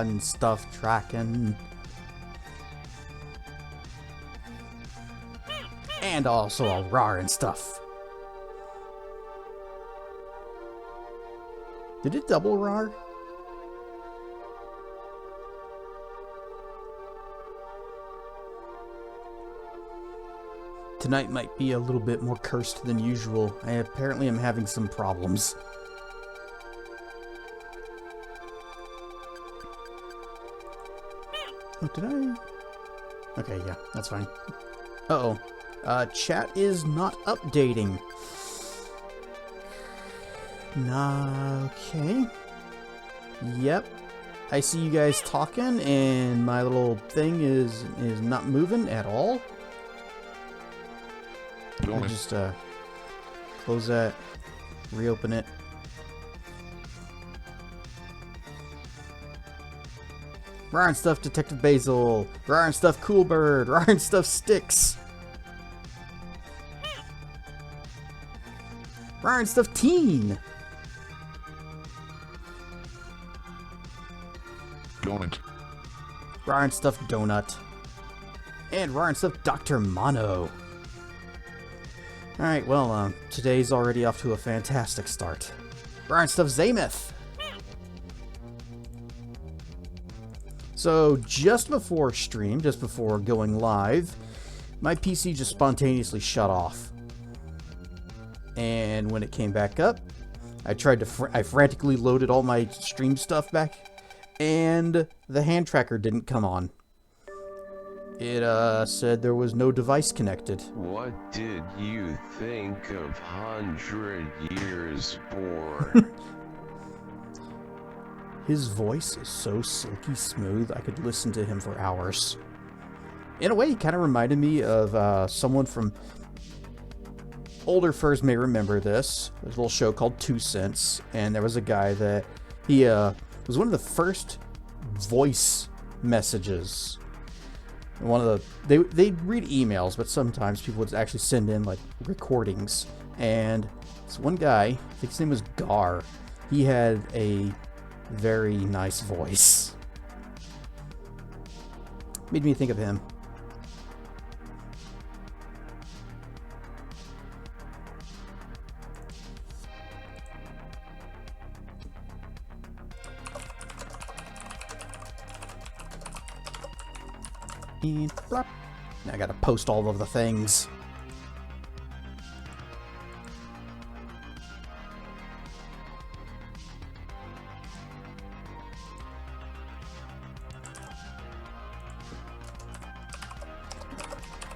and stuff tracking. And also a rar and stuff. Did it double rar? Tonight might be a little bit more cursed than usual. I apparently am having some problems. Oh, did I? Okay, yeah, that's fine. Uh-oh. Chat is not updating. Okay. Yep. I see you guys talking, and my little thing is not moving at all. Let me just close that, reopen it. Rar and stuff, Detective Basil. Rar and stuff, Cool Bird. Rar and stuff, Sticks. Rar and stuff, Teen. Donut. Rar and stuff, Donut. And Rar and stuff, Dr. Mono. Alright, well, today's already off to a fantastic start. Rar and stuff, Zameth. So, just before stream, just before going live, my PC just spontaneously shut off. And when it came back up, I tried to I frantically loaded all my stream stuff back, and the hand tracker didn't come on. It said there was no device connected. What did you think of 100 Years Born? His voice is so silky smooth, I could listen to him for hours. In a way, he kind of reminded me of someone from... Older furs may remember this. There's a little show called 2 Cents, and there was a guy that... He was one of the first voice messages. One of the... They'd read emails, but sometimes people would actually send in, like, recordings. And this one guy, I think his name was Gar, he had a very nice voice. Made me think of him. And flop. Now I gotta post all of the things.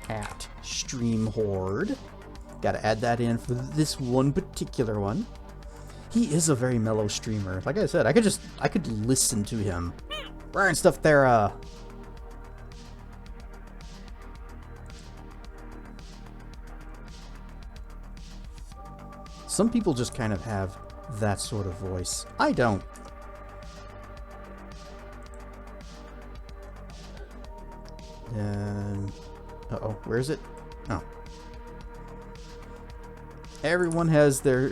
At Stream Horde. Gotta add that in for this one particular one. He is a very mellow streamer. Like I said, I could listen to him. Brian stuff there, Some people just kind of have that sort of voice. I don't. Uh-oh, where is it? Oh. Everyone has their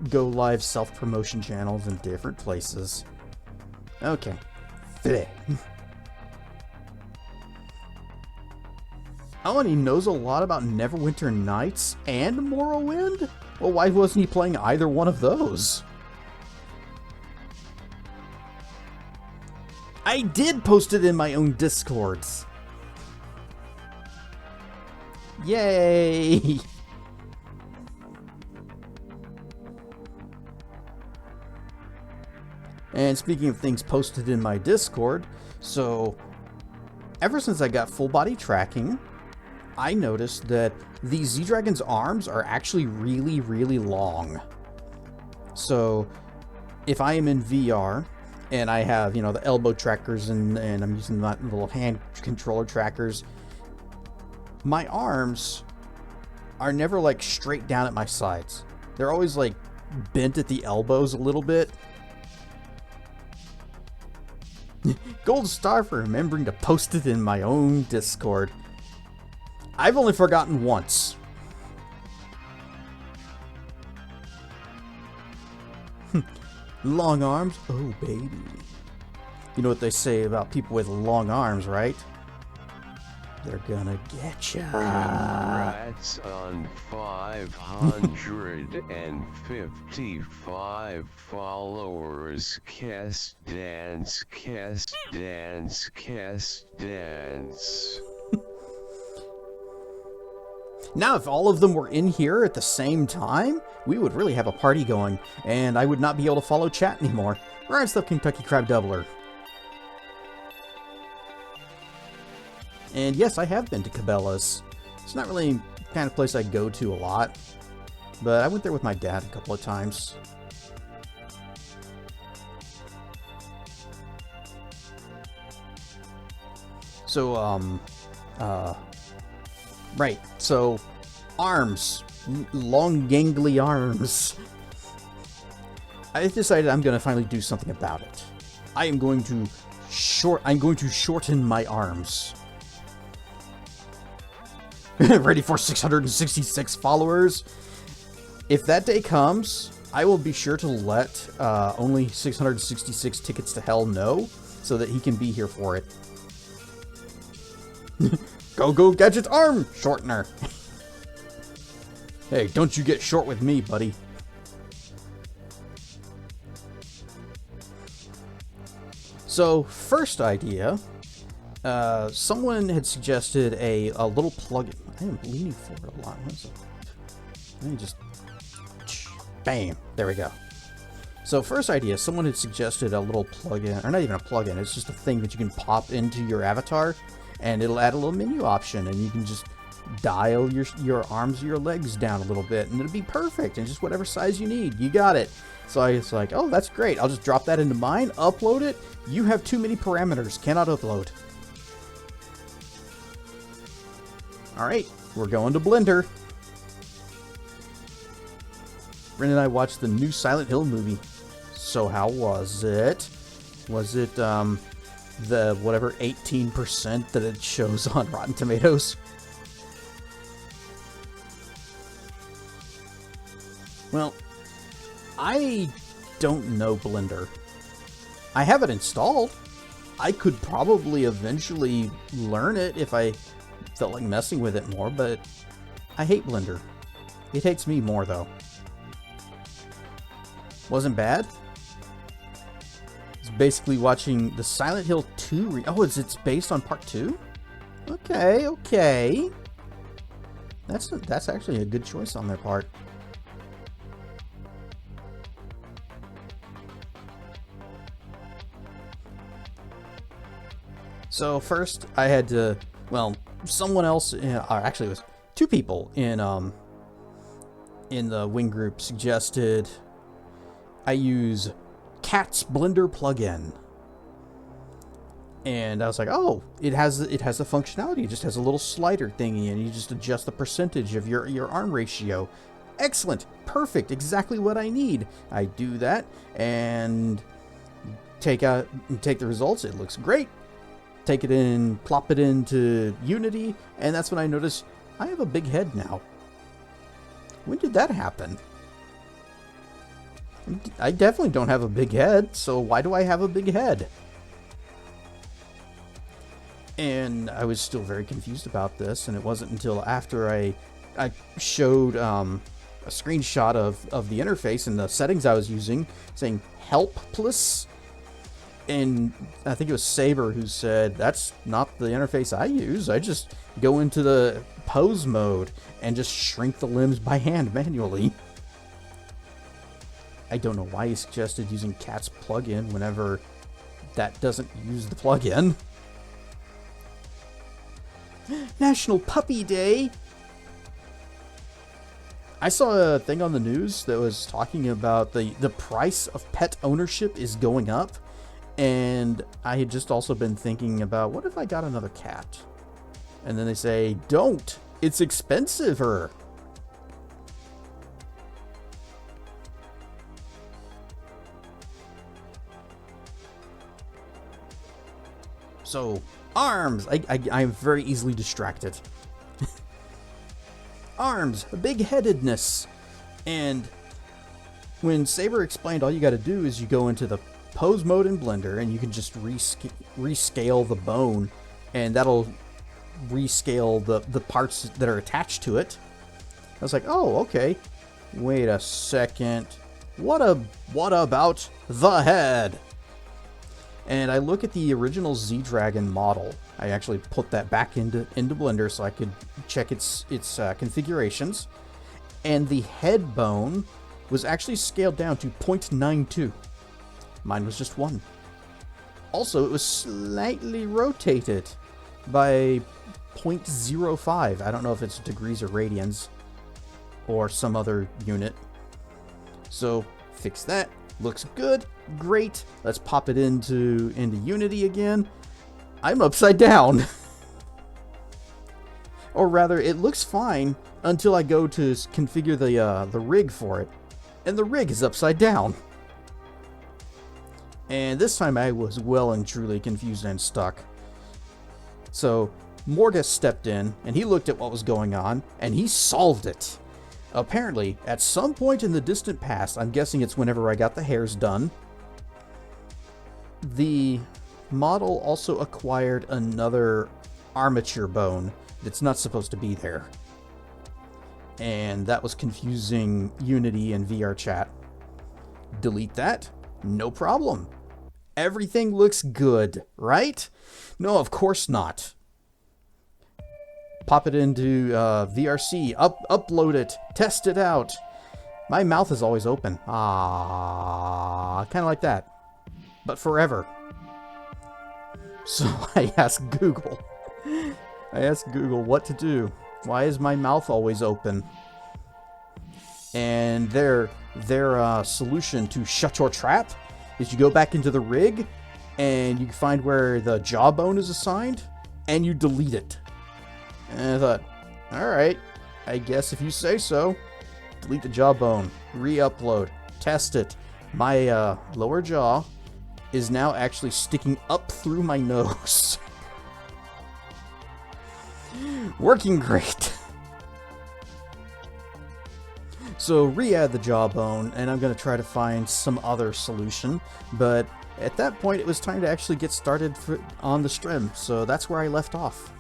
go live self-promotion channels in different places. Okay. Oh, and he knows a lot about Neverwinter Nights and Morrowind? Well, why wasn't he playing either one of those? I did post it in my own Discords. Yay! And speaking of things posted in my Discord, so ever since I got full body tracking, I noticed that these Z-Dragon's arms are actually really, really long. So if I am in VR and I have, you know, the elbow trackers and I'm using the little hand controller trackers, my arms are never like straight down at my sides. They're always like bent at the elbows a little bit. Gold star for remembering to post it in my own Discord. I've only forgotten once. Long arms? Oh, baby. You know what they say about people with long arms, right? They're gonna get ya. Congrats on 555 followers. Kiss dance, kiss dance, kiss dance. Now, if all of them were in here at the same time, we would really have a party going, and I would not be able to follow chat anymore. Ryan's the Kentucky Crab Doubler. And yes, I have been to Cabela's. It's not really the kind of place I go to a lot, but I went there with my dad a couple of times. So, right, so, arms. Long, gangly arms. I decided I'm going to finally do something about it. I'm going to shorten my arms. Ready for 666 followers? If that day comes, I will be sure to let only 666 tickets to hell know, so that he can be here for it. Go Gadget arm shortener. Hey, don't you get short with me, buddy. So, first idea, someone had suggested a little plugin. I am leaning forward a lot. What is it? Let me just... Bam! There we go. So, first idea, someone had suggested a little plugin, or not even a plugin, it's just a thing that you can pop into your avatar, and it'll add a little menu option, and you can just dial your arms or your legs down a little bit, and it'll be perfect, and just whatever size you need. You got it. So I was like, oh, that's great. I'll just drop that into mine, upload it. You have too many parameters. Cannot upload. Alright, we're going to Blender. Brent and I watched the new Silent Hill movie. So how was it? Was it, the whatever 18% that it shows on Rotten Tomatoes? Well, I don't know Blender. I have it installed. I could probably eventually learn it if I felt like messing with it more, but I hate Blender. It hates me more, though. Wasn't bad. It's basically watching the Silent Hill 2 oh, it's based on part 2? Okay. That's actually a good choice on their part. So first, I had to, well, someone else, or actually it was two people in the Wing group suggested I use Cat's Blender plugin, and I was like, oh, it has the functionality. It just has a little slider thingy, and you just adjust the percentage of your arm ratio. Excellent, perfect, exactly what I need. I do that and take the results. It looks great. Take it in, plop it into Unity, and that's when I noticed I have a big head now. When did that happen? I definitely don't have a big head, so why do I have a big head? And I was still very confused about this, and it wasn't until after I showed a screenshot of the interface and the settings I was using, saying help plus. And I think it was Saber who said, that's not the interface I use. I just go into the pose mode and just shrink the limbs by hand manually. I don't know why he suggested using Cat's plugin whenever that doesn't use the plugin. National Puppy Day! I saw a thing on the news that was talking about the price of pet ownership is going up. And I had just also been thinking about, what if I got another cat? And then they say, don't! It's expensiver! So, arms! I'm very easily distracted. Arms! Big-headedness! And when Saber explained all you got to do is you go into the pose mode in Blender and you can just rescale the bone, and that'll rescale the parts that are attached to it. I was like, oh, okay. Wait a second. What about the head? And I look at the original Z-Dragon model. I actually put that back into Blender so I could check its configurations. And the head bone was actually scaled down to 0.92. Mine was just 1. Also, it was slightly rotated by 0.05. I don't know if it's degrees or radians or some other unit. So, fix that. Looks good. Great. Let's pop it into Unity again. I'm upside down. Or rather, it looks fine until I go to configure the rig for it. And the rig is upside down. And this time I was well and truly confused and stuck. So, Morgus stepped in, and he looked at what was going on, and he solved it. Apparently, at some point in the distant past, I'm guessing it's whenever I got the hairs done, the model also acquired another armature bone that's not supposed to be there. And that was confusing Unity and VR chat. Delete that. No problem. Everything looks good, right? No, of course not. Pop it into VRC, upload it, test it out. My mouth is always open. Ah, kind of like that. But forever. So I asked Google. What to do. Why is my mouth always open? And their solution to shut your trap is you go back into the rig and you find where the jawbone is assigned and you delete it. And I thought, alright, I guess if you say so. Delete the jawbone, re-upload, test it. My lower jaw is now actually sticking up through my nose. Working great. So re-add the jawbone, and I'm going to try to find some other solution. But at that point, it was time to actually get started on the stream. So that's where I left off.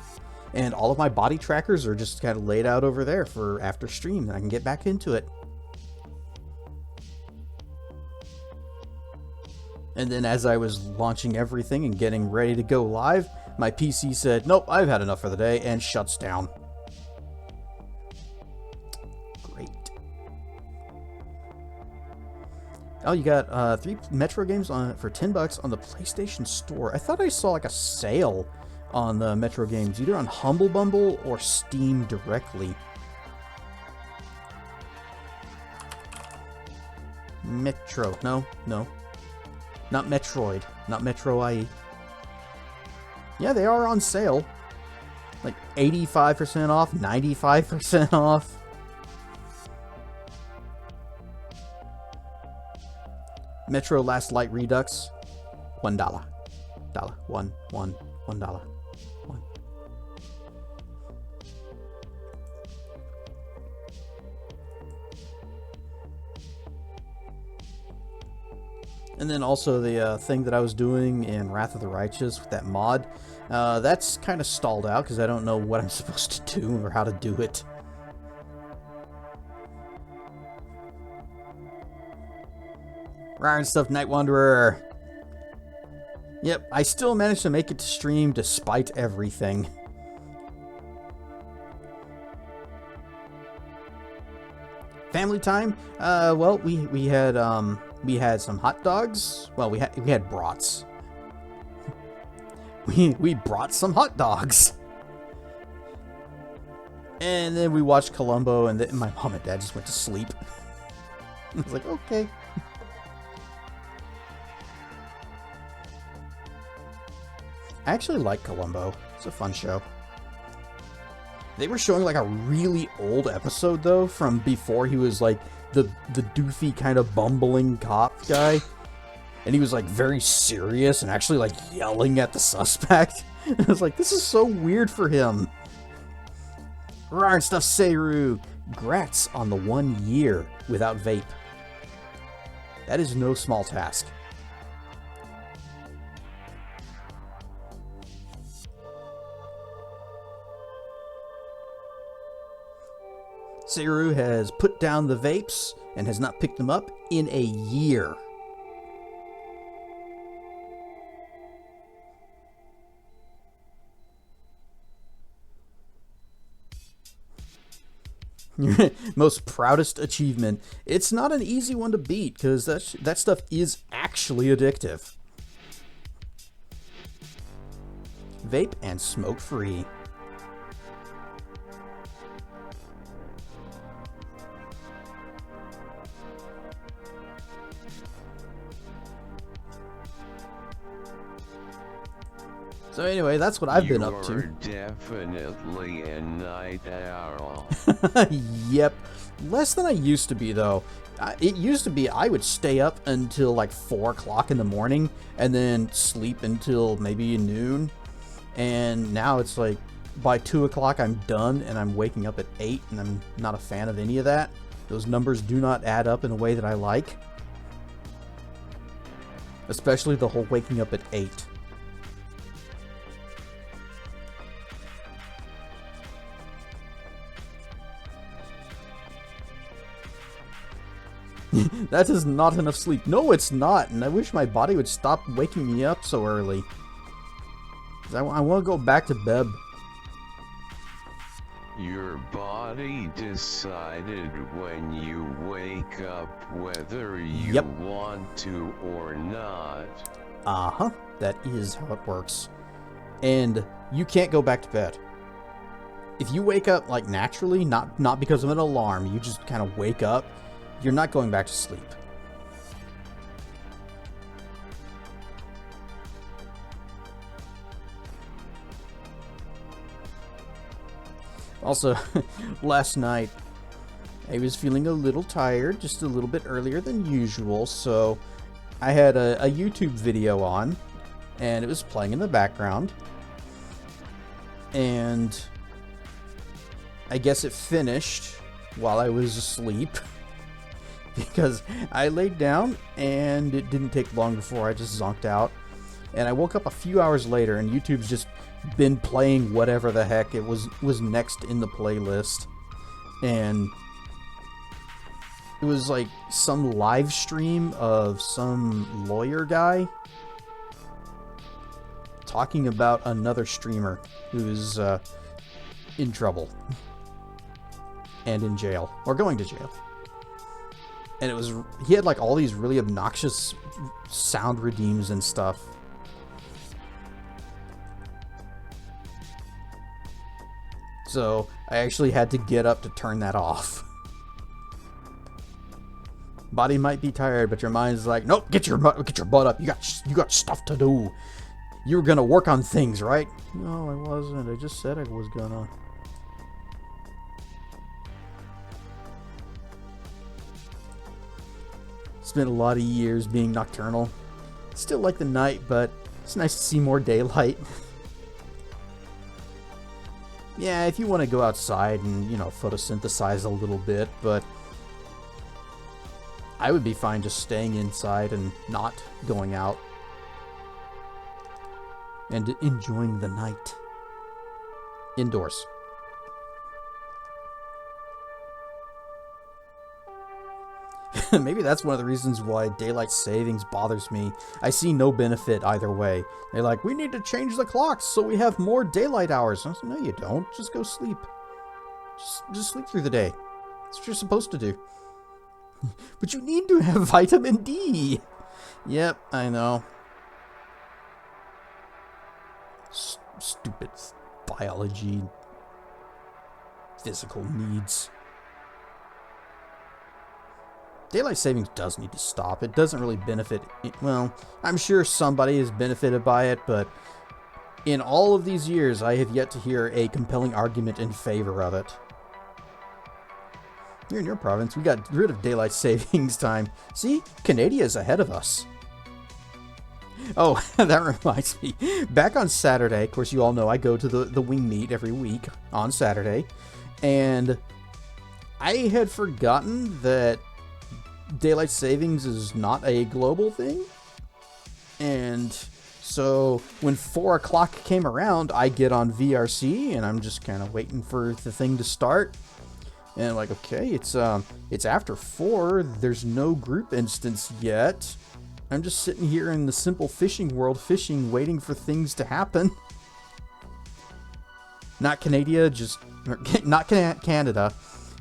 And all of my body trackers are just kind of laid out over there for after stream, and I can get back into it. And then as I was launching everything and getting ready to go live, my PC said, nope, I've had enough for the day, and shuts down. Great. Oh, you got 3 Metro games for $10 on the PlayStation Store. I thought I saw like a sale on the Metro games, either on Humble Bundle or Steam directly. Metro. No. Not Metroid. Not Metro IE. Yeah, they are on sale. Like 85% off, 95% off. Metro Last Light Redux, $1. $1. And then also the thing that I was doing in Wrath of the Righteous with that mod, that's kind of stalled out because I don't know what I'm supposed to do or how to do it. Ryan Stuff Night Wanderer. Yep, I still managed to make it to stream despite everything. Family time? Well, we had some hot dogs. Well, we had brats. we brought some hot dogs. And then we watched Columbo, and then my mom and dad just went to sleep. I was like, okay. I actually like Columbo. It's a fun show. They were showing like a really old episode though, from before he was like the doofy kind of bumbling cop guy. And he was like very serious and actually like yelling at the suspect. I was like, this is so weird for him. Rar Stuff Seru. Grats on the 1 year without vape. That is no small task. Seru has put down the vapes and has not picked them up in a year. Most proudest achievement. It's not an easy one to beat because that stuff is actually addictive. Vape and smoke free. So anyway, that's what I've been up to. You're definitely a night owl. Yep. Less than I used to be, though. It used to be I would stay up until like 4 o'clock in the morning and then sleep until maybe noon. And now it's like by 2 o'clock I'm done and I'm waking up at 8, and I'm not a fan of any of that. Those numbers do not add up in a way that I like. Especially the whole waking up at 8. That is not enough sleep. No, it's not, and I wish my body would stop waking me up so early. 'Cause I want to go back to bed. Your body decided when you wake up whether you want to or not. Uh-huh. That is how it works. And you can't go back to bed. If you wake up like naturally, not because of an alarm, you just kind of wake up, you're not going back to sleep. Also, last night, I was feeling a little tired, just a little bit earlier than usual, so I had a YouTube video on, and it was playing in the background, and I guess it finished while I was asleep, because I laid down, and it didn't take long before I just zonked out, and I woke up a few hours later, and YouTube's just been playing whatever the heck it was next in the playlist, and it was like some live stream of some lawyer guy talking about another streamer who's in trouble and in jail, or going to jail. And he had like all these really obnoxious sound redeems and stuff. So I actually had to get up to turn that off. Body might be tired, but your mind's like, nope, get your butt up. You got stuff to do. You were gonna work on things, right? No, I wasn't. I just said I was gonna. Spent a lot of years being nocturnal. Still like the night, but it's nice to see more daylight. Yeah, if you want to go outside and, photosynthesize a little bit, but I would be fine just staying inside and not going out and enjoying the night indoors. Maybe that's one of the reasons why daylight savings bothers me. I see no benefit either way. They're like, we need to change the clocks so we have more daylight hours. I said, no, you don't. Just go sleep. Just sleep through the day. That's what you're supposed to do. But you need to have vitamin D. Yep, I know. Stupid biology. Physical needs. Daylight savings does need to stop. It doesn't really benefit. Well, I'm sure somebody has benefited by it, but in all of these years, I have yet to hear a compelling argument in favor of it. Here in your province, we got rid of daylight savings time. See? Canada's ahead of us. Oh, that reminds me. Back on Saturday, of course, you all know I go to the wing meet every week on Saturday, and I had forgotten that daylight savings is not a global thing. And so when 4 o'clock came around, I get on VRC and I'm just kind of waiting for the thing to start. And I'm like, okay, it's after 4. There's no group instance yet. I'm just sitting here in the simple fishing world, fishing, waiting for things to happen. Not Canada, not Canada,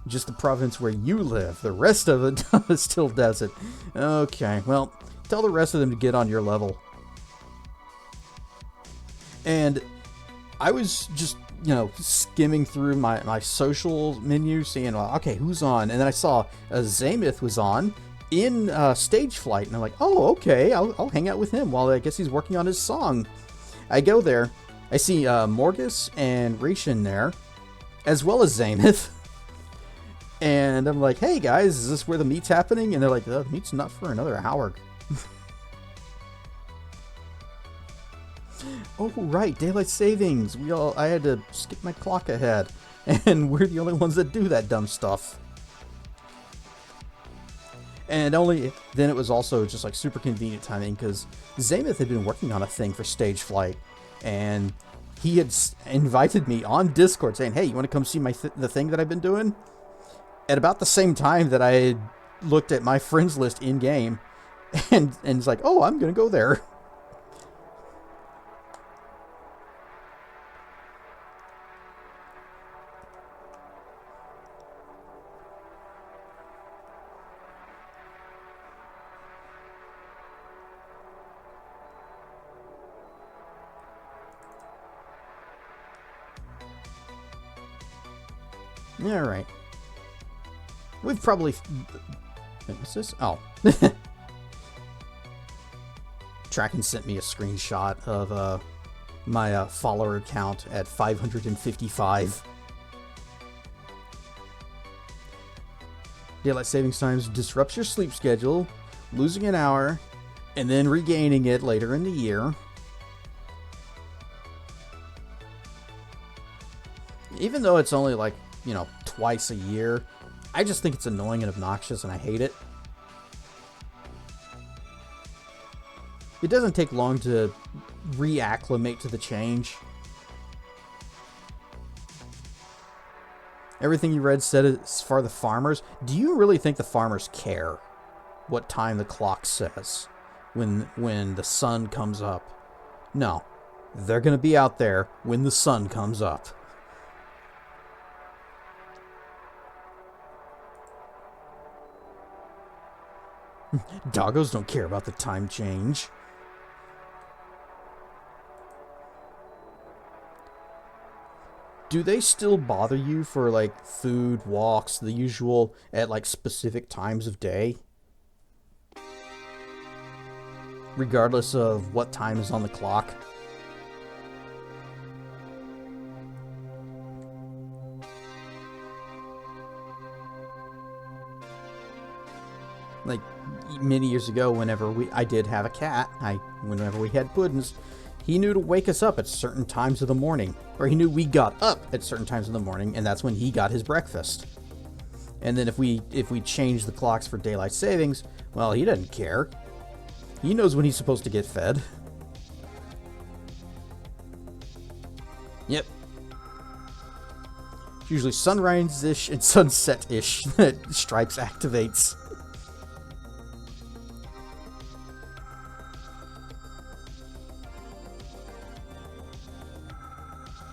just the province where you live. The rest of it still does it. Okay, well, tell the rest of them to get on your level. And I was just, skimming through my social menu, seeing, okay, who's on? And then I saw Zamith was on in Stage Flight, and I'm like, oh, okay, I'll hang out with him while I guess he's working on his song. I go there, I see Morgus and Rishin there, as well as Zamith. And I'm like, hey guys, is this where the meet's happening? And they're like, the meet's not for another hour. Oh, right, daylight savings. I had to skip my clock ahead. And we're the only ones that do that dumb stuff. And then it was also just like super convenient timing because Zamith had been working on a thing for Stage Flight. And he had invited me on Discord saying, hey, you want to come see the thing that I've been doing? At about the same time that I had looked at my friends list in-game. And it's like, oh, I'm going to go there. All right. We've probably... What's this? Oh. Tracking sent me a screenshot of my follower count at 555. Daylight savings times disrupts your sleep schedule, losing an hour, and then regaining it later in the year. Even though it's only like, twice a year, I just think it's annoying and obnoxious and I hate it. It doesn't take long to reacclimate to the change. Everything you read said it's for the farmers. Do you really think the farmers care what time the clock says when the sun comes up? No. They're going to be out there when the sun comes up. Doggos don't care about the time change. Do they still bother you for, like, food, walks, the usual, at, like, specific times of day? Regardless of what time is on the clock? Like, many years ago, whenever I did have a cat, whenever we had puddings, he knew to wake us up at certain times of the morning. Or he knew we got up at certain times of the morning, and that's when he got his breakfast. And then if we change the clocks for daylight savings, well, he doesn't care. He knows when he's supposed to get fed. Yep. It's usually sunrise-ish and sunset-ish that Stripes activates.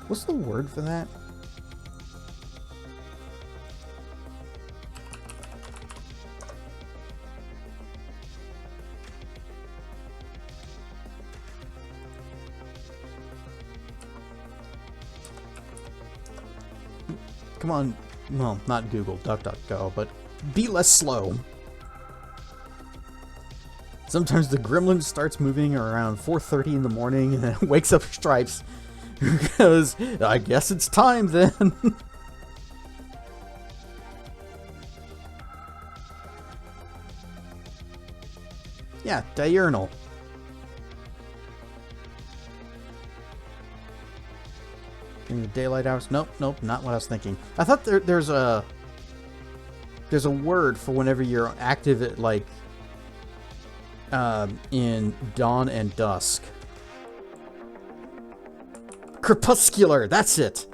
What's the word for that? Come on, well, not Google, DuckDuckGo, but be less slow. Sometimes the gremlin starts moving around 4:30 in the morning and then wakes up Stripes. Because I guess it's time then. Yeah, diurnal. In the daylight hours? Nope, not what I was thinking. I thought there's a... there's a word for whenever you're active at, like, in dawn and dusk. Crepuscular, that's it.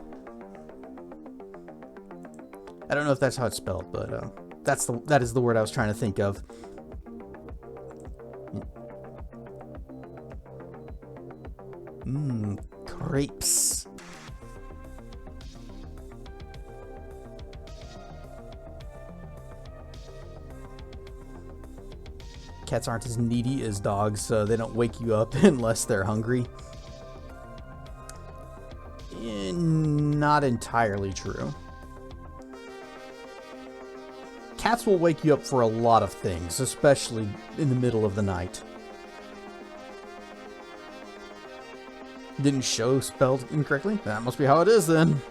I don't know if that's how it's spelled, but that is the word I was trying to think of. Crepes. Cats aren't as needy as dogs, so they don't wake you up unless they're hungry. Not entirely true. Cats will wake you up for a lot of things, especially in the middle of the night. Didn't show spelled incorrectly? That must be how it is then.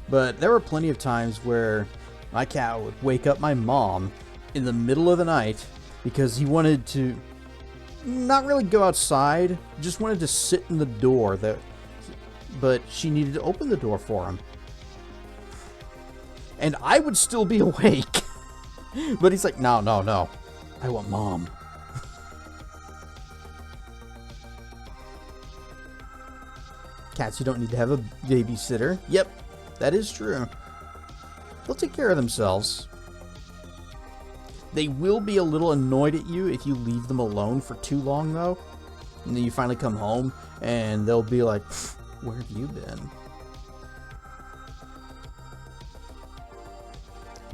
But there were plenty of times where my cat would wake up my mom in the middle of the night because he wanted to not really go outside, just wanted to sit in the door, but she needed to open the door for him. And I would still be awake. But he's like, no, I want mom. Cats, you don't need to have a babysitter. Yep, that is true. They'll take care of themselves. They will be a little annoyed at you if you leave them alone for too long, though. And then you finally come home, and they'll be like, where have you been?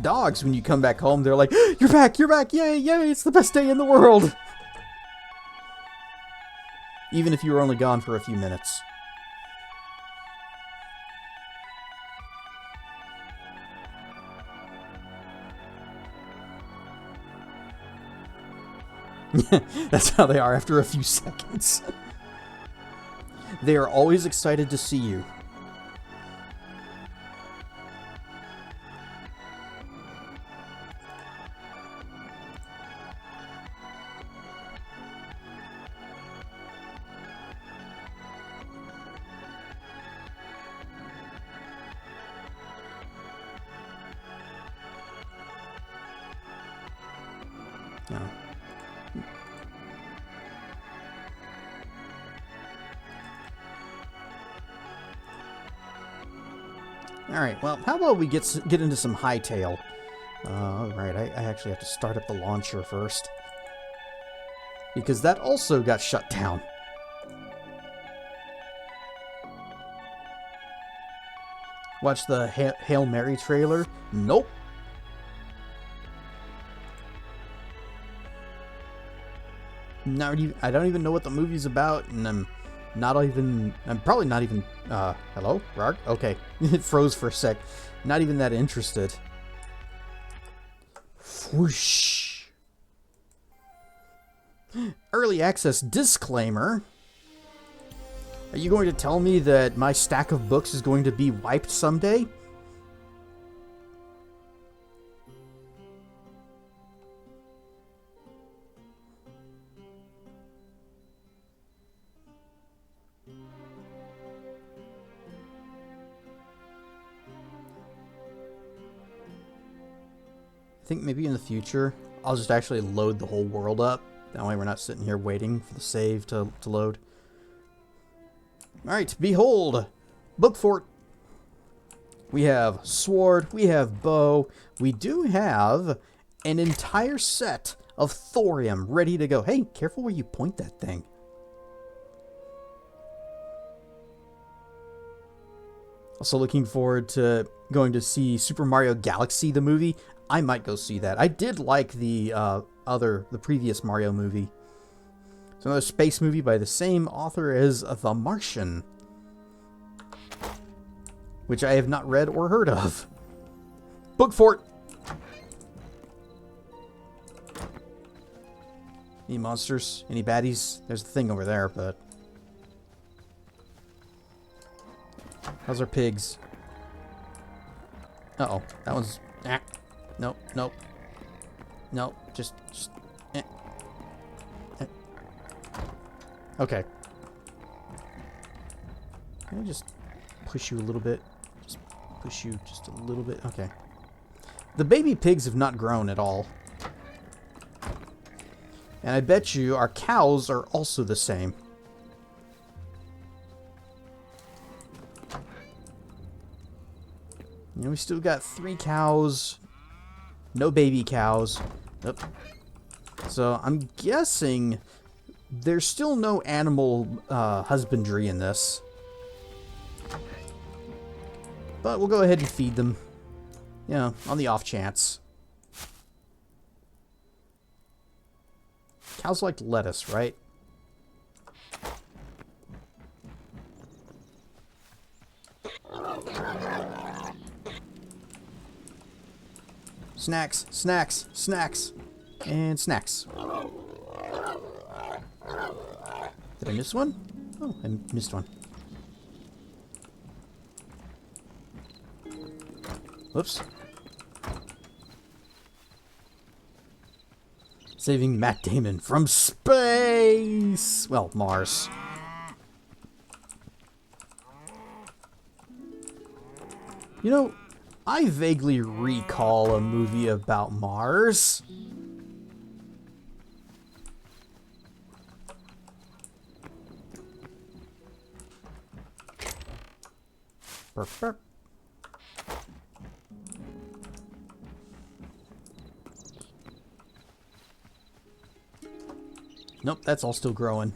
Dogs, when you come back home, they're like, you're back, yay, it's the best day in the world. Even if you were only gone for a few minutes. That's how they are after a few seconds. They are always excited to see you. No. Alright, well, how about we get into some Hytale? Alright, I actually have to start up the launcher first. Because that also got shut down. Watch the Hail Mary trailer? Nope. I don't even know what the movie's about, and I'm probably not even, hello? Rark? Okay, it froze for a sec. Not even that interested. Whoosh. Early access disclaimer. Are you going to tell me that my stack of books is going to be wiped someday? I think maybe in the future, I'll just actually load the whole world up. That way we're not sitting here waiting for the save to load. Alright, behold! Book fort. We have sword, we have bow, we do have an entire set of thorium ready to go. Hey, careful where you point that thing. Also looking forward to going to see Super Mario Galaxy, the movie. I might go see that. I did like the previous Mario movie. It's another space movie by the same author as The Martian, which I have not read or heard of. Book fort. Any monsters? Any baddies? There's the thing over there, but... How's our pigs? Uh-oh. That one's... Ah. Nope, nope. Nope, just eh. Eh. Okay. Can I just push you a little bit? Just push you just a little bit. Okay. The baby pigs have not grown at all. And I bet you our cows are also the same. And we still got 3 cows. No baby cows. Yep. So I'm guessing there's still no animal husbandry in this. But we'll go ahead and feed them. You know, on the off chance. Cows like lettuce, right? Snacks, snacks, snacks, and snacks. Did I miss one? Oh, I missed one. Whoops. Saving Matt Damon from space! Well, Mars. You know, I vaguely recall a movie about Mars. Burp, burp. Nope, that's all still growing.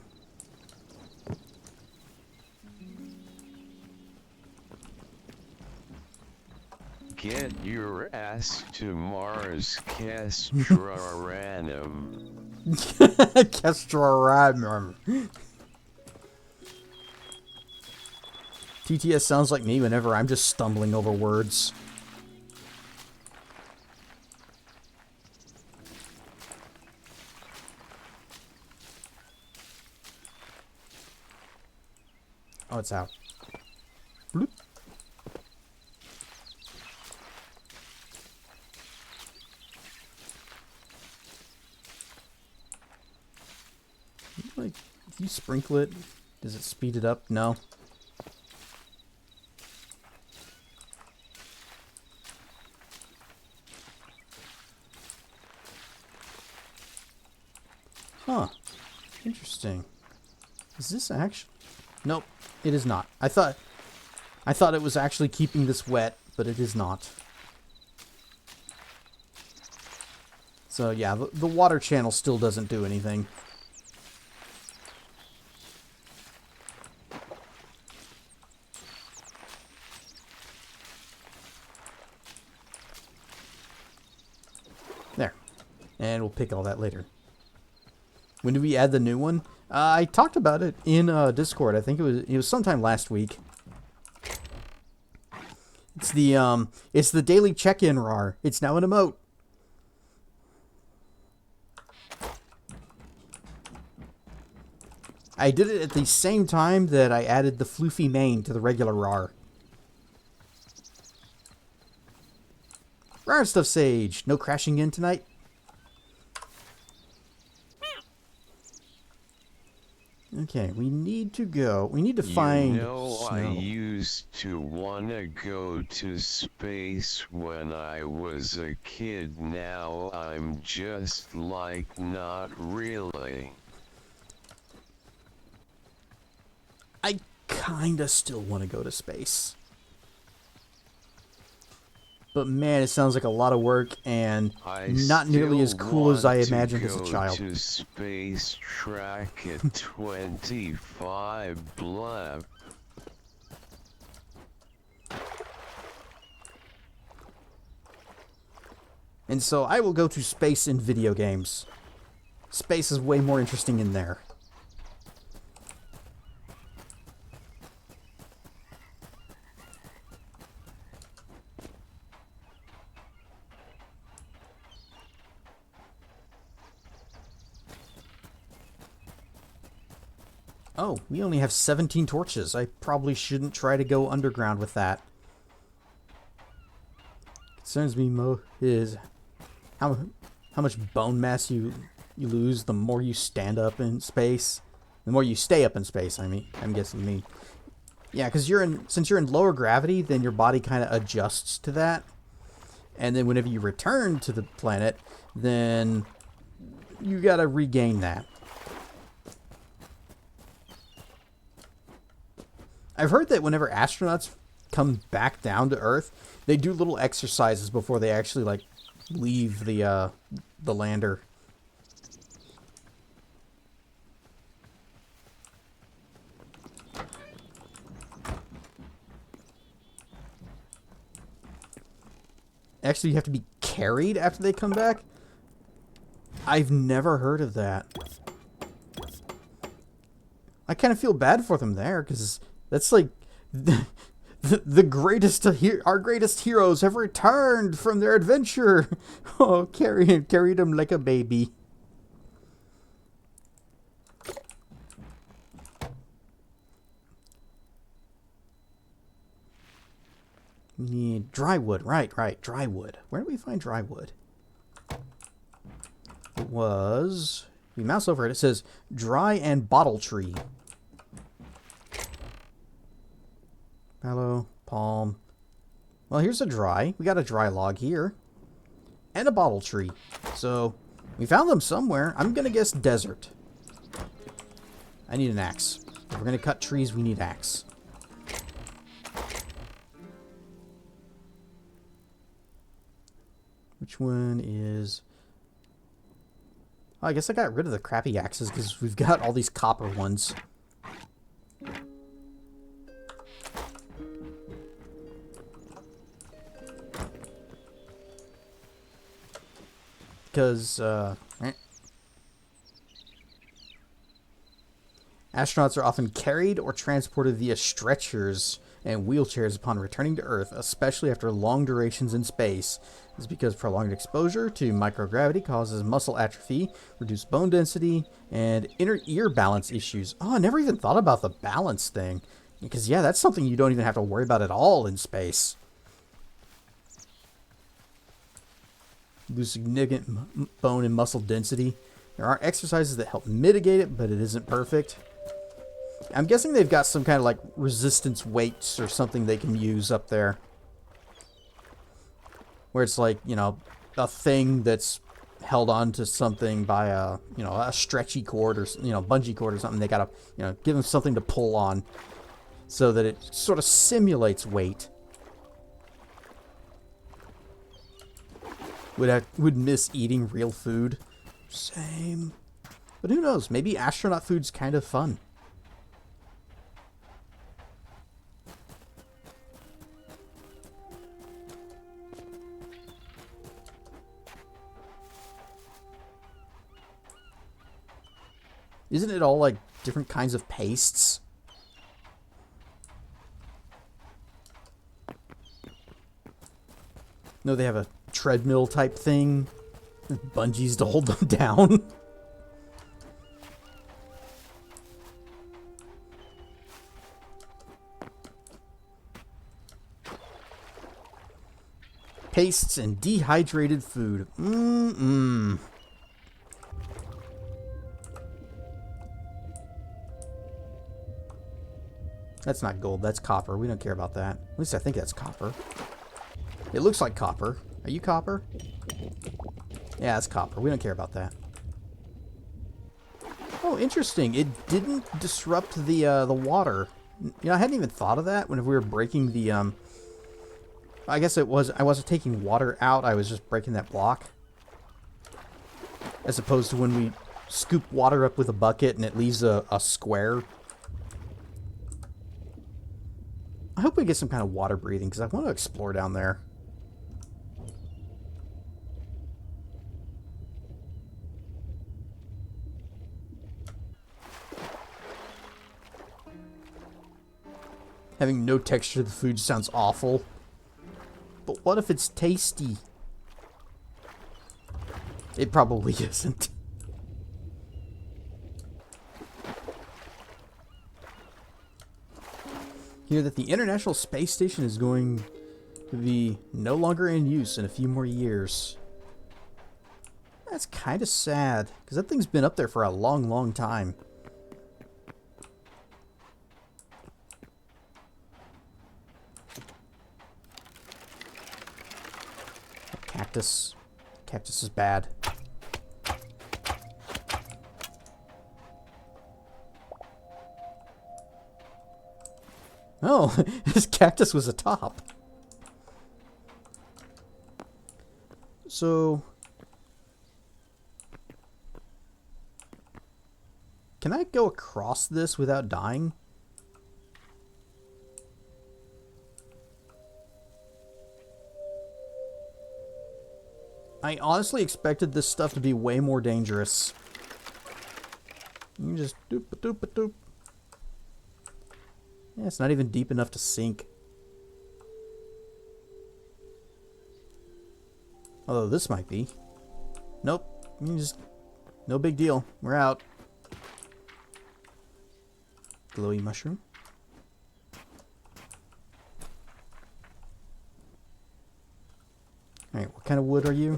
Get your ass to Mars, Castro-Random. Castro-Random. TTS sounds like me whenever I'm just stumbling over words. Oh, it's out. Bloop. Like, if you sprinkle it, does it speed it up? No. Huh. Interesting. Is this actually... Nope, it is not. I thought it was actually keeping this wet, but it is not. So yeah, the water channel still doesn't do anything. There. And we'll pick all that later. When did we add the new one? I talked about it in Discord. I think it was sometime last week. It's the daily check-in RAR. It's now an emote. I did it at the same time that I added the floofy main to the regular RAR. RAR stuff, Sage. No crashing in tonight? Okay, we need to go. We need to find snow. I used to wanna go to space when I was a kid. Now I'm just like, not really. I kinda still want to go to space. But man, it sounds like a lot of work and not nearly as cool as I imagined as a child. To space track at 25 blep. And so I will go to space in video games. Space is way more interesting in there. Oh, we only have 17 torches. I probably shouldn't try to go underground with that. Concerns me is how much bone mass you lose the more you stand up in space. The more you stay up in space, I'm guessing me. Yeah, because since you're in lower gravity, then your body kind of adjusts to that. And then whenever you return to the planet, then you gotta regain that. I've heard that whenever astronauts come back down to Earth, they do little exercises before they actually like leave the lander. Actually, you have to be carried after they come back? I've never heard of that. I kind of feel bad for them there, because that's like the greatest, our greatest heroes have returned from their adventure. Oh, carried him like a baby. We need dry wood. Right, dry wood. Where do we find dry wood? It was... We mouse over it. It says dry and bottle tree. Mallow, palm. Well, here's a dry. We got a dry log here. And a bottle tree. So, we found them somewhere. I'm going to guess desert. I need an axe. If we're going to cut trees, we need axe. Which one is... Oh, I guess I got rid of the crappy axes because we've got all these copper ones. Because, astronauts are often carried or transported via stretchers and wheelchairs upon returning to Earth, especially after long durations in space. This is because prolonged exposure to microgravity causes muscle atrophy, reduced bone density, and inner ear balance issues. Oh, I never even thought about the balance thing. Because, yeah, that's something you don't even have to worry about at all in space. Lose significant bone and muscle density. There are exercises that help mitigate it, but it isn't perfect. I'm guessing they've got some kind of like resistance weights or something they can use up there. Where it's like, you know, a thing that's held on to something by a, you know, a stretchy cord or, you know, bungee cord or something. They gotta, you know, give them something to pull on so that it sort of simulates weight. Would miss eating real food. Same. But who knows? Maybe astronaut food's kind of fun. Isn't it all like different kinds of pastes? No, they have a treadmill type thing with bungees to hold them down. Pastes and dehydrated food. Mmm. That's not gold, that's copper. We don't care about that. At least I think that's copper. It looks like copper. Are you copper? Yeah, it's copper. We don't care about that. Oh, interesting. It didn't disrupt the water. You know, I hadn't even thought of that whenever we were breaking the I guess I wasn't taking water out. I was just breaking that block. As opposed to when we scoop water up with a bucket and it leaves a square. I hope we get some kind of water breathing because I want to explore down there. Having no texture to the food sounds awful. But what if it's tasty? It probably isn't. Hear that the International Space Station is going to be no longer in use in a few more years. That's kind of sad, because that thing's been up there for a long, long time. cactus. Cactus is bad. Oh, this cactus was a top. So, can I go across this without dying? I honestly expected this stuff to be way more dangerous. You can just doop a doop a doop. Yeah, it's not even deep enough to sink. Although this might be. Nope. You just, no big deal. We're out. Glowy mushroom. Alright, what kind of wood are you?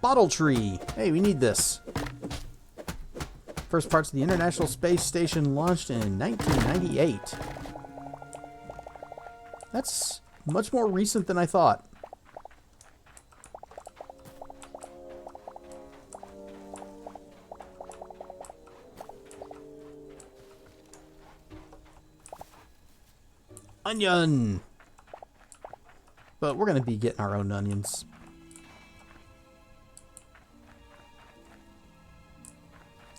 Bottle tree! Hey, we need this. First parts of the International Space Station launched in 1998. That's much more recent than I thought. Onion! But we're going to be getting our own onions.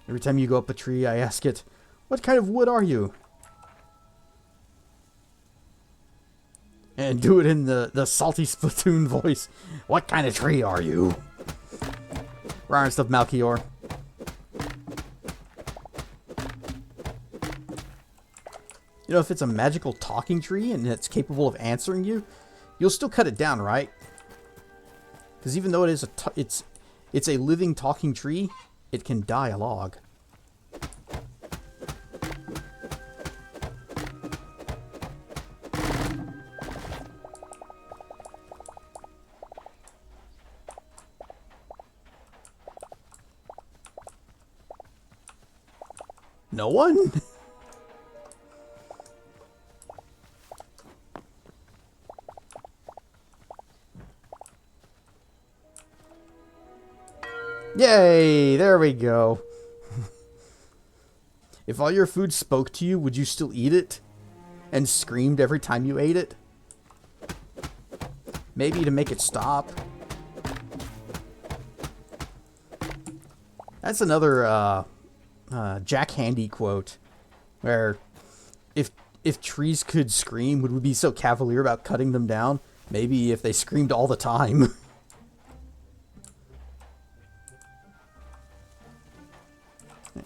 Every time you go up a tree, I ask it, what kind of wood are you? And do it in the salty Splatoon voice. What kind of tree are you? Rarest of Malchior. You know, if it's a magical talking tree and it's capable of answering you, you'll still cut it down, right? Because even though it is it's a living talking tree, it can die a log. No one? Yay! There we go. If all your food spoke to you, would you still eat it? And screamed every time you ate it? Maybe to make it stop. That's another Jack Handy quote. Where if trees could scream, would we be so cavalier about cutting them down? Maybe if they screamed all the time.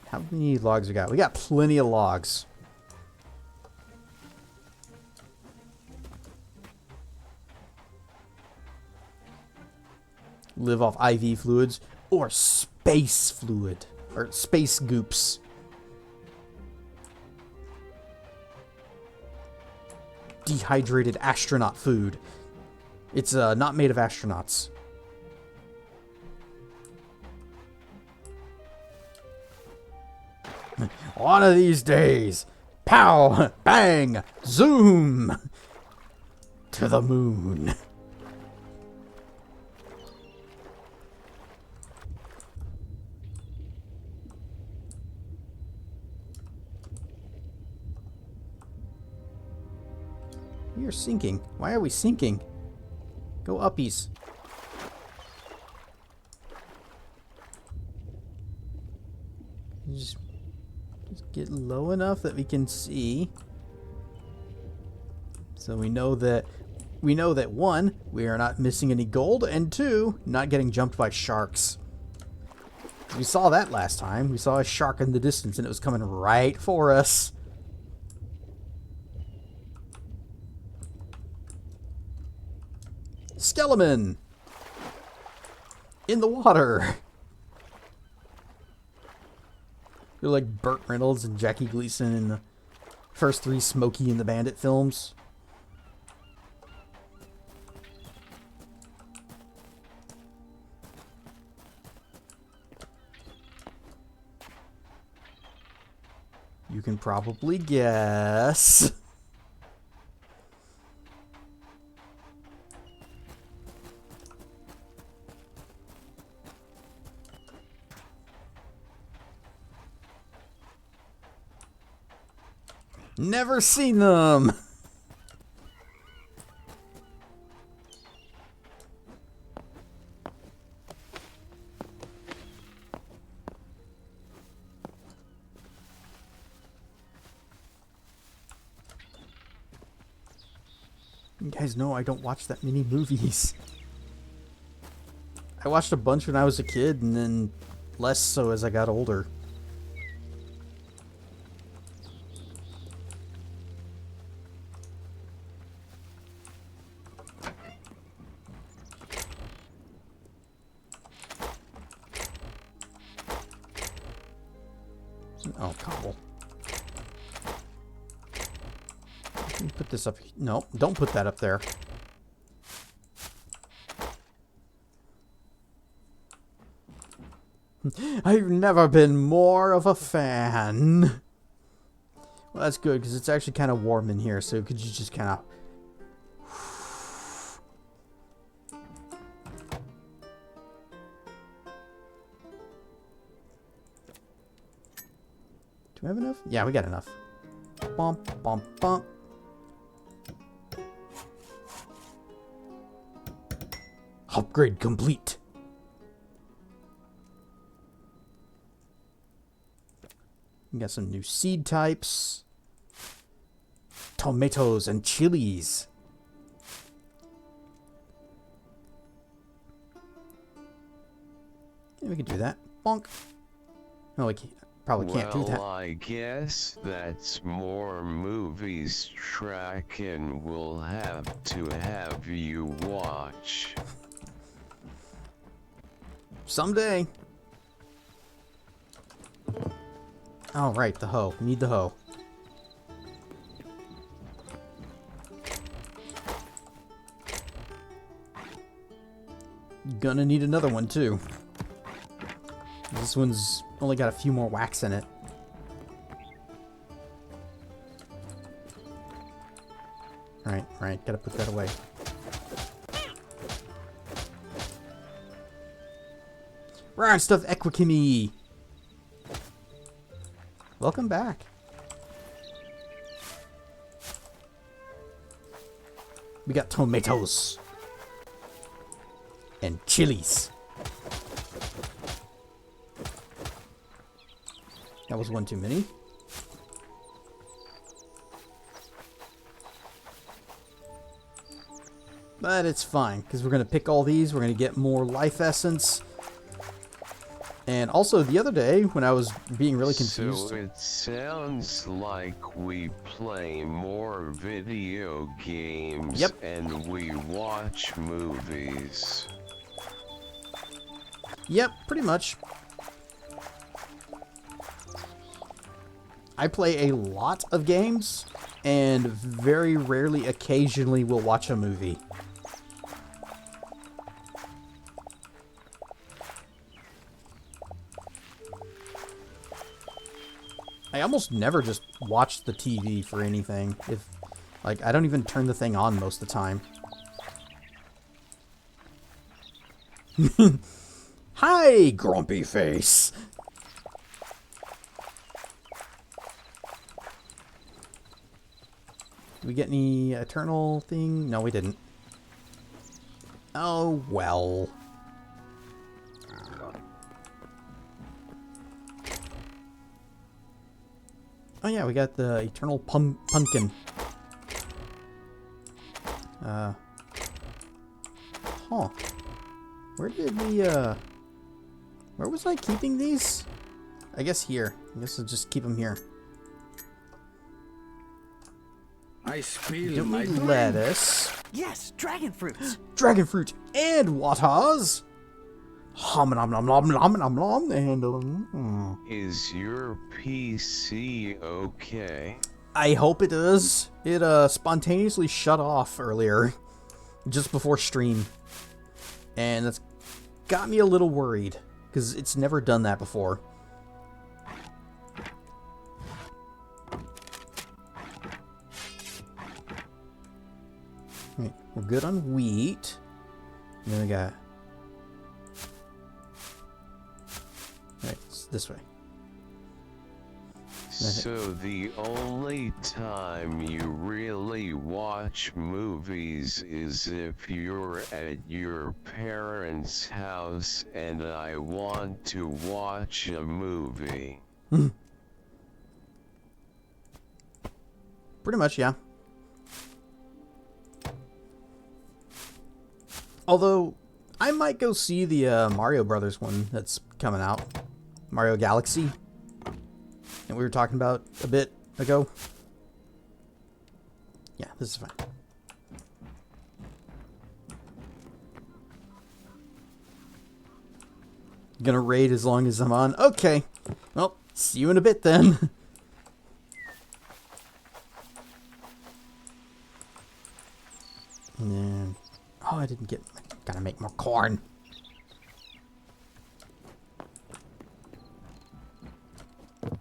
How many logs we got? We got plenty of logs. Live off IV fluids or space fluid or space goops. Dehydrated astronaut food. It's not made of astronauts. One of these days, pow, bang, zoom, to the moon. We are sinking. Why are we sinking? Go uppies. Just get low enough that we can see. So we know that one, we are not missing any gold, and two, not getting jumped by sharks. We saw that last time. We saw a shark in the distance and it was coming right for us. Skeleton! In the water! You're like Burt Reynolds and Jackie Gleason in the first three Smokey and the Bandit films. You can probably guess. Never seen them. You guys know I don't watch that many movies. I watched a bunch when I was a kid, and then less so as I got older. Oh, cobble. Put this up. No, don't put that up there. I've never been more of a fan. Well, that's good, because it's actually kind of warm in here, so could you just kind of... Do we have enough? Yeah, we got enough. Bump, bump, bump. Upgrade complete. We got some new seed types. Tomatoes and chilies. Yeah, we can do that. Bonk. No, we probably can't do that. Well, I guess that's more movies Trackin' will have to have you watch. Someday. Oh, right, the hoe. We need the hoe. Gonna need another one, too. This one's only got a few more wax in it. Right, gotta put that away. Run stuff, Equikimi! Welcome back. We got tomatoes. And chilies. That was one too many. But it's fine, because we're going to pick all these. We're going to get more life essence. And also, the other day, when I was being really confused... So it sounds like we play more video games. Yep. And we watch movies. Yep, pretty much. I play a lot of games, and very rarely, occasionally, will watch a movie. I almost never just watch the TV for anything. I don't even turn the thing on most of the time. Hi, grumpy face. Did we get any eternal thing? No, we didn't. Oh, well. Oh yeah, we got the eternal pumpkin. Huh. Where did we, where was I keeping these? I guess here. I guess I'll just keep them here. I spill Don't my need lettuce. Yes, dragon fruits. Dragon fruit and waters. Hum nom nom nom nom nom nom and Is your PC okay? I hope it is. It spontaneously shut off earlier, just before stream, and that's got me a little worried because it's never done that before. Right, we're good on wheat. And then we got. Right, it's this way. So the only time you really watch movies is if you're at your parents' house and I want to watch a movie. Pretty much, yeah. Although, I might go see the Mario Brothers one that's coming out. Mario Galaxy. And we were talking about a bit ago. Yeah, this is fine. Gonna raid as long as I'm on. Okay. Well, see you in a bit then. And then... Oh, I didn't get... Gotta make more corn.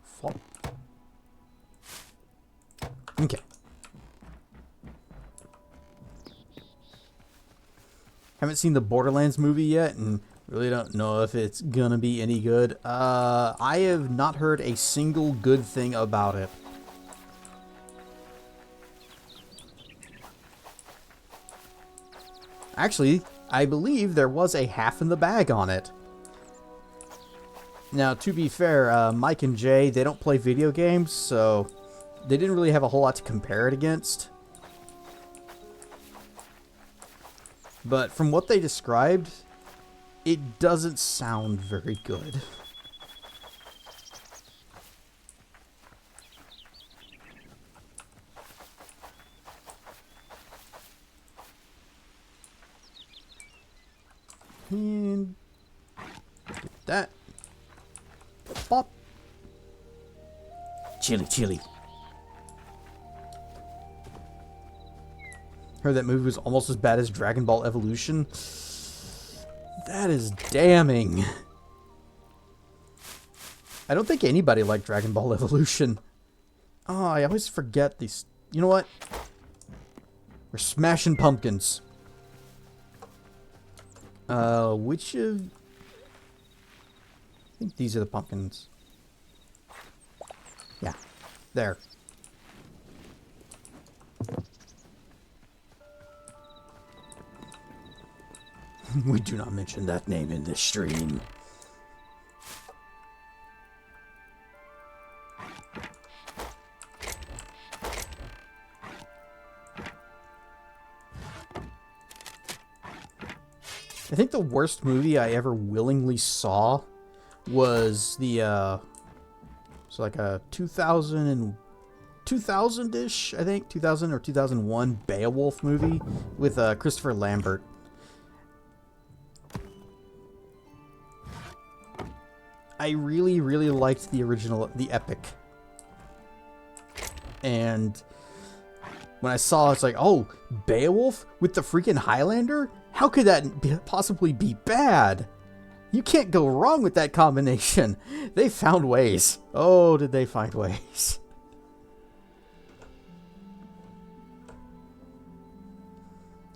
Flop. Okay. Haven't seen the Borderlands movie yet, and really don't know if it's gonna be any good. I have not heard a single good thing about it. Actually, I believe there was a half in the bag on it. Now, to be fair, Mike and Jay, they don't play video games, so they didn't really have a whole lot to compare it against. But from what they described, it doesn't sound very good. And get that. Pop. Chili, chili. Heard that movie was almost as bad as Dragon Ball Evolution. That is damning. I don't think anybody liked Dragon Ball Evolution. Oh, I always forget these. You know what? We're smashing pumpkins. Which of... I think these are the pumpkins. Yeah. There. We do not mention that name in this stream. I think the worst movie I ever willingly saw was the, it's like a 2000-ish, I think, 2000 or 2001 Beowulf movie with Christopher Lambert. I really, really liked the original, the epic. And when I saw it, it's like, oh, Beowulf with the freaking Highlander? How could that possibly be bad? You can't go wrong with that combination. They found ways. Oh, did they find ways.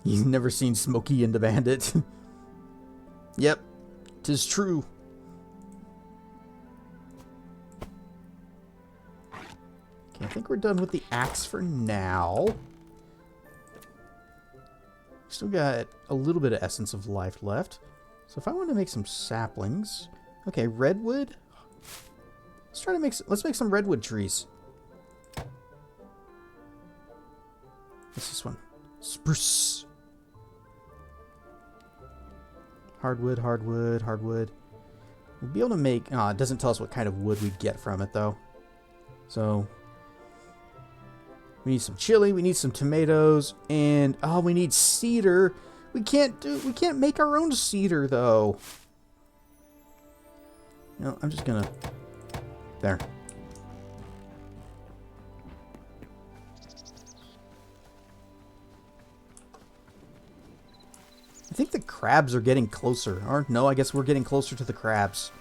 You've never seen Smokey and the Bandit? Yep, 'tis true. Okay, I think we're done with the axe for now. Still got a little bit of essence of life left. So if I want to make some saplings... Okay, redwood. Let's try to make... Let's make some redwood trees. What's this one? Spruce. Hardwood, hardwood, hardwood. We'll be able to make... Oh, it doesn't tell us what kind of wood we get from it, though. So... We need some chili, we need some tomatoes, and oh, we need cedar. We can't make our own cedar though. No, I'm just gonna there. I think the crabs are getting closer. Or no, I guess we're getting closer to the crabs.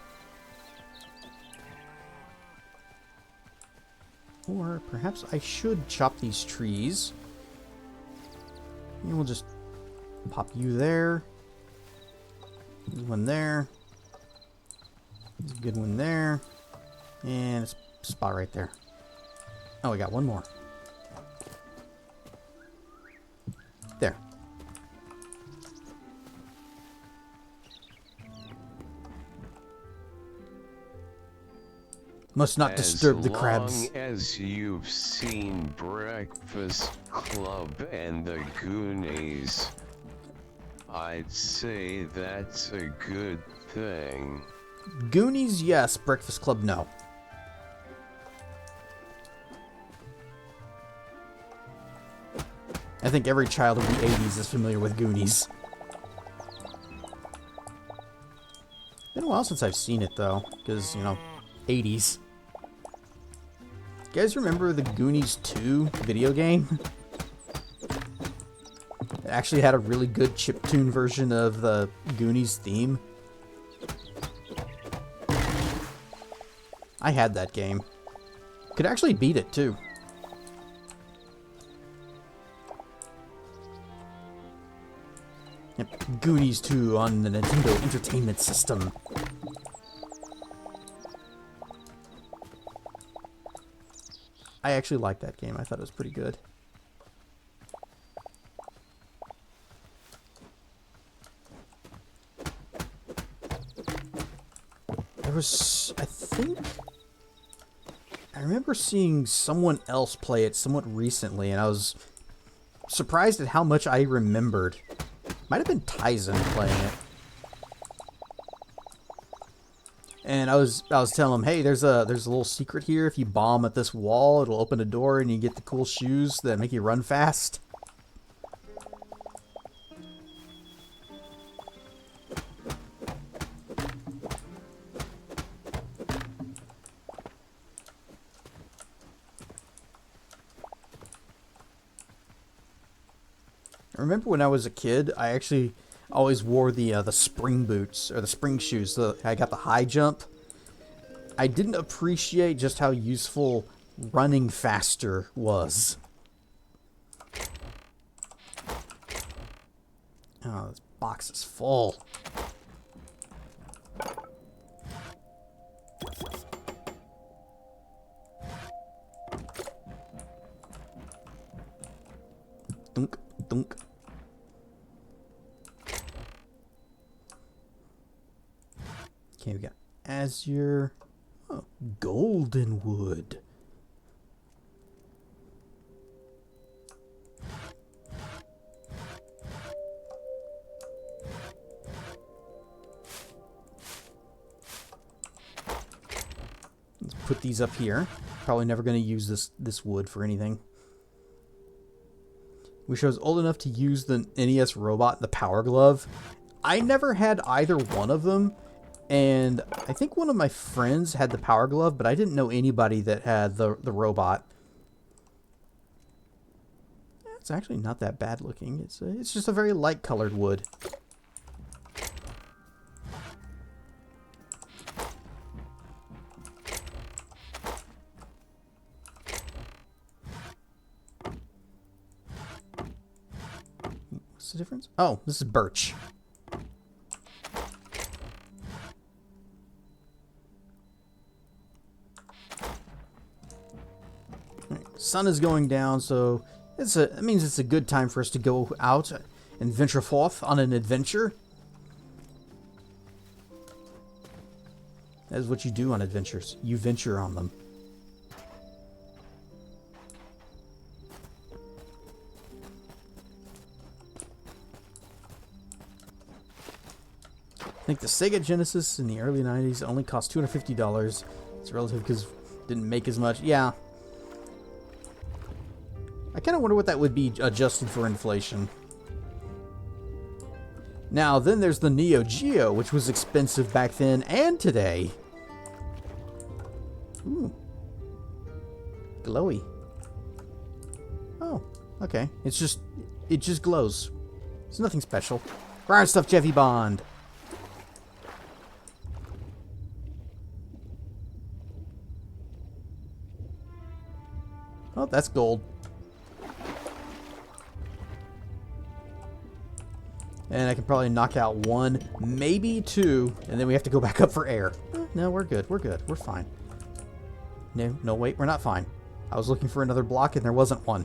Or perhaps I should chop these trees. And we'll just pop you there. There's one there. There's a good one there. And a spot right there. Oh, we got one more. There. Must not disturb the crabs. As long as you've seen Breakfast Club and the Goonies, I'd say that's a good thing. Goonies, yes. Breakfast Club, no. I think every child of the 80s is familiar with Goonies. Been a while since I've seen it, though, because, you know, 80s. You guys remember the Goonies 2 video game? It actually had a really good chiptune version of the Goonies theme. I had that game. Could actually beat it, too. Yep, Goonies 2 on the Nintendo Entertainment System. I actually liked that game. I thought it was pretty good. There was, I think, I remember seeing someone else play it somewhat recently, and I was surprised at how much I remembered. Might have been Tyson playing it. And I was telling him, hey, there's a little secret here. If you bomb at this wall, it'll open a door and you get the cool shoes that make you run fast. I remember when I was a kid, I actually always wore the spring boots, or the spring shoes. I got the high jump. I didn't appreciate just how useful running faster was. Oh, this box is full. Dunk, dunk. Okay, we got azure. Oh, golden wood. Let's put these up here. Probably never going to use this wood for anything. Wish I was old enough to use the NES robot, the Power Glove. I never had either one of them. And I think one of my friends had the Power Glove, but I didn't know anybody that had the robot. It's actually not that bad looking. It's just a very light colored wood. What's the difference? Oh, this is birch. Sun is going down, so it means it's a good time for us to go out and venture forth on an adventure. That is what you do on adventures. You venture on them. I think the Sega Genesis in the early 90s only cost $250. It's relative because it didn't make as much. Yeah. I kind of wonder what that would be adjusted for inflation. Now, then there's the Neo Geo, which was expensive back then and today. Ooh. Glowy. Oh, okay. It just glows. It's nothing special. Rare stuff, Jeffy Bond. Oh, that's gold. And I can probably knock out one, maybe two, and then we have to go back up for air. No, we're good. We're good. We're fine. No, wait, we're not fine. I was looking for another block and there wasn't one.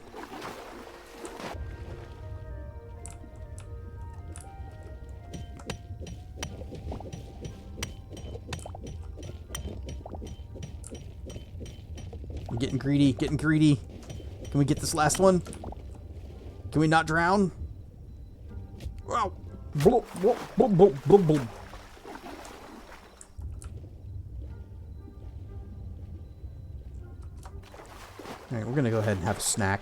I'm getting greedy, getting greedy. Can we get this last one? Can we not drown? Wow. Bloop, bloop, bloop, bloop, bloop, bloop. Alright, we're gonna go ahead and have a snack.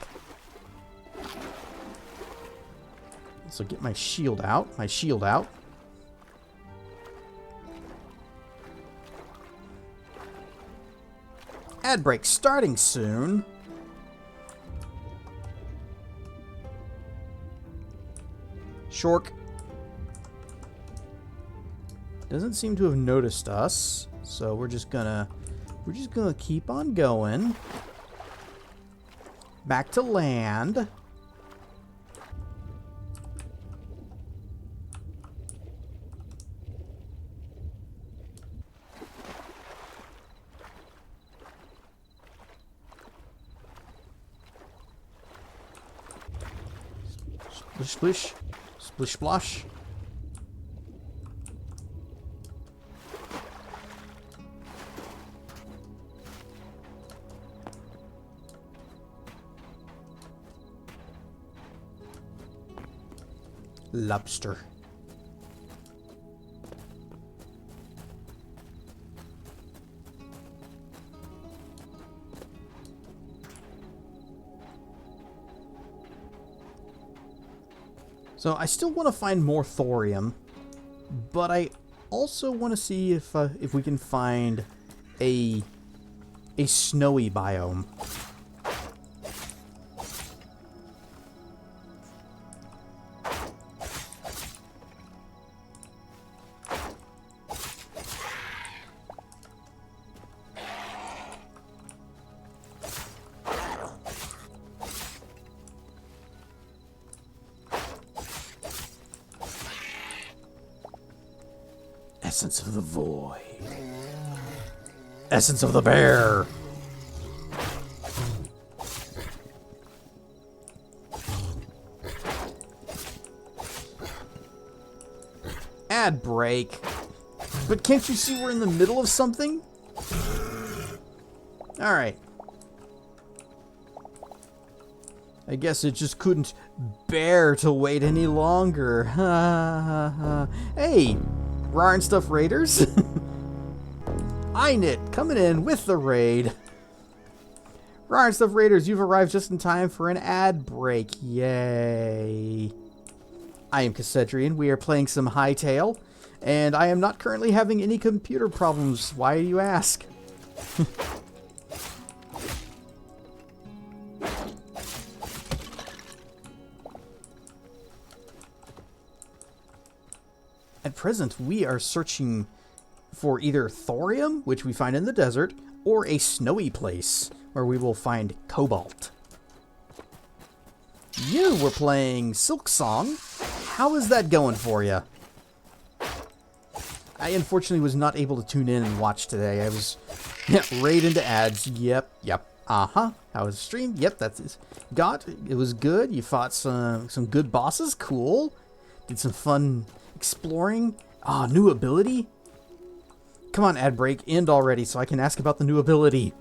So get my shield out. My shield out. Ad break starting soon. Shork doesn't seem to have noticed us, so we're just gonna keep on going. Back to land. Splish, splish. Splish, splash. Lobster. So I still want to find more thorium, but I also want to see if we can find a snowy biome. Essence of the void. Essence of the bear. Ad break. But can't you see we're in the middle of something? Alright. I guess it just couldn't bear to wait any longer. Hey! Rar and Stuff Raiders. Einit coming in with the raid. Rar and Stuff Raiders, you've arrived just in time for an ad break. Yay. I am Cassedrian. We are playing some Hytale, and I am not currently having any computer problems. Why do you ask? At present, we are searching for either thorium, which we find in the desert, or a snowy place where we will find cobalt. You were playing Silk Song. How is that going for you? I unfortunately was not able to tune in and watch today. I was right into ads. Yep. Uh-huh. How was the stream? Yep, that's it. It was good. You fought some good bosses. Cool. Did some fun exploring. Ah, new ability? Come on, ad break, end already so I can ask about the new ability.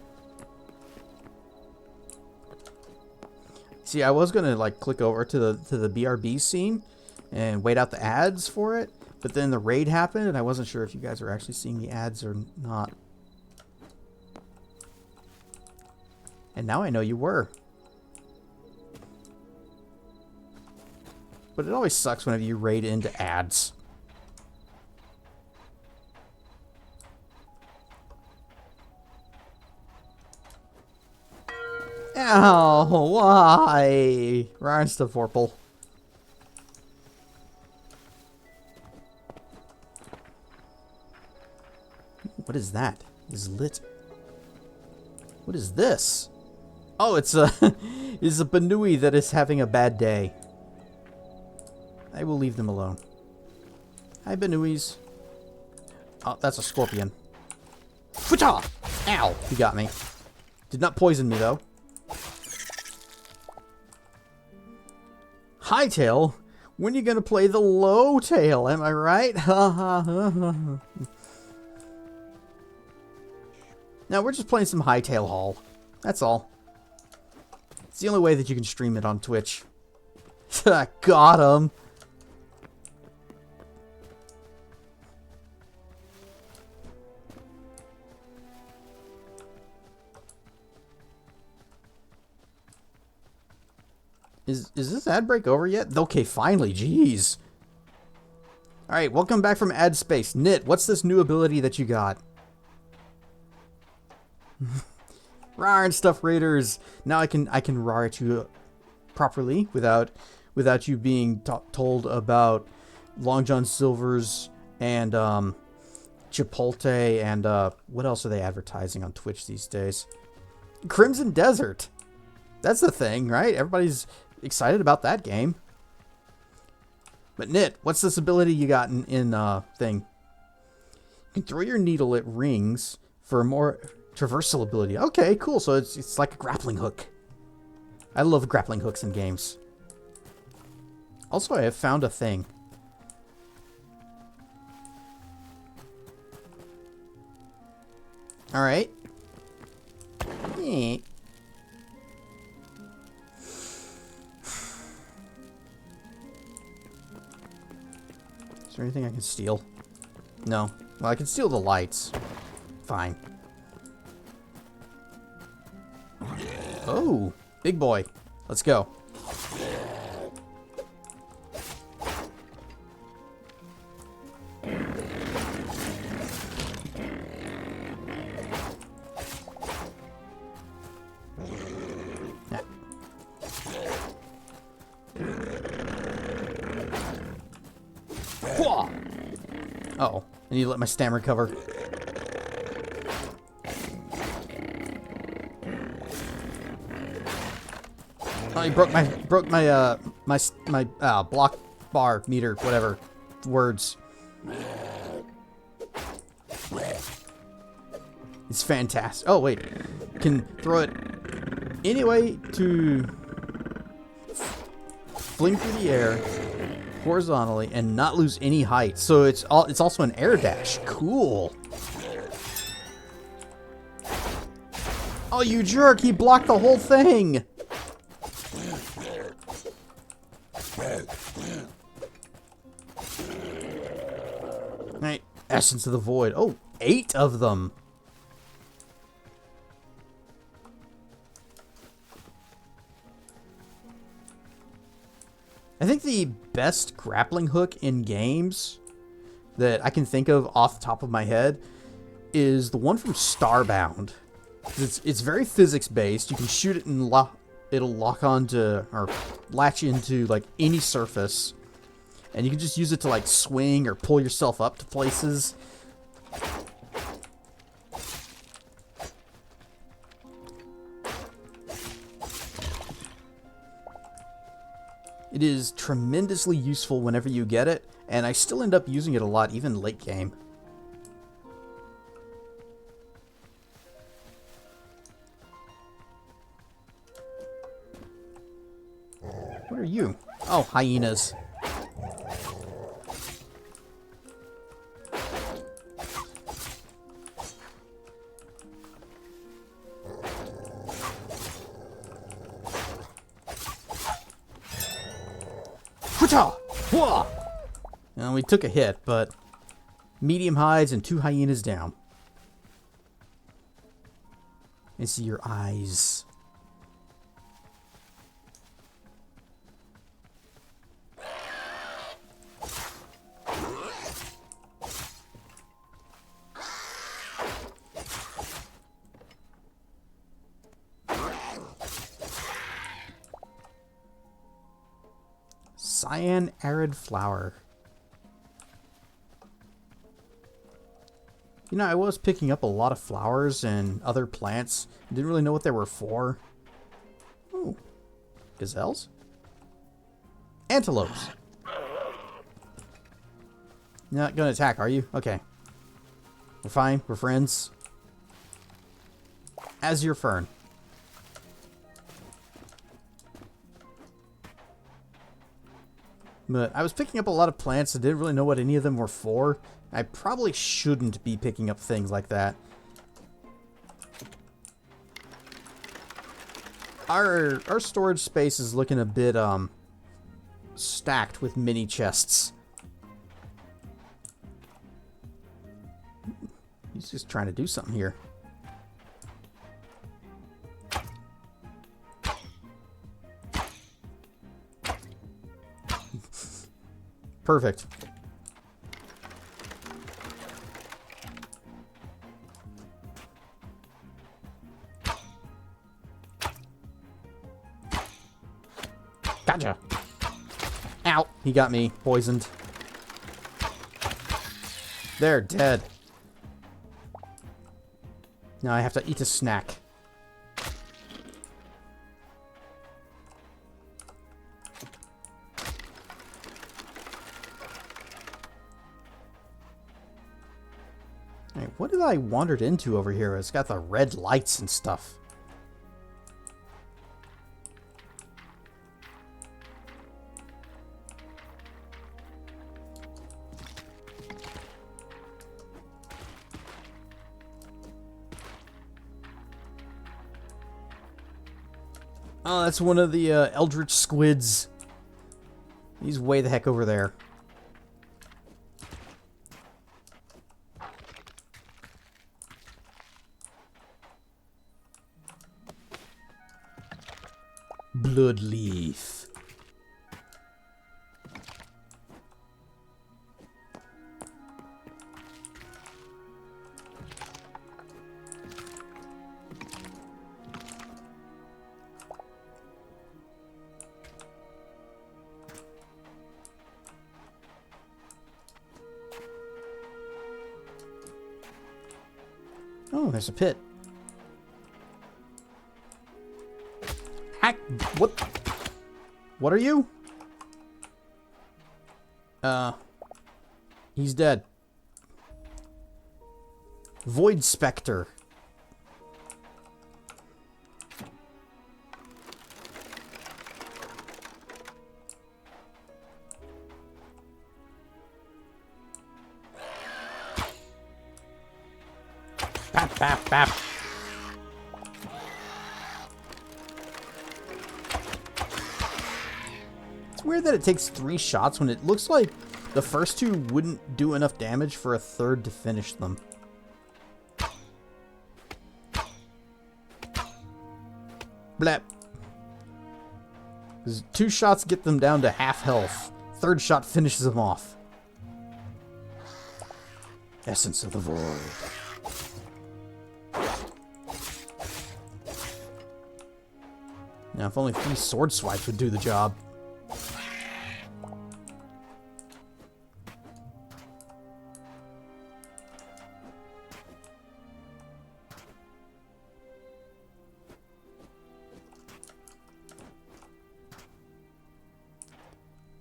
See, I was gonna like click over to the BRB scene and wait out the ads for it, but then the raid happened and I wasn't sure if you guys are actually seeing the ads or not. And now I know you were. But it always sucks whenever you raid into ads. Ow, why? Rhinestavorple. What is that? Is lit. What is this? Oh, it's a it's a Banui that is having a bad day. I will leave them alone. Hi, Banuis. Oh, that's a scorpion. Fwcha! Ow! He got me. Did not poison me, though. Hytale, when you gonna play the low tail? Am I right? Now we're just playing some Hytale Hall. That's all. It's the only way that you can stream it on Twitch. Got him. Is this ad break over yet? Okay, finally. Jeez. Alright, welcome back from ad space. Knit, what's this new ability that you got? Rar and stuff raiders. Now I can rar at you properly without you being told about Long John Silver's and Chipotle and what else are they advertising on Twitch these days? Crimson Desert. That's the thing, right? Everybody's excited about that game. But Knit, what's this ability you got in thing? You can throw your needle at rings for a more traversal ability. Okay, cool. So it's like a grappling hook. I love grappling hooks in games. Also, I have found a thing. All right. Is there anything I can steal? No. Well, I can steal the lights. Fine. Oh, big boy. Let's go. Uh-oh. I need to let my stamina recover. Oh, he broke my block bar meter, whatever words. It's fantastic. Oh wait, can throw it anyway to fling through the air horizontally and not lose any height. So it's also an air dash. Cool. Oh, you jerk! He blocked the whole thing. Right, Essence of the Void. Oh, 8 of them. I think the best grappling hook in games that I can think of off the top of my head is the one from Starbound. It's very physics based. You can shoot it and it'll lock onto or latch into like any surface, and you can just use it to like swing or pull yourself up to places. It is tremendously useful whenever you get it, and I still end up using it a lot, even late game. What are you? Oh, hyenas. Well, we took a hit, but medium hides and 2 hyenas down. I see your eyes. Cyan arid flower. You know, I was picking up a lot of flowers and other plants. Didn't really know what they were for. Oh, gazelles? Antelopes. You're not gonna attack, are you? Okay. We're fine. We're friends. As your fern. But I was picking up a lot of plants and didn't really know what any of them were for. I probably shouldn't be picking up things like that. Our storage space is looking a bit stacked with mini chests. He's just trying to do something here. Perfect. Gotcha. Ow. He got me poisoned. They're dead. Now I have to eat a snack. Hey, what did I wandered into over here? It's got the red lights and stuff. Oh, that's one of the eldritch squids. He's way the heck over there. Bloodleaf. Oh, there's a pit. Hack! What? What are you? He's dead. Void Spectre. Bap, bap, bap. It's weird that it takes 3 shots when it looks like the first 2 wouldn't do enough damage for a third to finish them. Blap. 'Cause 2 shots get them down to half health. 3rd shot finishes them off. Essence of the Void. Now, if only 3 sword swipes would do the job.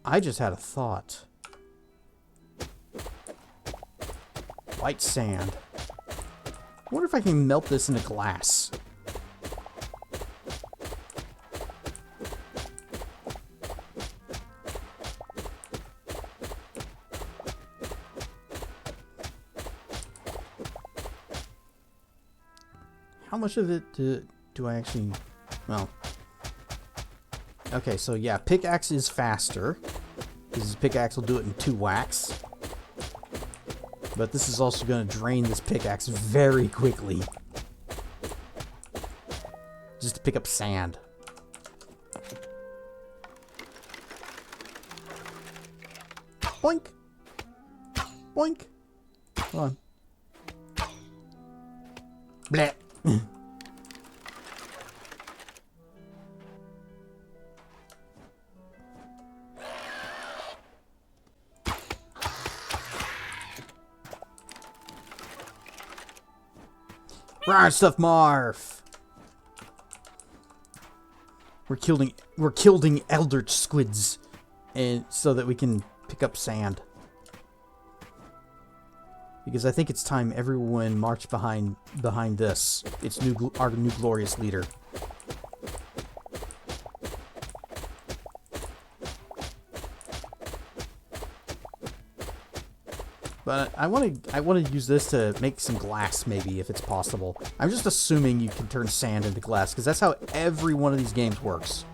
I just had a thought. White sand. I wonder if I can melt this into glass. How much of it do I actually... Well... Okay, so yeah, pickaxe is faster. Because pickaxe will do it in 2 whacks. But this is also going to drain this pickaxe very quickly. Just to pick up sand. Boink! Boink! Come on. Bleh! Rawr, stuff Marf! We're killing eldritch squids, and so that we can pick up sand. Because I think it's time everyone march behind this. It's our new glorious leader. But I want to use this to make some glass, maybe, if it's possible. I'm just assuming you can turn sand into glass, because that's how every one of these games works.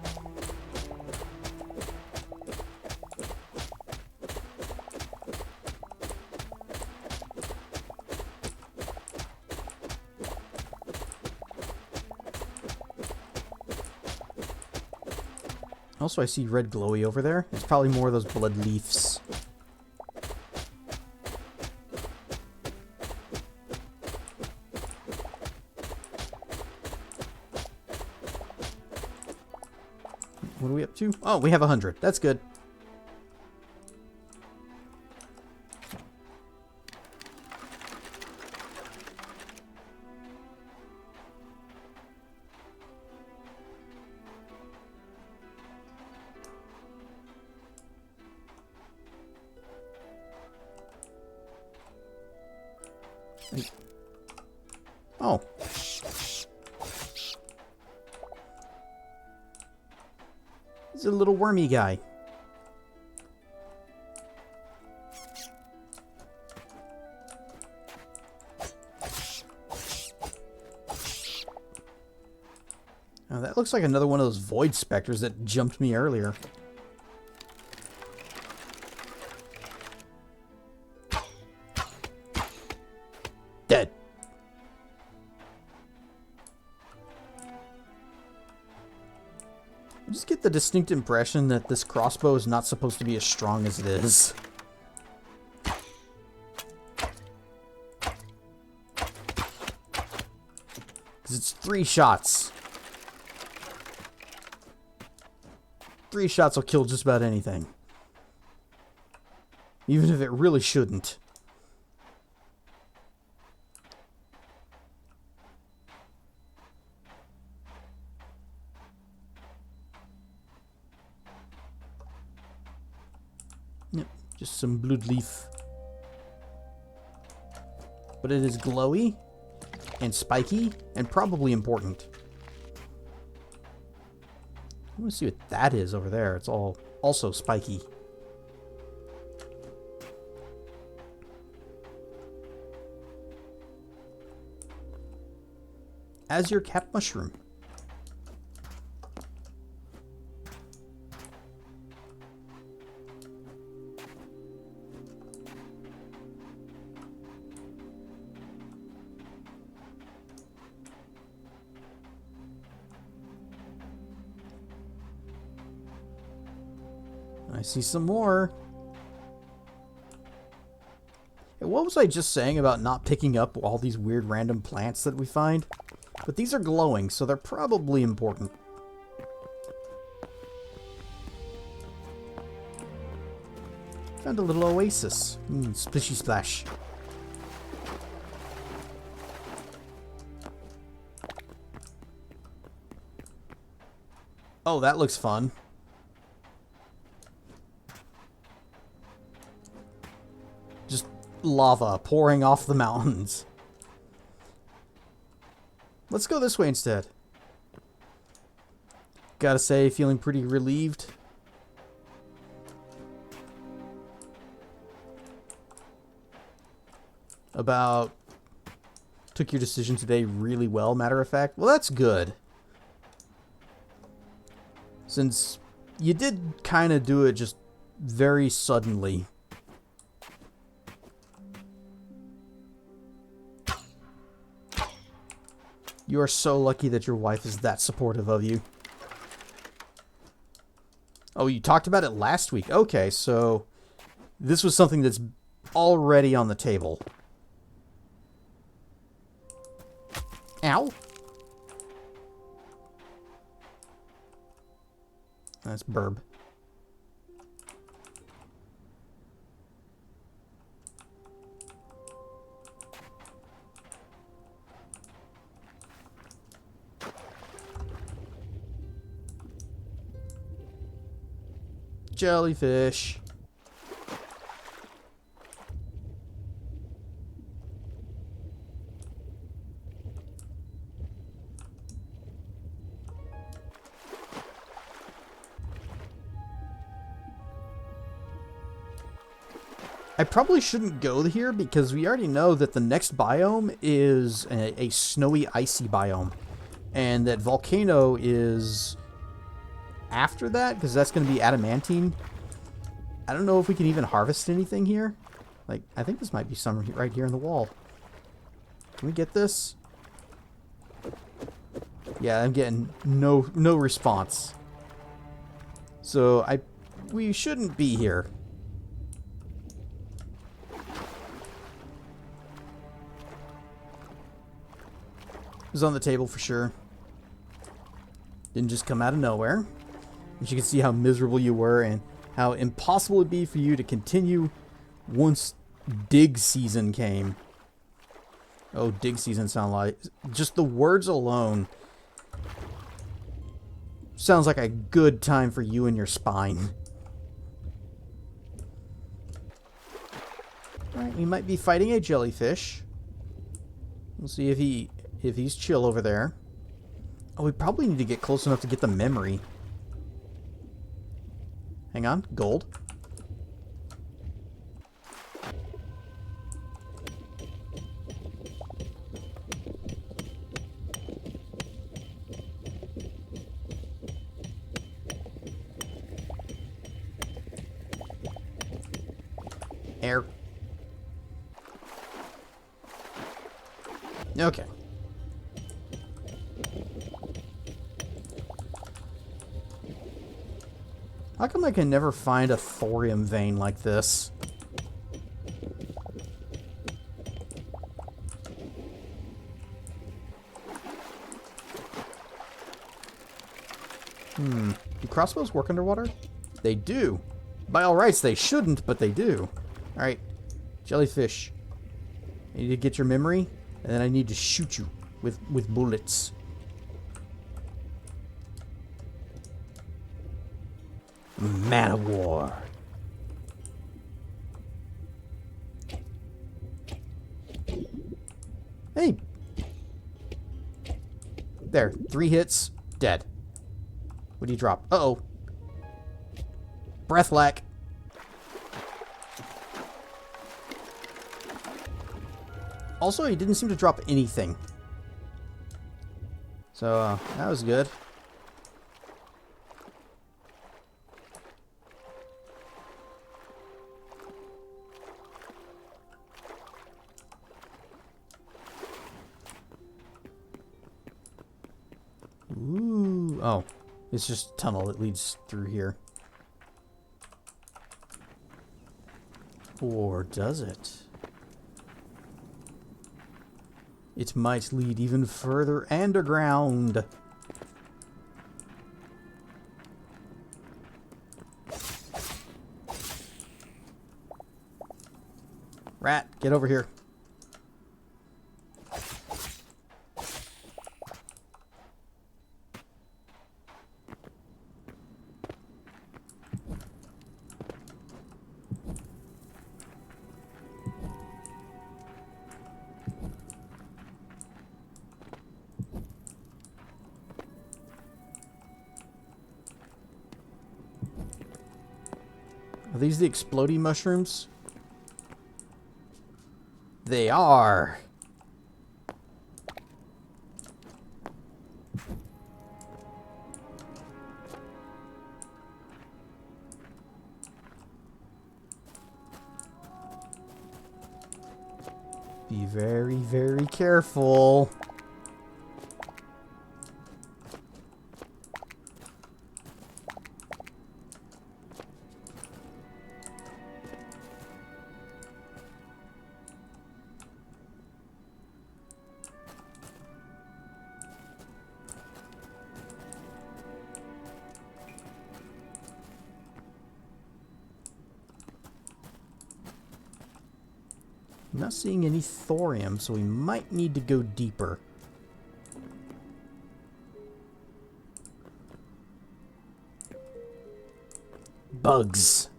Also, I see red glowy over there. It's probably more of those blood leaves. What are we up to? Oh, we have 100. That's good. Oh. He's a little wormy guy. Oh, that looks like another one of those void specters that jumped me earlier. Dead. I just get the distinct impression that this crossbow is not supposed to be as strong as it is. Because it's 3 shots. 3 shots will kill just about anything. Even if it really shouldn't. Yep, just some blood leaf. But it is glowy and spiky and probably important. I want to see what that is over there. It's all also spiky. Azure cap mushroom. I see some more. Hey, what was I just saying about not picking up all these weird random plants that we find? But these are glowing, so they're probably important. Found a little oasis. Splishy splash. Oh, that looks fun. Just lava pouring off the mountains. Let's go this way instead. Gotta say, feeling pretty relieved. Took your decision today really well, matter of fact. Well, that's good. Since you did kind of do it just very suddenly. You are so lucky that your wife is that supportive of you. Oh, you talked about it last week. Okay, so this was something that's already on the table. Ow. That's burb. Jellyfish. I I probably shouldn't go here because we already know that the next biome is a snowy, icy biome. And that volcano is after that, because that's going to be adamantine. I don't know if we can even harvest anything here. Like, I think this might be some right here in the wall. Can we get this? Yeah, I'm getting no response. So we shouldn't be here. It was on the table for sure. Didn't just come out of nowhere. As you can see how miserable you were and how impossible it'd be for you to continue once dig season came. Oh, dig season sound like... Just the words alone sounds like a good time for you and your spine. Alright, we might be fighting a jellyfish. We'll see if he's chill over there. Oh, we probably need to get close enough to get the memory. Hang on, gold. Air. Okay. How come I can never find a thorium vein like this? Do crossbows work underwater? They do. By all rights, they shouldn't, but they do. Alright. Jellyfish. I need to get your memory, and then I need to shoot you with bullets. Man of war. Hey. There. 3 hits. Dead. What do you drop? Uh-oh. Breath lack. Also, he didn't seem to drop anything. So, that was good. Ooh. Oh. It's just a tunnel that leads through here. Or does it? It might lead even further underground. Rat, get over here. Are these the exploding mushrooms? They are. Be very, very careful. I'm not seeing any thorium, so we might need to go deeper. Bugs.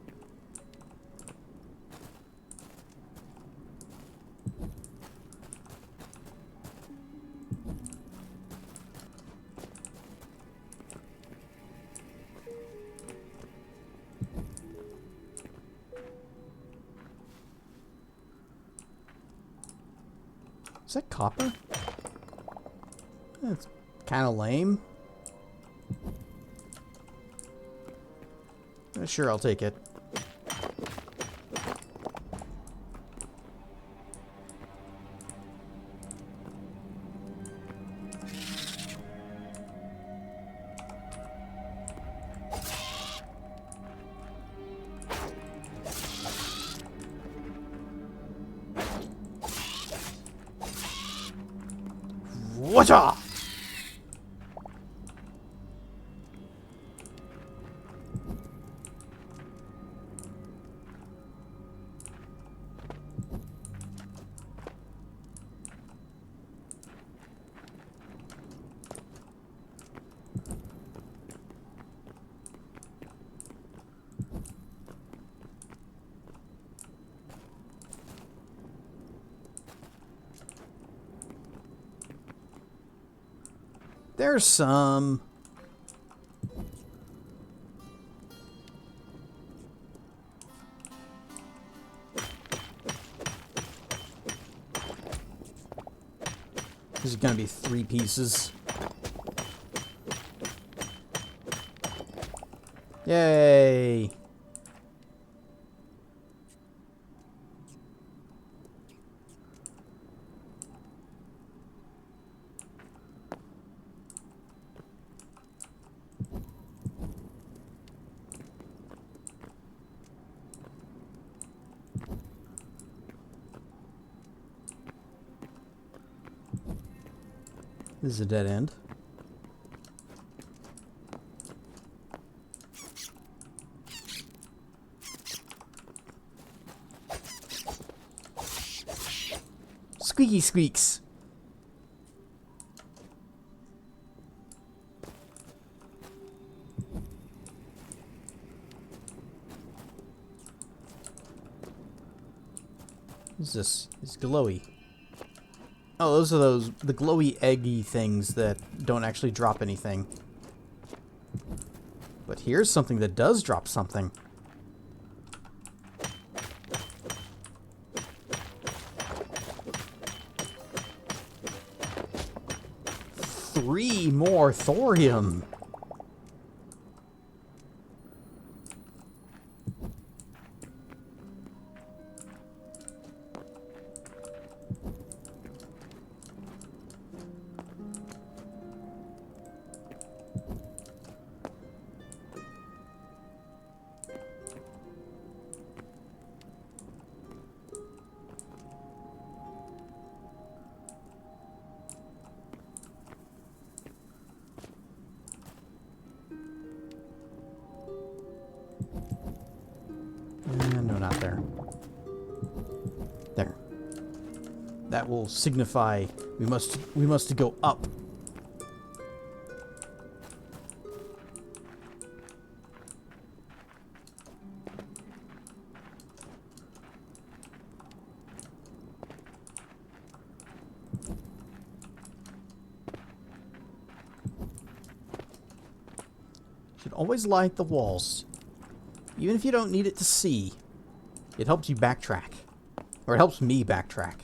Is that copper? That's kind of lame. Sure, I'll take it. Whatcha? There's some. This is gonna be 3 pieces. Yay! This is a dead end. Squeaky squeaks. What's this? It's glowy. Oh, those are the glowy eggy things that don't actually drop anything. But here's something that does drop something. Three more thorium. No, not there. There. That will signify we must go up. Should always light the walls. Even if you don't need it to see, it helps you backtrack. Or it helps me backtrack.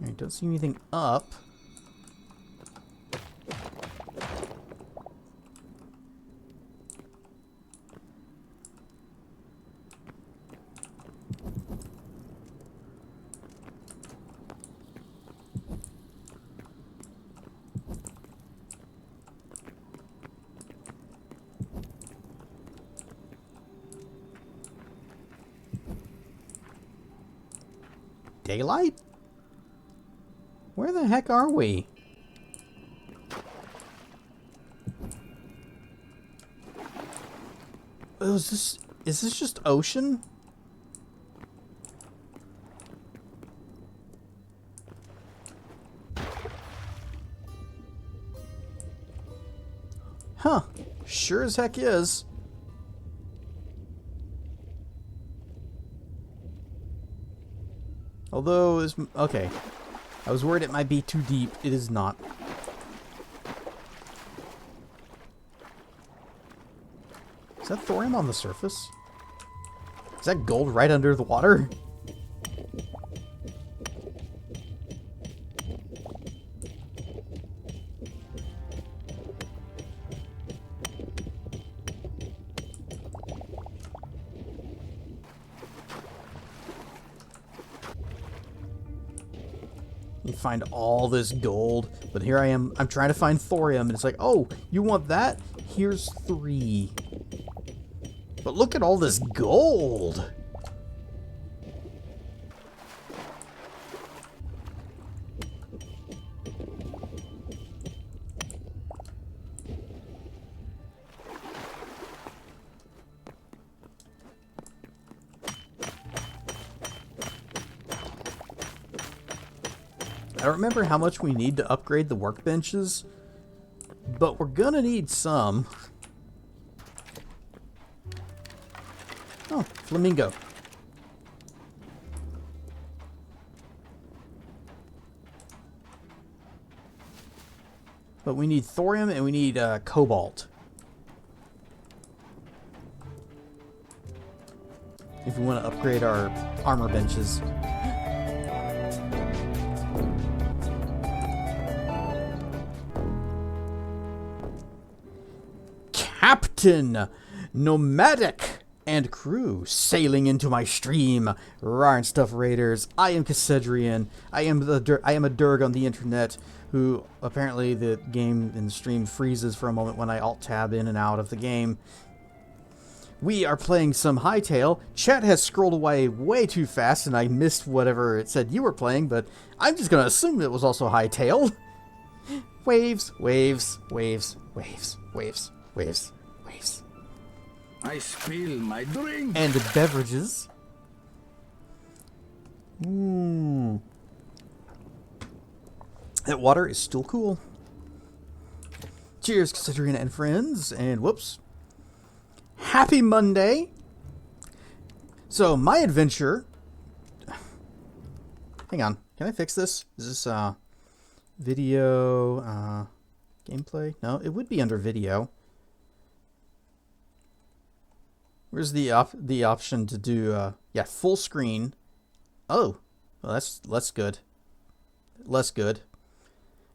I don't see anything up. Daylight? Where the heck are we? Oh, is this just ocean? Huh. Sure as heck is. Although, this... Okay. I was worried it might be too deep. It is not. Is that thorium on the surface? Is that gold right under the water? You find all this gold, but here I am, I'm trying to find thorium, and it's like, oh, you want that? Here's 3. But look at all this gold! I don't remember how much we need to upgrade the workbenches, but we're gonna need some. Oh, flamingo. But we need thorium and we need cobalt. If we want to upgrade our armor benches. Captain Nomadic and crew sailing into my stream. Rar and stuff raiders. I am Cassedrian. I am a Durg on the internet who apparently the game in the stream freezes for a moment when I alt tab in and out of the game. We are playing some Hytale. Chat has scrolled away way too fast and I missed whatever it said you were playing, but I'm just gonna assume it was also Hytale. Waves, waves, waves, waves, waves, waves, waves. I spill my drink. And beverages. Ooh. That water is still cool. Cheers, Cassandrina and friends. And whoops. Happy Monday. So, my adventure... Hang on. Can I fix this? Is this, video, gameplay? No, it would be under video. Where's the option to do, yeah, full screen. Oh, well, that's good. Less good.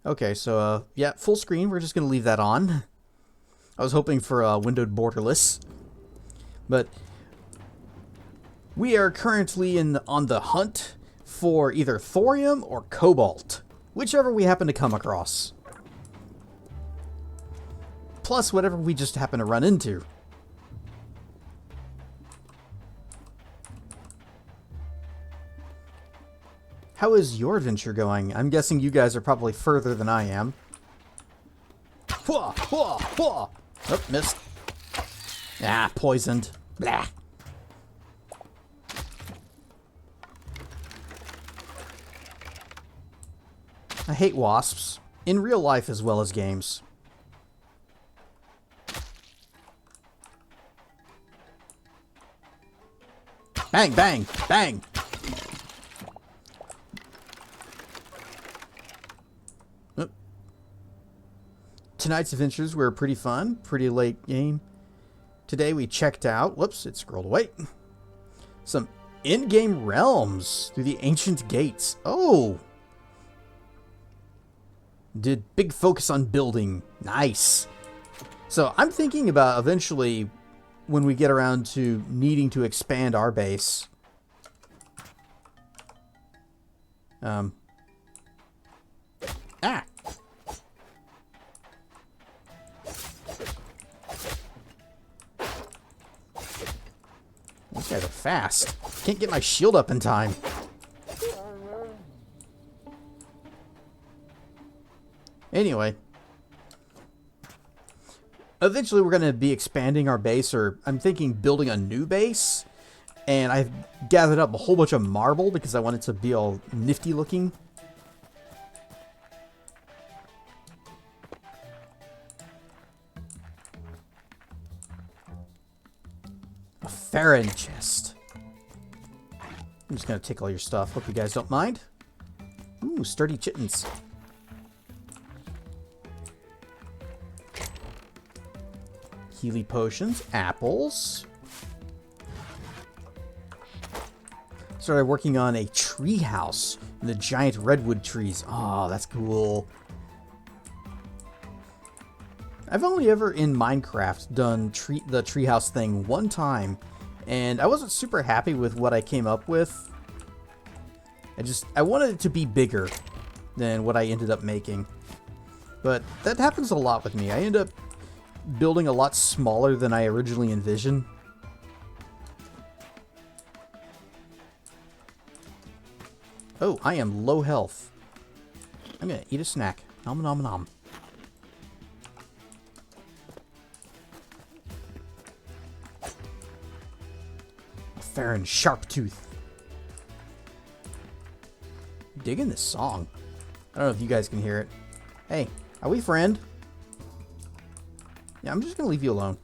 Okay, so, yeah, full screen. We're just going to leave that on. I was hoping for windowed borderless. But we are currently on the hunt for either thorium or cobalt. Whichever we happen to come across. Plus whatever we just happen to run into. How is your adventure going? I'm guessing you guys are probably further than I am. Whoa, whoa, whoa. Oh, missed. Ah, poisoned. Blah. I hate wasps. In real life as well as games. Bang, bang, bang! Tonight's adventures were pretty fun, pretty late game. Today we checked out, whoops, it scrolled away, some in-game realms through the ancient gates. Oh! Did big focus on building. Nice. So I'm thinking about eventually when we get around to needing to expand our base. Ah! These guys are fast. Can't get my shield up in time. Anyway. Eventually we're going to be expanding our base, or I'm thinking building a new base. And I've gathered up a whole bunch of marble because I want it to be all nifty looking. A Farron chest. I'm just going to take all your stuff. Hope you guys don't mind. Ooh, sturdy chittens. Healy potions, apples. Started working on a tree house in the giant redwood trees. Oh, that's cool. I've only ever in Minecraft done the treehouse thing one time, and I wasn't super happy with what I came up with. I wanted it to be bigger than what I ended up making. But that happens a lot with me. I end up building a lot smaller than I originally envisioned. Oh, I am low health. I'm gonna eat a snack. Nom nom nom. Farron Sharptooth. Digging this song. I don't know if you guys can hear it. Hey, are we friend? Yeah, I'm just gonna leave you alone.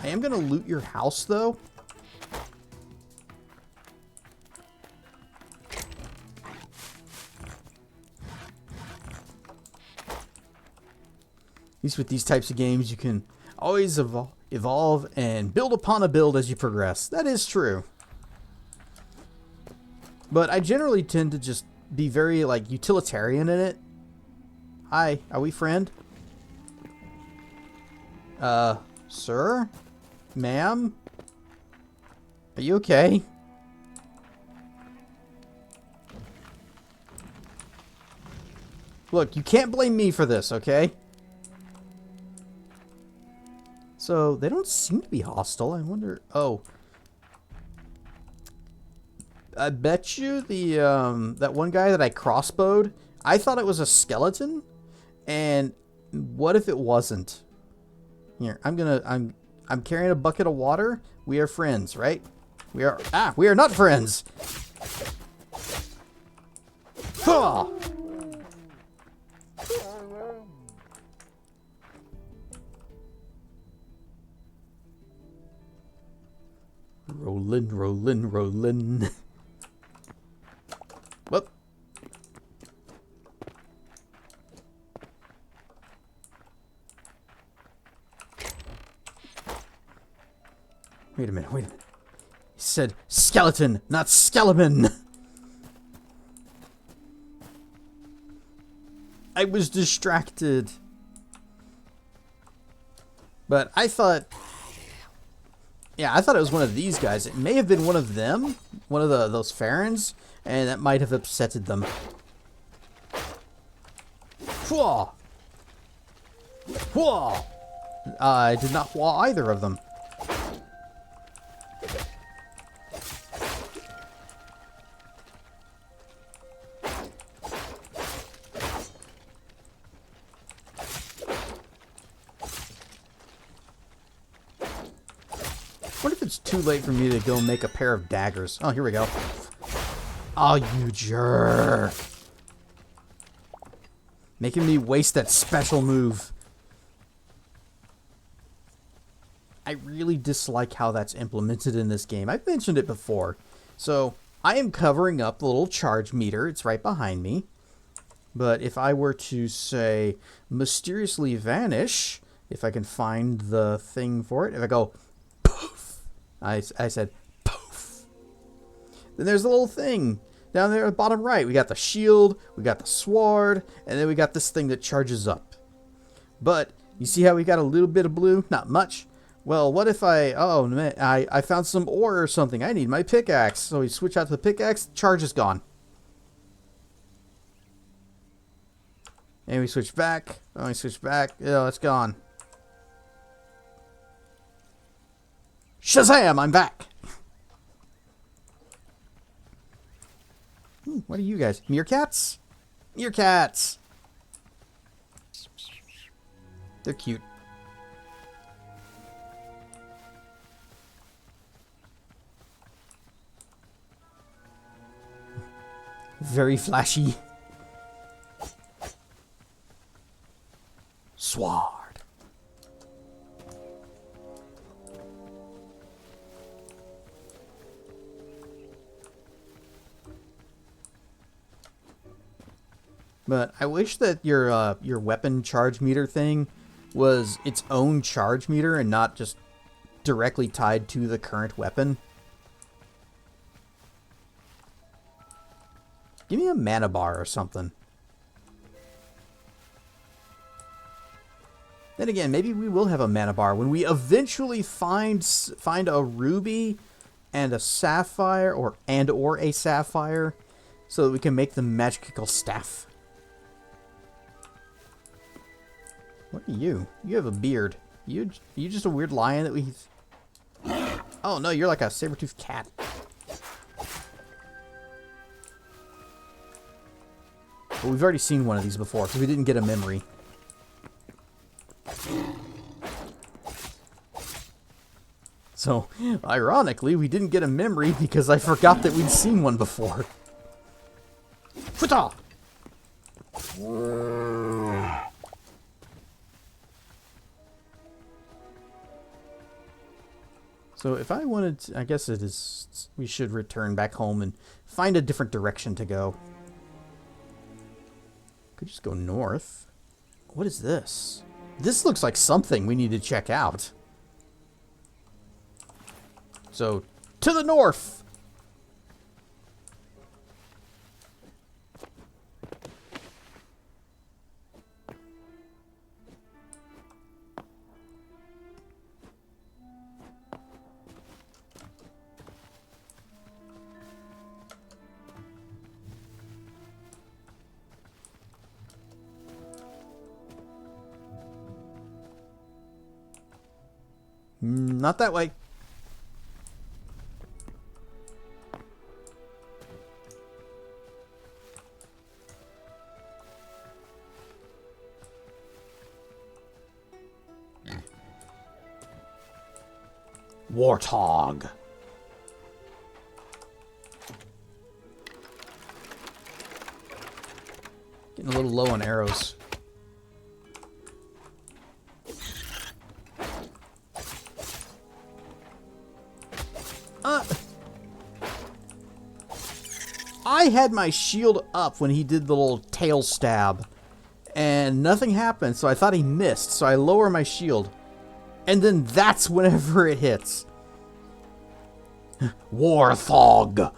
I am gonna loot your house though. At least with these types of games, you can always evolve and build upon a build as you progress. That is true. But I generally tend to just be very, like, utilitarian in it. Hi, are we friend? Sir? Ma'am? Are you okay? Look, you can't blame me for this, okay? So, they don't seem to be hostile. I wonder... Oh. I bet you the, that one guy that I crossbowed, I thought it was a skeleton. And what if it wasn't? Here, I'm carrying a bucket of water. We are friends, right? We are not friends. Huh! Rollin', rollin', rollin'. Whoop. Wait a minute, wait a minute. He said skeleton, not skeleton. I was distracted. But I thought... Yeah, I thought it was one of these guys. It may have been one of them, one of those Farrons, and that might have upsetted them. Whoa! Whoa! I did not whoa either of them. What if it's too late for me to go make a pair of daggers? Oh, here we go. Oh, you jerk. Making me waste that special move. I really dislike how that's implemented in this game. I've mentioned it before. So, I am covering up the little charge meter. It's right behind me. But if I were to, say, mysteriously vanish, if I can find the thing for it, if I go... I said, poof. Then there's a little thing down there at the bottom right. We got the shield, we got the sword, and then we got this thing that charges up. But you see how we got a little bit of blue? Not much. Well, what if oh man, I found some ore or something. I need my pickaxe. So we switch out to the pickaxe, charge is gone. And we switch back. Oh, we switch back. Oh, it's gone. Shazam! I'm back! What are you guys? Meerkats? Meerkats! They're cute. Very flashy. Sword. But I wish that your weapon charge meter thing was its own charge meter and not just directly tied to the current weapon. Give me a mana bar or something. Then again, maybe we will have a mana bar when we eventually find a ruby and a sapphire, or a sapphire, so that we can make the magical staff. What are you? You have a beard. You just a weird lion that we... Oh no, you're like a saber-toothed cat. But we've already seen one of these before, because we didn't get a memory. So, ironically, we didn't get a memory because I forgot that we'd seen one before. Hytale! So if I wanted to, I guess it is, we should return back home and find a different direction to go. Could just go north. What is this? This looks like something we need to check out. So, to the north! Not that way. Warthog. Getting a little low on arrows. I had my shield up when he did the little tail stab, and nothing happened, so I thought he missed, so I lower my shield. And then that's whenever it hits. Warthog!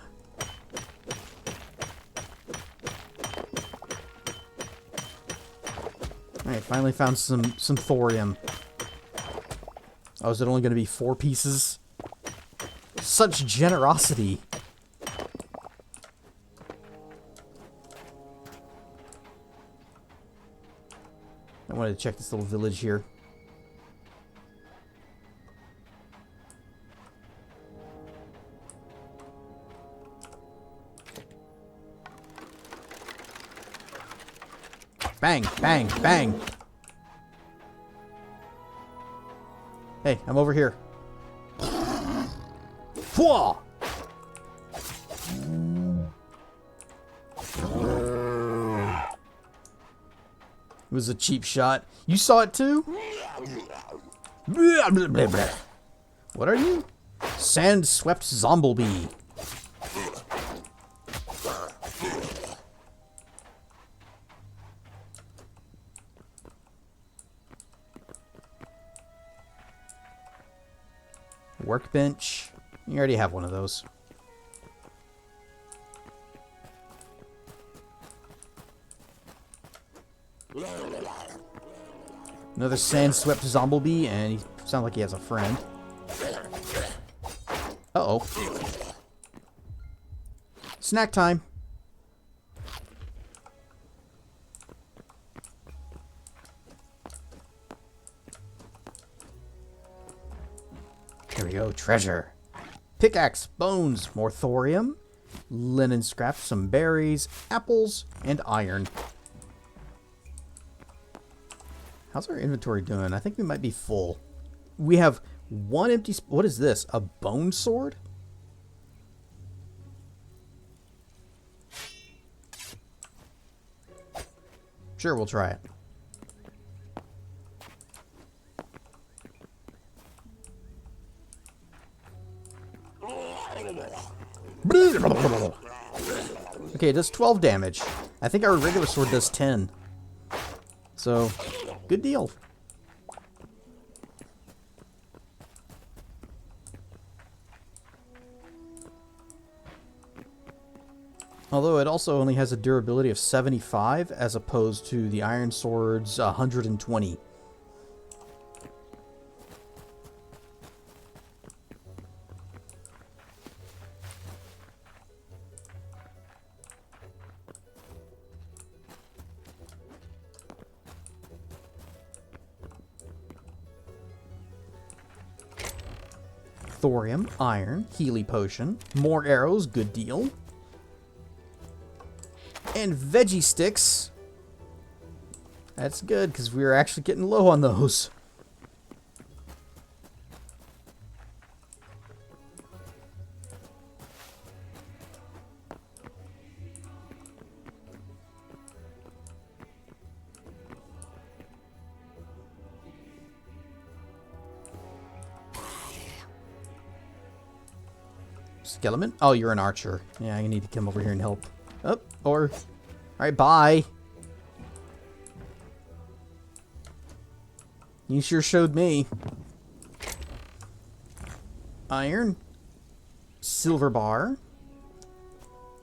Alright, finally found some thorium. Oh, is it only going to be 4 pieces? Such generosity. I wanted to check this little village here. Bang, bang, bang. Hey, I'm over here. Whoa! It was a cheap shot. You saw it too? What are you? Sand-swept zomblebee. Workbench. You already have one of those. Another sand-swept zomblebee, and he sounds like he has a friend. Uh-oh. Snack time. Here we go, treasure. Pickaxe, bones, more thorium, linen scraps, some berries, apples, and iron. How's our inventory doing? I think we might be full. We have one empty... What is this? A bone sword? Sure, we'll try it. Okay, it does 12 damage. I think our regular sword does 10. So, good deal. Although it also only has a durability of 75 as opposed to the iron sword's 120. Thorium, iron, Healy potion, more arrows, good deal. And veggie sticks. That's good, because we were actually getting low on those. Skeleton? Oh, you're an archer. Yeah, I need to come over here and help. Oh, or... Alright, bye. You sure showed me. Iron. Silver bar.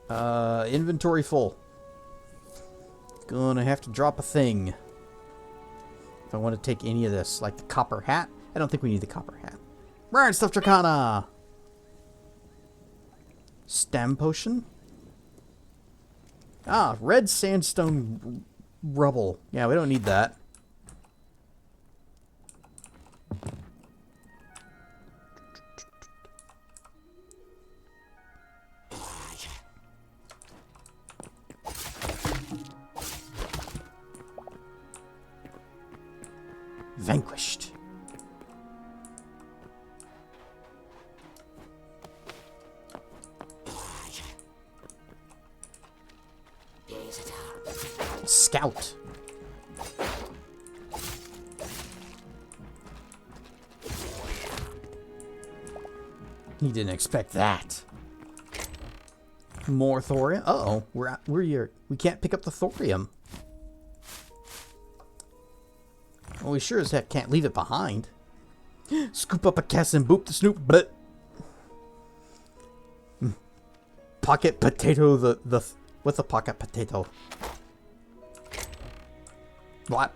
Inventory full. Gonna have to drop a thing. If I want to take any of this, like the copper hat. I don't think we need the copper hat. Right, stuff Dracana. Stam potion. Ah, red sandstone rubble. Yeah, we don't need that. Vanquished. Scout. He didn't expect that. More thorium. Uh-oh, we're here. We can't pick up the thorium. Well, we sure as heck can't leave it behind. Scoop up a cast and boop the snoop, but pocket potato. What's a pocket potato? What?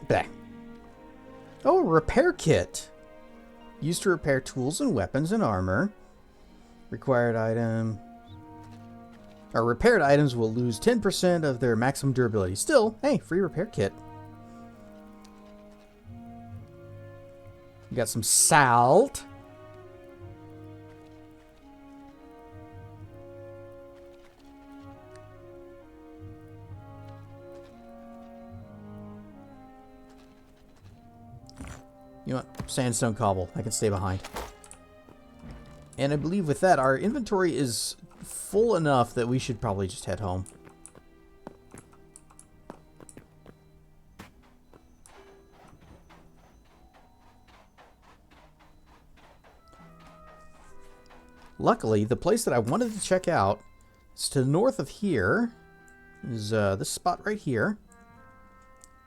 Bah. Oh, a repair kit. Used to repair tools and weapons and armor. Required item. Our repaired items will lose 10% of their maximum durability. Still, hey, free repair kit. We got some salt. You know what? Sandstone cobble. I can stay behind. And I believe with that, our inventory is full enough that we should probably just head home. Luckily, the place that I wanted to check out is to the north of here. Is this spot right here.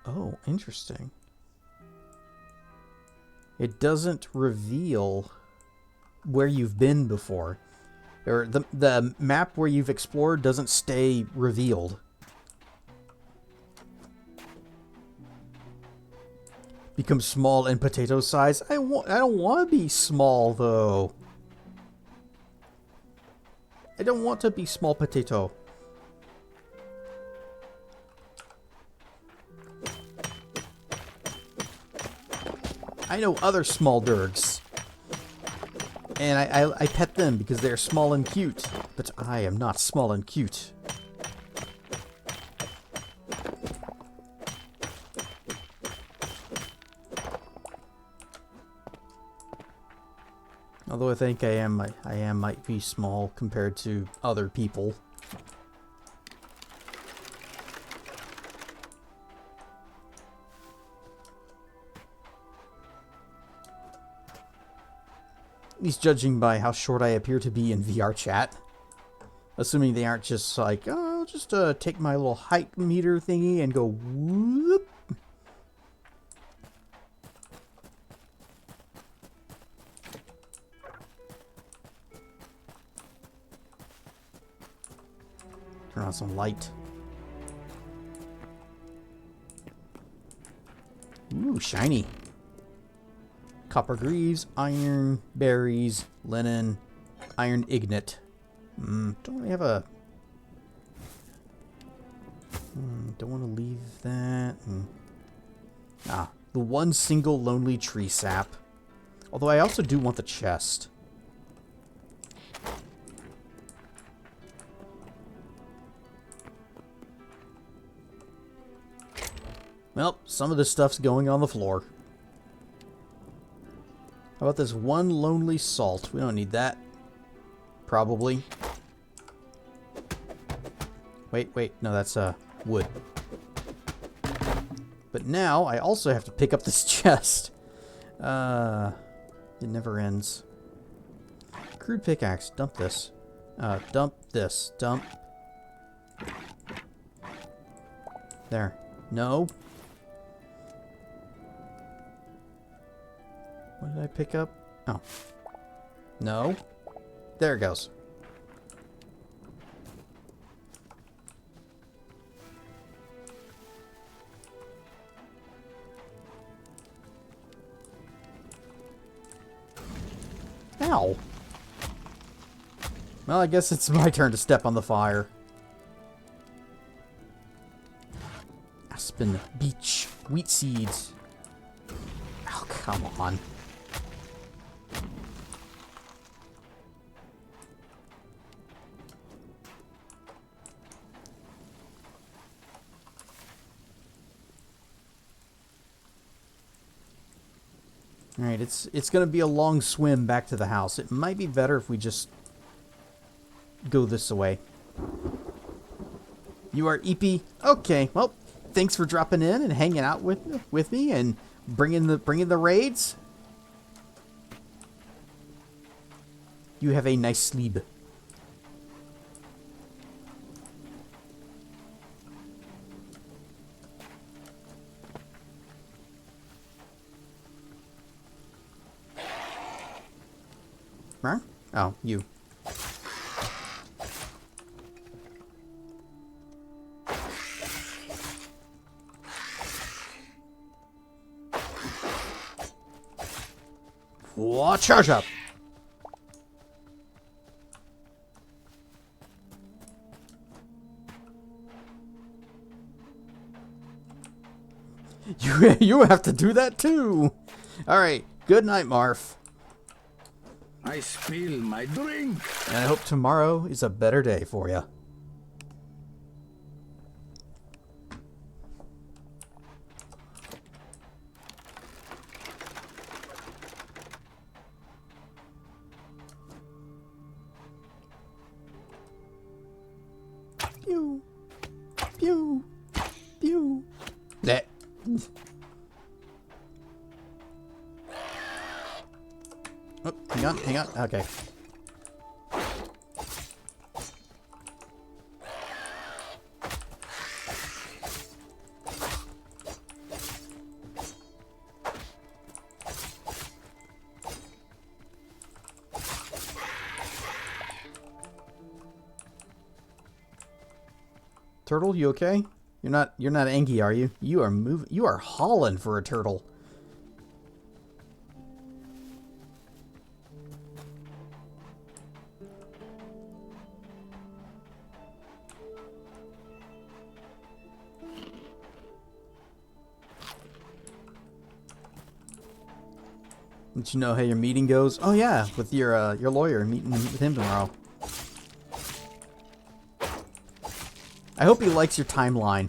Oh, interesting. It doesn't reveal where you've been before. Or the map where you've explored doesn't stay revealed. Become small and potato size. I don't want to be small though. I don't want to be small potato. I know other small dergs. And I pet them because they're small and cute. But I am not small and cute. Although I think I might be small compared to other people. At least judging by how short I appear to be in VR chat. Assuming they aren't just like, oh, I'll just take my little height meter thingy and go whoop. Turn on some light. Ooh, shiny. Copper greaves, iron, berries, linen, iron ignet. Don't really have a... don't want to leave that. The one single lonely tree sap. Although I also do want the chest. Well, some of this stuff's going on the floor. How about this one lonely salt? We don't need that. Probably. Wait. No, that's wood. But now I also have to pick up this chest. It never ends. Crude pickaxe. Dump this. Dump this. Dump. There. No. What did I pick up? Oh. No. There it goes. Ow. Well, I guess it's my turn to step on the fire. Aspen, beech, wheat seeds. Oh, come on. Alright, it's gonna be a long swim back to the house. It might be better if we just go this way. You are EP? Okay, well, thanks for dropping in and hanging out with me and bringing the raids. You have a nice sleep. Huh? Oh, you. What? Charge up. You have to do that too. All right. Good night, Marf. I spill my drink. And I hope tomorrow is a better day for you. Pew. Pew. Pew. That. Oh, hang on. Okay. Turtle, you okay? You're not angry, are you? You are hauling for a turtle. Did you know how your meeting goes? Oh yeah, with your lawyer, meeting with him tomorrow. I hope he likes your timeline.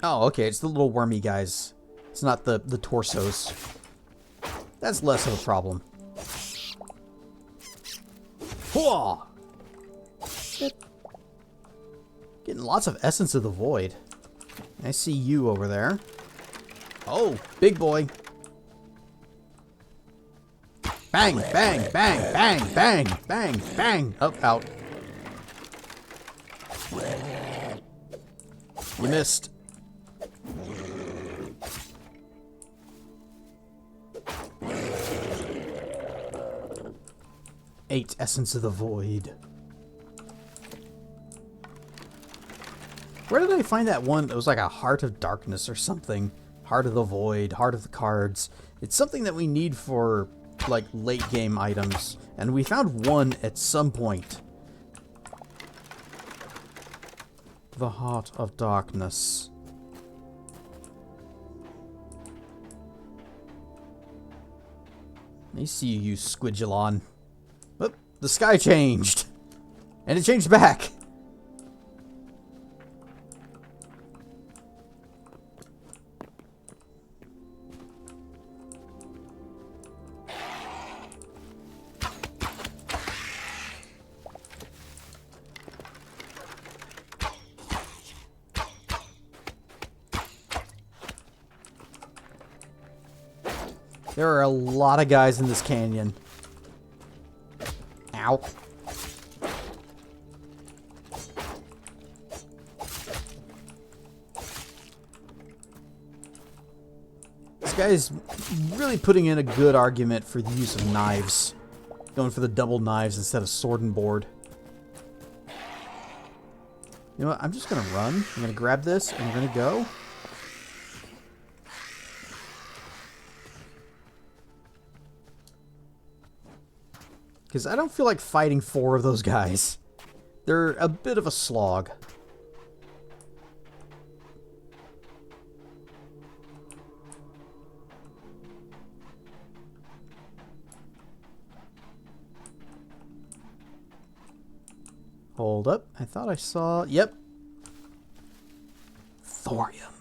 Oh, okay, it's the little wormy guys. It's not the torsos. That's less of a problem. Whoa! Getting lots of Essence of the Void. I see you over there. Oh, big boy. Bang, bang, bang, bang, bang, bang, bang. Oh, out. You missed. Eight Essence of the Void. Where did I find that one? It was like a Heart of Darkness or something. Heart of the Void, Heart of the Cards. It's something that we need for, like, late game items. And we found one at some point. The Heart of Darkness. Let me see you, Squidulon. Oh, the sky changed. And it changed back. There are a lot of guys in this canyon. Ow. This guy is really putting in a good argument for the use of knives. Going for the double knives instead of sword and board. You know what? I'm just going to run. I'm going to grab this and we're going to go. Because I don't feel like fighting 4 of those guys. They're a bit of a slog. Hold up. I thought I saw... Yep. Thorium.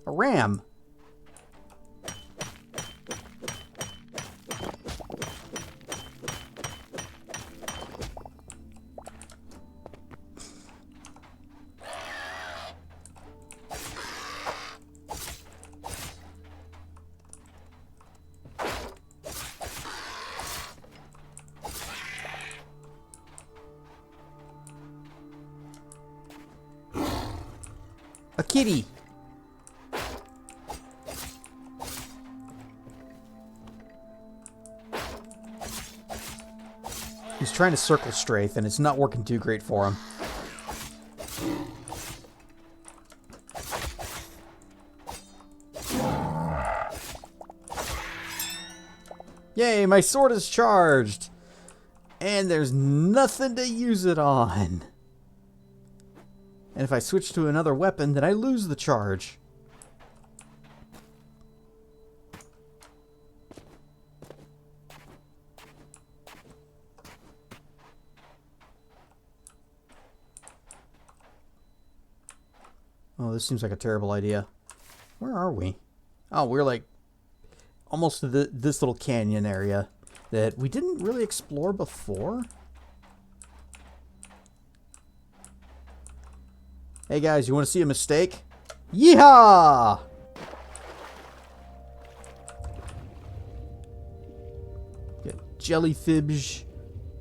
A ram. A kitty. He's trying to circle strafe, and it's not working too great for him. Yay, my sword is charged! And there's nothing to use it on. And if I switch to another weapon, then I lose the charge. Oh, this seems like a terrible idea. Where are we? Oh, we're like almost to this little canyon area that we didn't really explore before. Hey guys, you want to see a mistake? Yeehaw! Got jellyfish.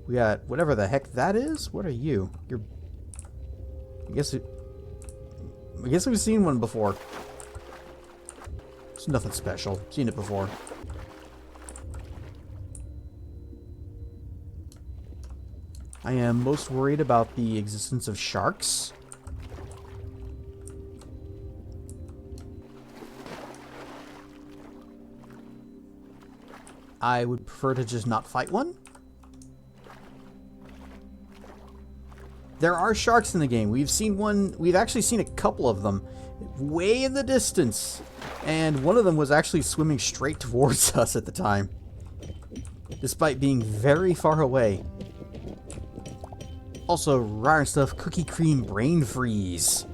We got whatever the heck that is. What are you? You're. I guess we've seen one before. It's nothing special. Seen it before. I am most worried about the existence of sharks. I would prefer to just not fight one. There are sharks in the game. We've seen one. We've actually seen a couple of them way in the distance. And one of them was actually swimming straight towards us at the time. Despite being very far away. Also, rare stuff, cookie cream brain freeze.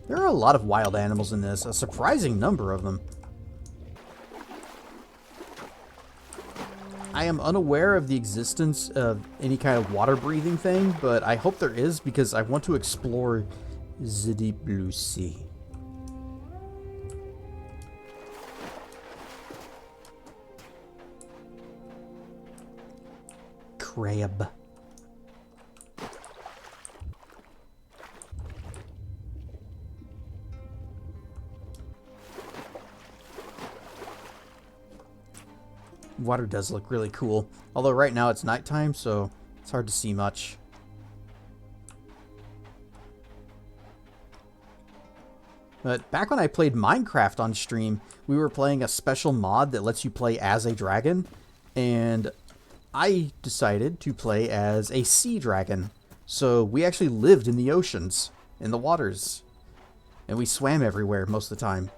There are a lot of wild animals in this, a surprising number of them. am unaware of the existence of any kind of water-breathing thing, but I hope there is because I want to explore the deep blue sea. Crab. Water does look really cool, although right now it's nighttime, so it's hard to see much. But back when I played Minecraft on stream, we were playing a special mod that lets you play as a dragon, and I decided to play as a sea dragon. So we actually lived in the oceans, in the waters, and we swam everywhere most of the time.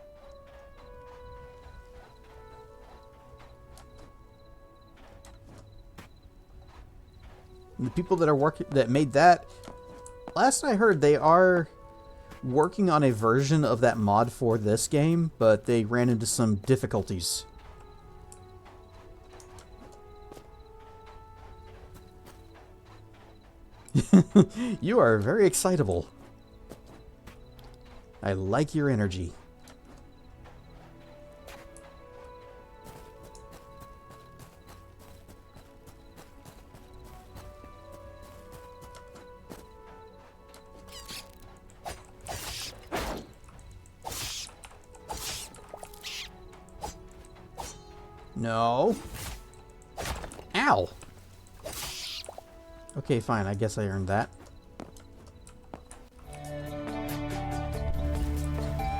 And the people that made that, last I heard, they are working on a version of that mod for this game, but they ran into some difficulties. You are very excitable. I like your energy. No. Ow. Okay, fine. I guess I earned that.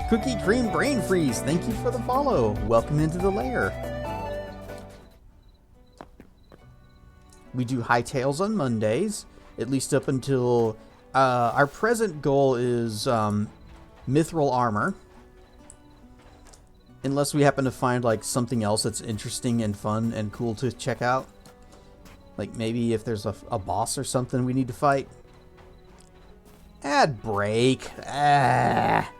Cookie Cream Brain Freeze, thank you for the follow. Welcome into the lair. We do Hytales on Mondays, at least up until... our present goal is Mithril Armor. Unless we happen to find like something else that's interesting and fun and cool to check out. Like maybe if there's a boss or something we need to fight. Ad break. Ah.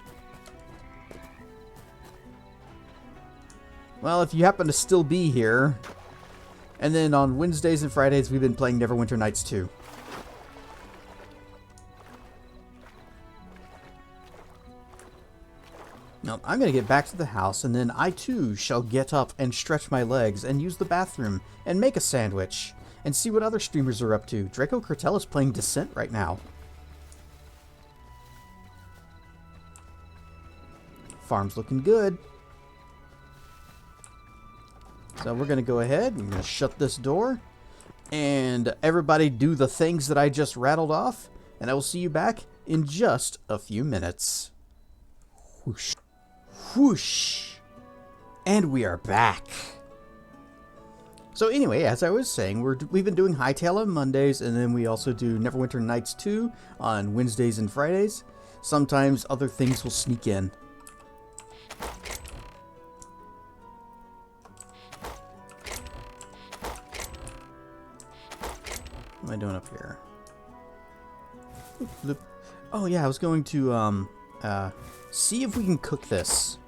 Well, if you happen to still be here. And then on Wednesdays and Fridays we've been playing Neverwinter Nights 2. Now, I'm going to get back to the house, and then I too shall get up and stretch my legs and use the bathroom and make a sandwich and see what other streamers are up to. Draco Cartel is playing Descent right now. Farm's looking good. So we're going to go ahead and shut this door and everybody do the things that I just rattled off, and I will see you back in just a few minutes. Whoosh. Whoosh! And we are back. So anyway, as I was saying, we've been doing Hytale on Mondays, and then we also do Neverwinter Nights 2 on Wednesdays and Fridays. Sometimes other things will sneak in. What am I doing up here? Oh yeah, I was going to see if we can cook this.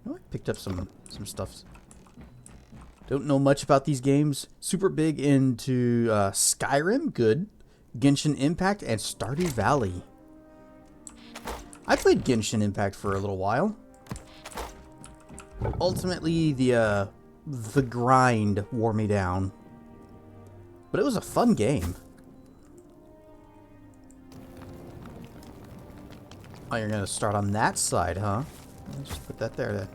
Oh, I picked up some stuff. Don't know much about these games. Super big into Skyrim, good. Genshin Impact and Stardew Valley. I played Genshin Impact for a little while. Ultimately, the grind wore me down. But it was a fun game. Oh, you're going to start on that side, huh? Let's just put that there then.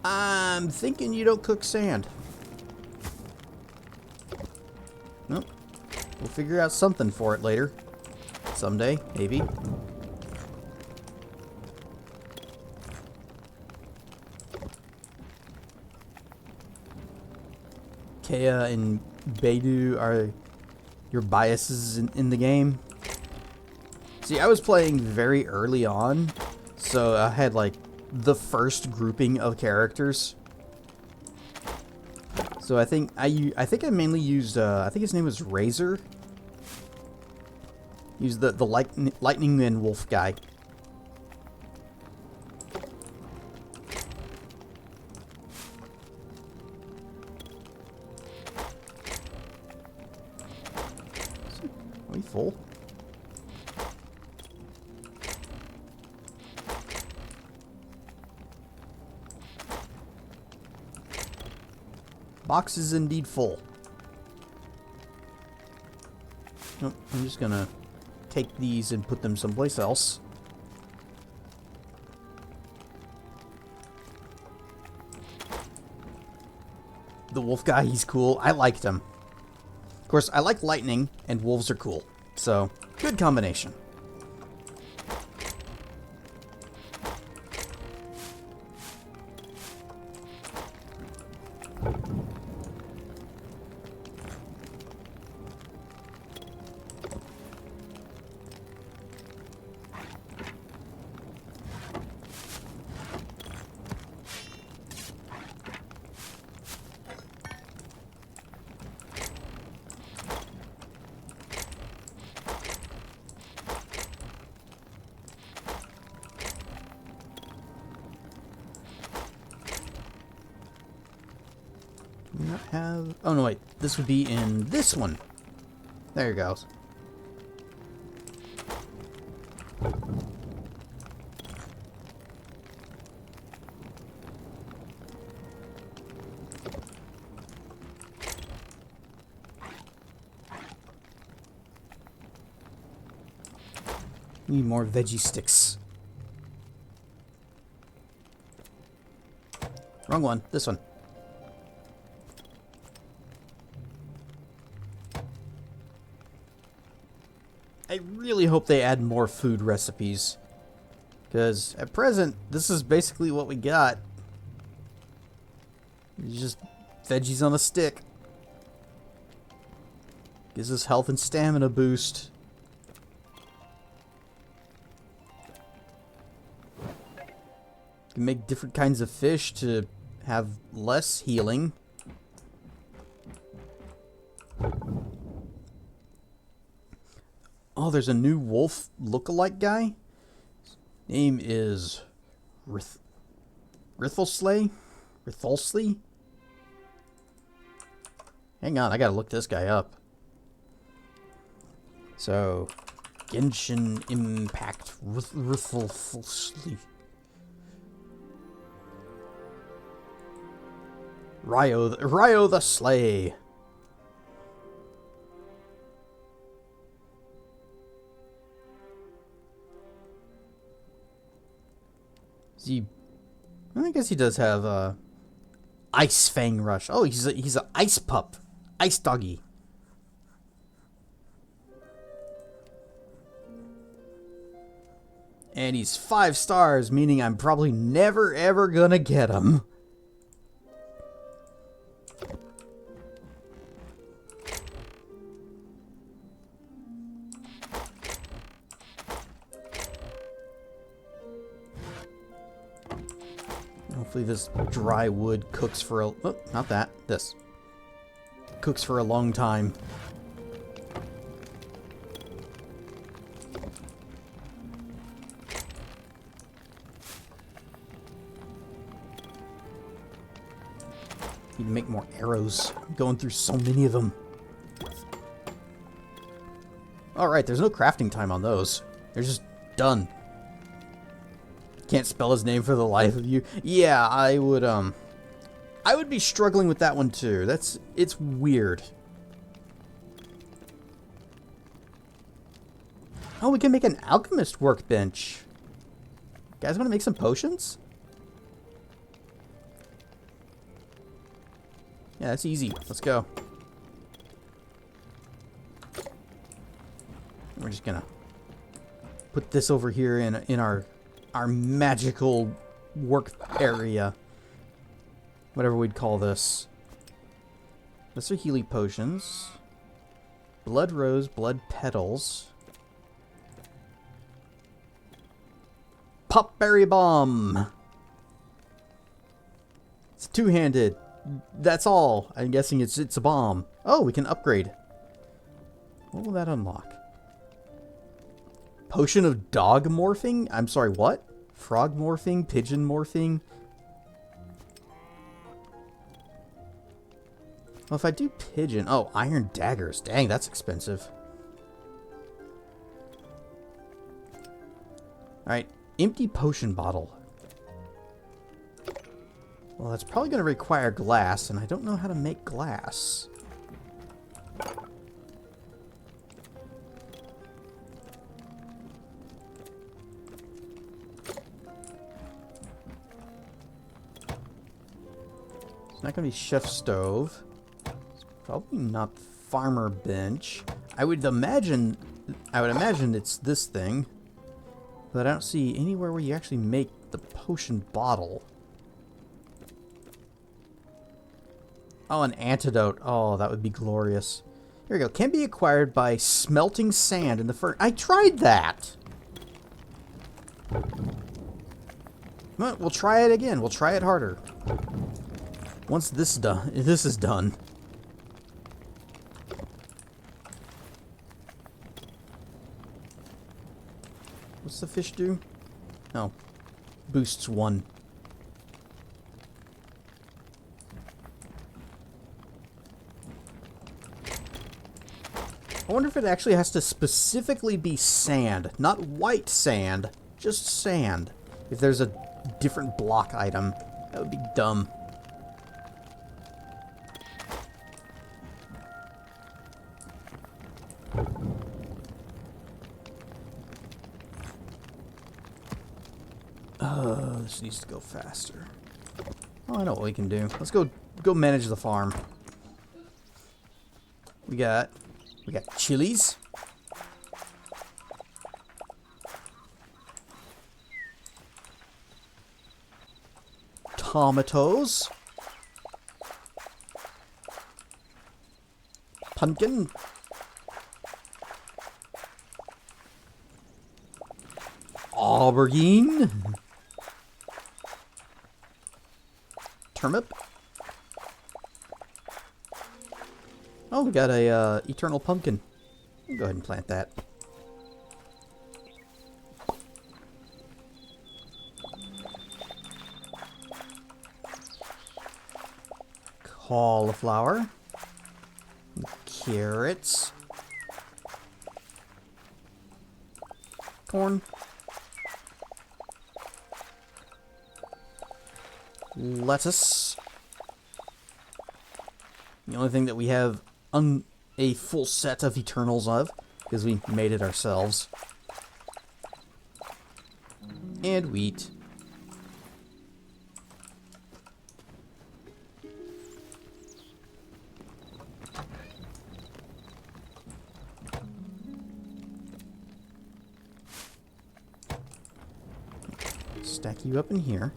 I'm thinking you don't cook sand. Nope. We'll figure out something for it later. Someday, maybe. Kea and Beidou are your biases in the game. See, I was playing very early on, so I had like the first grouping of characters. So I think I mainly used I think his name was Razor. Use the lightning and wolf guy. Are we full? Box is indeed full. Nope, I'm just gonna take these and put them someplace else. The wolf guy, he's cool. I liked him. Of course, I like lightning, and wolves are cool. So, good combination. Do we not have... Oh, no, wait. This would be in this one. There it goes. Need more veggie sticks. Wrong one. This one. I really hope they add more food recipes. Because at present, this is basically what we got. It's just veggies on a stick. Gives us health and stamina boost. Can make different kinds of fish to have less healing. Oh, there's a new wolf look-alike guy. His name is Ritholsley? Hang on, I gotta look this guy up. So, Genshin Impact Ritholsley. Ryo the Slay. Is he... I guess he does have Ice Fang Rush. Oh, he's an ice pup. Ice doggy. And he's 5 stars, meaning I'm probably never ever gonna get him. Hopefully this dry wood cooks for a... Oh, not that. This. Cooks for a long time. Need to make more arrows. I'm going through so many of them. Alright, there's no crafting time on those. They're just done. Can't spell his name for the life of you. Yeah, I would be struggling with that one too. It's weird. Oh, we can make an alchemist workbench. Guys want to make some potions? Yeah, that's easy. Let's go. We're just gonna put this over here in our magical work area. Whatever we'd call this. Lesser Healy potions. Blood rose, blood petals. Popberry bomb. It's two-handed. That's all. I'm guessing it's a bomb. Oh, we can upgrade. What will that unlock? Potion of dog morphing? I'm sorry, what? Frog morphing? Pigeon morphing? Well, if I do pigeon... Oh, iron daggers. Dang, that's expensive. Alright, empty potion bottle. Well, that's probably going to require glass, and I don't know how to make glass. It's not going to be chef stove. It's probably not farmer bench. I would imagine it's this thing, but I don't see anywhere where you actually make the potion bottle. Oh, an antidote. Oh, that would be glorious. Here we go. Can be acquired by smelting sand in the furnace. I tried that! Well, we'll try it again. We'll try it harder. Once this is done. What's the fish do? Oh. Boosts 1. I wonder if it actually has to specifically be sand. Not white sand, just sand. If there's a different block item, that would be dumb. This needs to go faster. Oh, I know what we can do. Let's go manage the farm. We got chilies. Tomatoes. Pumpkin. Aubergine. Turnip. Oh, we got a eternal pumpkin. We'll go ahead and plant that. Cauliflower. Carrots. Corn. Lettuce. The only thing that we have a full set of Eternals of, because we made it ourselves. And wheat. Stack you up in here.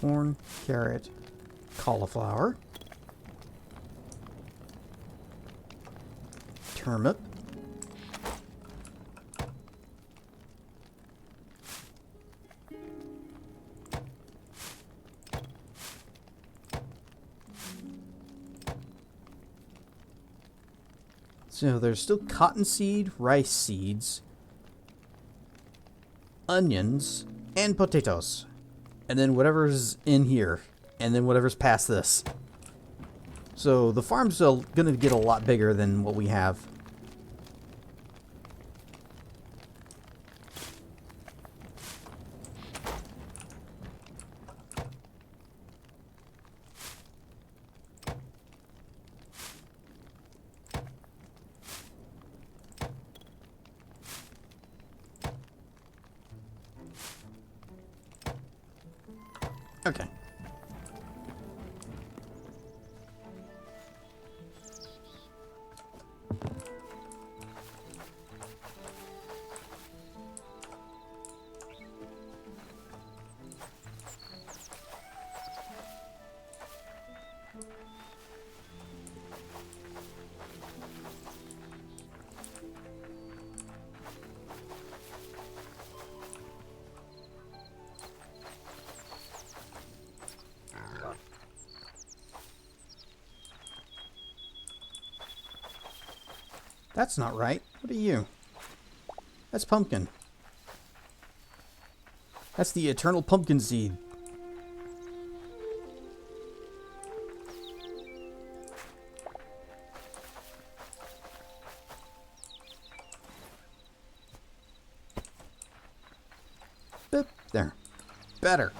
Corn, carrot, cauliflower, turnip, so there's still cottonseed, rice seeds, onions, and potatoes. And then whatever's in here. And then whatever's past this. So the farm's still going to get a lot bigger than what we have. Okay. That's not right. What are you? That's pumpkin. That's the eternal pumpkin seed. Boop. There. Better.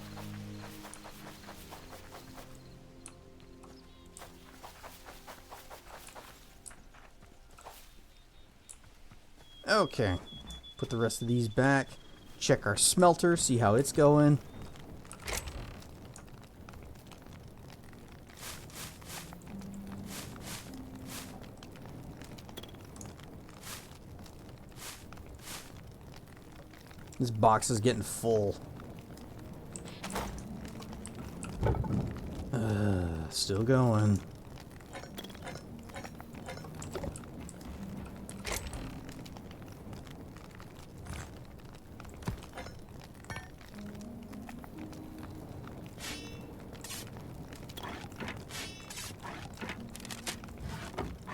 Okay. Put the rest of these back. Check our smelter, see how it's going. This box is getting full. Still going.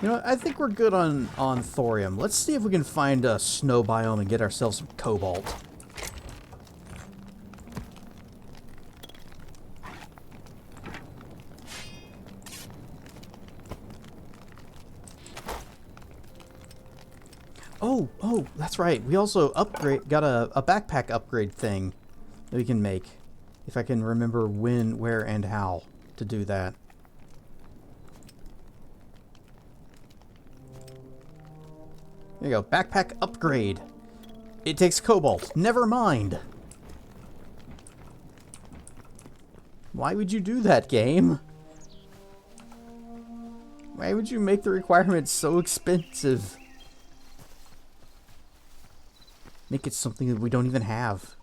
You know, I think we're good on thorium. Let's see if we can find a snow biome and get ourselves some cobalt. Oh, that's right. We also got a backpack upgrade thing that we can make. If I can remember when, where, and how to do that. There you go. Backpack upgrade. It takes cobalt. Never mind. Why would you do that, game? Why would you make the requirements so expensive? Make it something that we don't even have.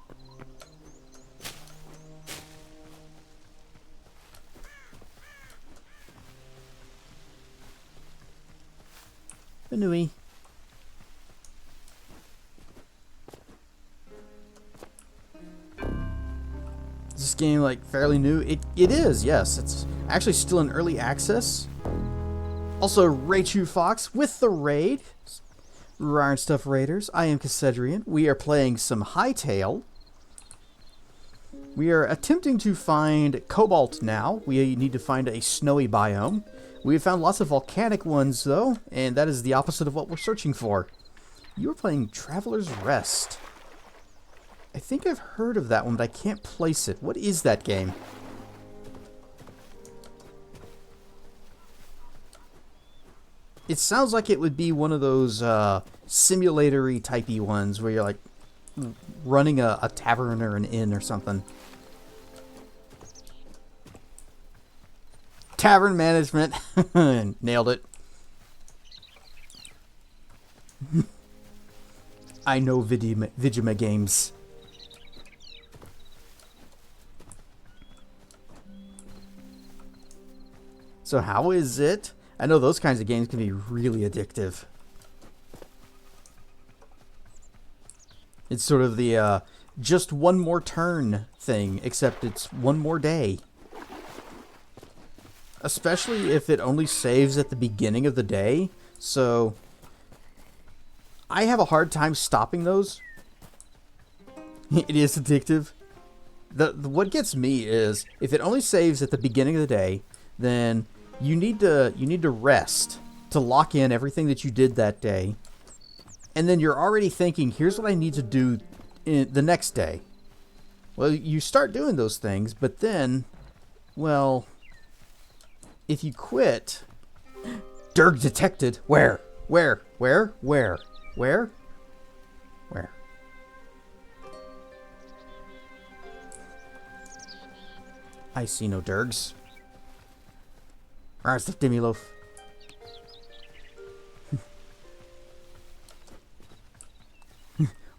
Anui. Is this game like fairly new? It is, yes. It's actually still in early access. Also, Raichu Fox with the raid. Iron Stuff Raiders. I am Cassedrian. We are playing some Hytale. We are attempting to find cobalt now. We need to find a snowy biome. We have found lots of volcanic ones, though, and that is the opposite of what we're searching for. You are playing Traveler's Rest. I think I've heard of that one, but I can't place it. What is that game? It sounds like it would be one of those simulatory typey ones where you're like running a tavern or an inn or something. Tavern management. Nailed it. I know Vigima games. So how is it? I know those kinds of games can be really addictive. It's sort of the just one more turn thing, except it's one more day. Especially if it only saves at the beginning of the day. So I have a hard time stopping those. It is addictive. What gets me is if it only saves at the beginning of the day, then you need to rest to lock in everything that you did that day. And then you're already thinking, here's what I need to do in the next day. Well, you start doing those things, but then, well, if you quit, Derg detected. Where? I see no Dergs. Where's the Demiloaf?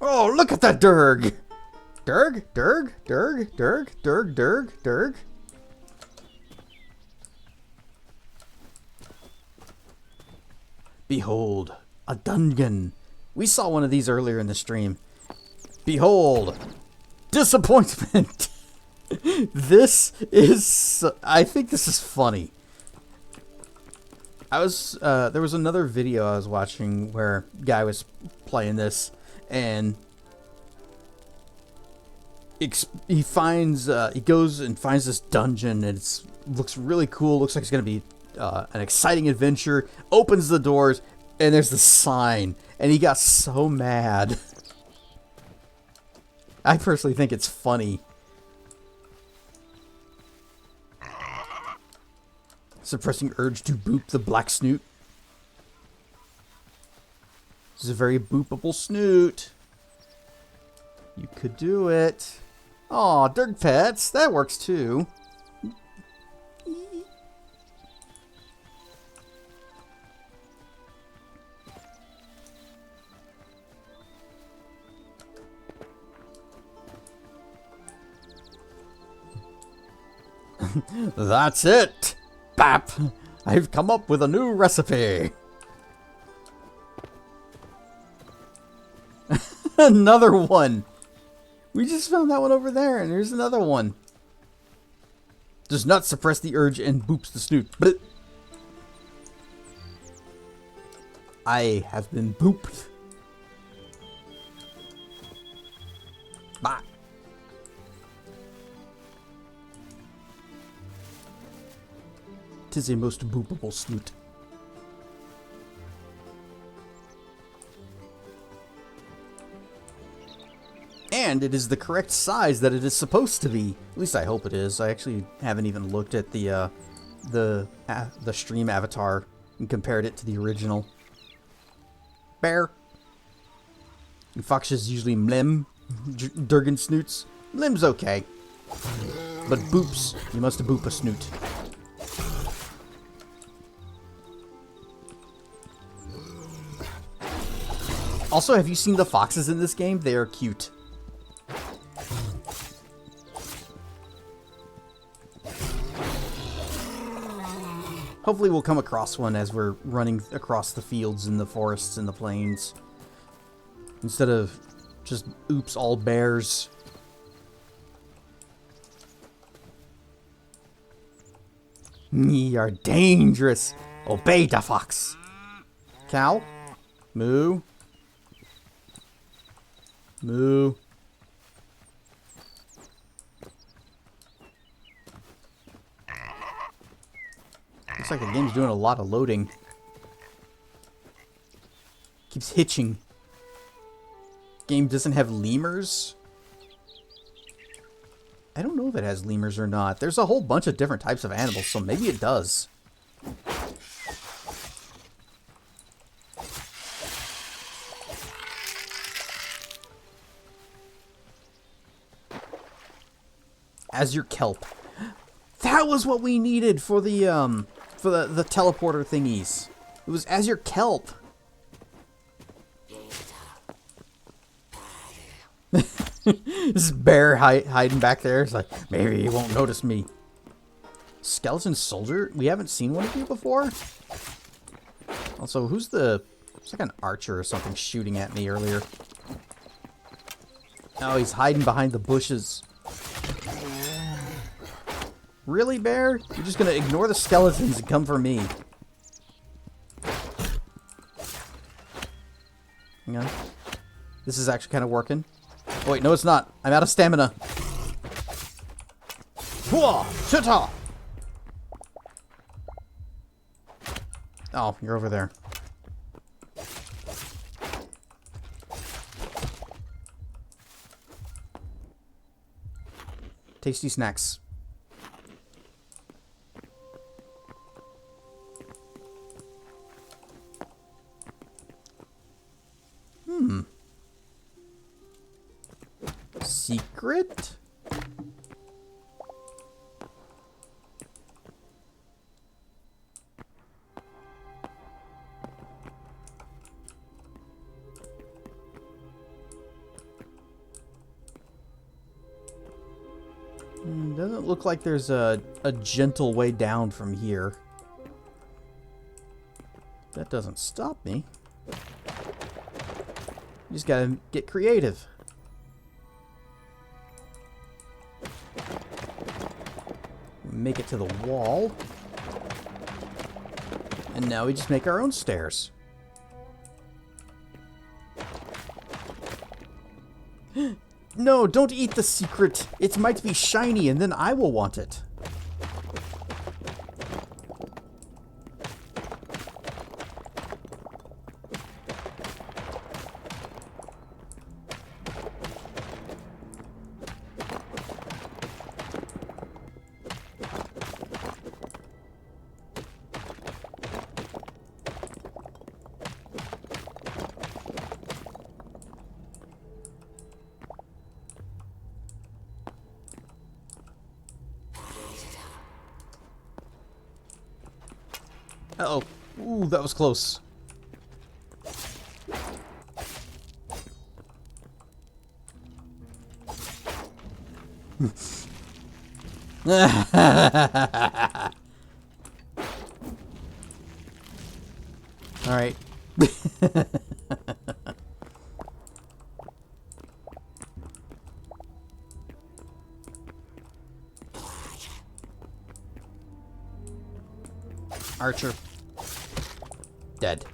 Oh, look at that Derg! Derg? Behold, a dungeon. We saw one of these earlier in the stream. Behold, disappointment. I think this is funny. There was another video I was watching where a guy was playing this, and he goes and finds this dungeon, and it looks really cool. Looks like it's gonna be an exciting adventure. Opens the doors, and there's the sign, and he got so mad. I personally think it's funny. Suppressing urge to boop the black snoot. This is a very boopable snoot. You could do it. Aw, Dirk Pets. That works too. That's it! Bap! I've come up with a new recipe! Another one! We just found that one over there, and here's another one. Does not suppress the urge and boops the snoot. But I have been booped. Bah! Tis a most boopable snoot. And it is the correct size that it is supposed to be. At least I hope it is. I actually haven't even looked at the stream avatar and compared it to the original. Bear. And Fox is usually Mlem. Durgan snoots. Mlem's okay. But boops. You must boop a snoot. Also, have you seen the foxes in this game? They are cute. Hopefully we'll come across one as we're running across the fields and the forests and the plains. Instead of just, oops, all bears. Ye are dangerous. Obey the fox. Cow. Moo. Moo. Looks like the game's doing a lot of loading. Keeps hitching. Game doesn't have lemurs? I don't know if it has lemurs or not. There's a whole bunch of different types of animals, so maybe it does. Azure kelp. That was what we needed for the teleporter thingies. It was Azure kelp. This bear hiding back there. It's like, maybe he won't notice me. Skeleton soldier? We haven't seen one of you before? Also, who's the... It's like an archer or something shooting at me earlier. Oh, he's hiding behind the bushes. Really, bear? You're just gonna ignore the skeletons and come for me. Hang on. This is actually kind of working. Oh, wait, no, it's not. I'm out of stamina. Whoa! Shita! Oh, you're over there. Tasty snacks. Secret? Doesn't look like there's a gentle way down from here. That doesn't stop me. You just gotta get creative. Make it to the wall. And now we just make our own stairs. No, don't eat the secret. It might be shiny and then I will want it. Uh-oh. Ooh, that was close. All right. Archer. Dead.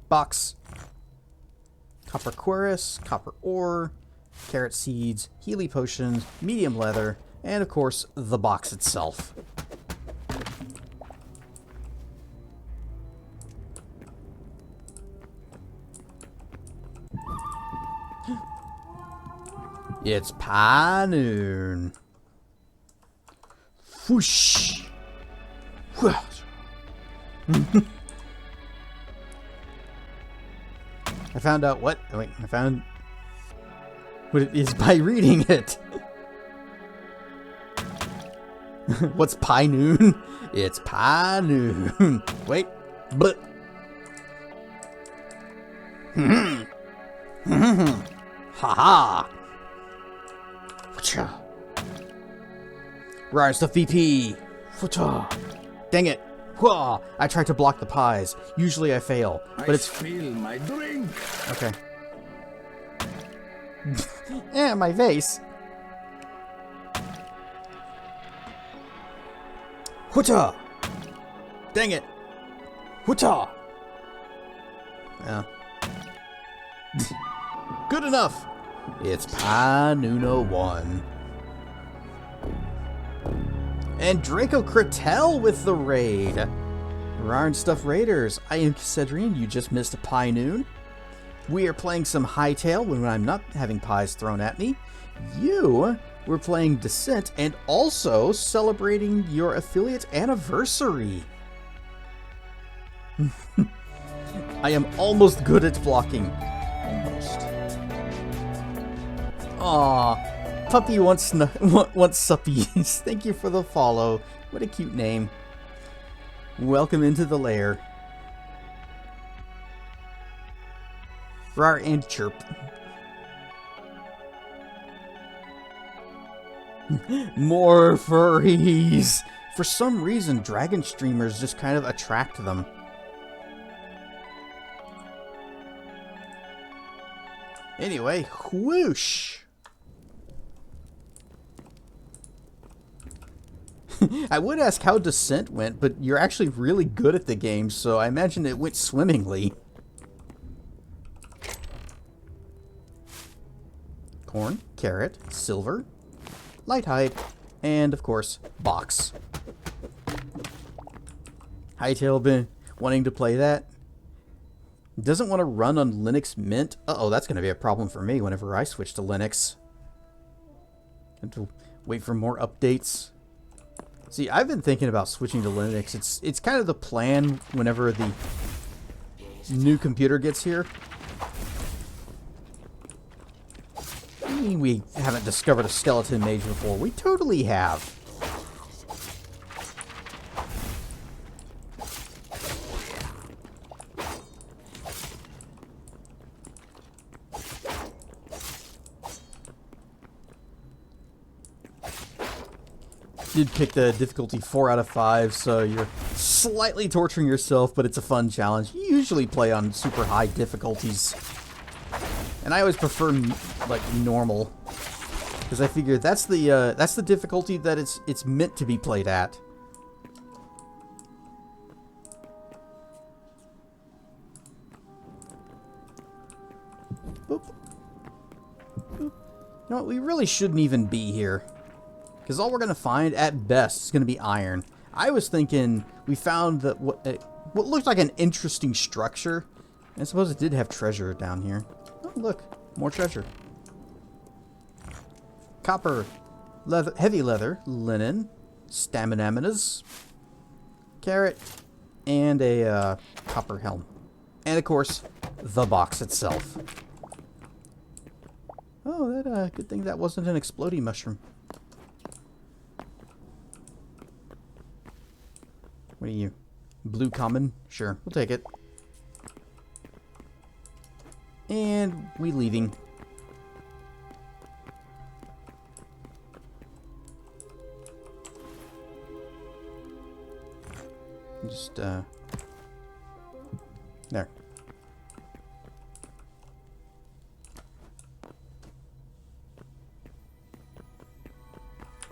Box. Copper cuirass, copper ore, carrot seeds, Healy potions, medium leather, and of course, the box itself. It's pie noon. Whoosh. I found out what? Oh, wait, I found what it is by reading it. What's pie noon? It's pie noon. Wait, but. Ha ha. Rise stuff VP. Dang it. Whoa, I tried to block the pies. Usually I fail, but it's... spill my drink. Okay. Eh, my vase. Huta! Dang it. Huta! Yeah. Good enough. It's Pie Nuno 1. And Draco Krytel with the raid. Rarn Stuff Raiders. I am Cedrian. You just missed a pie noon. We are playing some Hytale when I'm not having pies thrown at me. You were playing Descent and also celebrating your affiliate anniversary. I am almost good at blocking. Almost. Aww. Puppy wants suppies. Thank you for the follow. What a cute name. Welcome into the lair. Rar and chirp. More furries. For some reason, dragon streamers just kind of attract them. Anyway, whoosh. I would ask how Descent went, but you're actually really good at the game, so I imagine it went swimmingly. Corn, carrot, silver, light hide, and of course, box. Hytale been wanting to play that. Doesn't want to run on Linux Mint. Uh-oh, that's going to be a problem for me whenever I switch to Linux. Have to wait for more updates. See, I've been thinking about switching to Linux. It's kind of the plan whenever the new computer gets here. I mean, we haven't discovered a skeleton mage before. We totally have. Did pick the difficulty 4 out of 5, so you're slightly torturing yourself, but it's a fun challenge. You usually play on super high difficulties, and I always prefer like normal, because I figure that's the difficulty that it's meant to be played at. Boop. Boop. You know what? We really shouldn't even be here. Because all we're going to find, at best, is going to be iron. I was thinking we found that what looked like an interesting structure. And I suppose it did have treasure down here. Oh, look. More treasure. Copper. Leather, heavy leather. Linen. Stamina. Carrot. And a copper helm. And, of course, the box itself. Oh, that good thing that wasn't an exploding mushroom. What are you? Blue common? Sure, we'll take it. And we leaving. Just, there.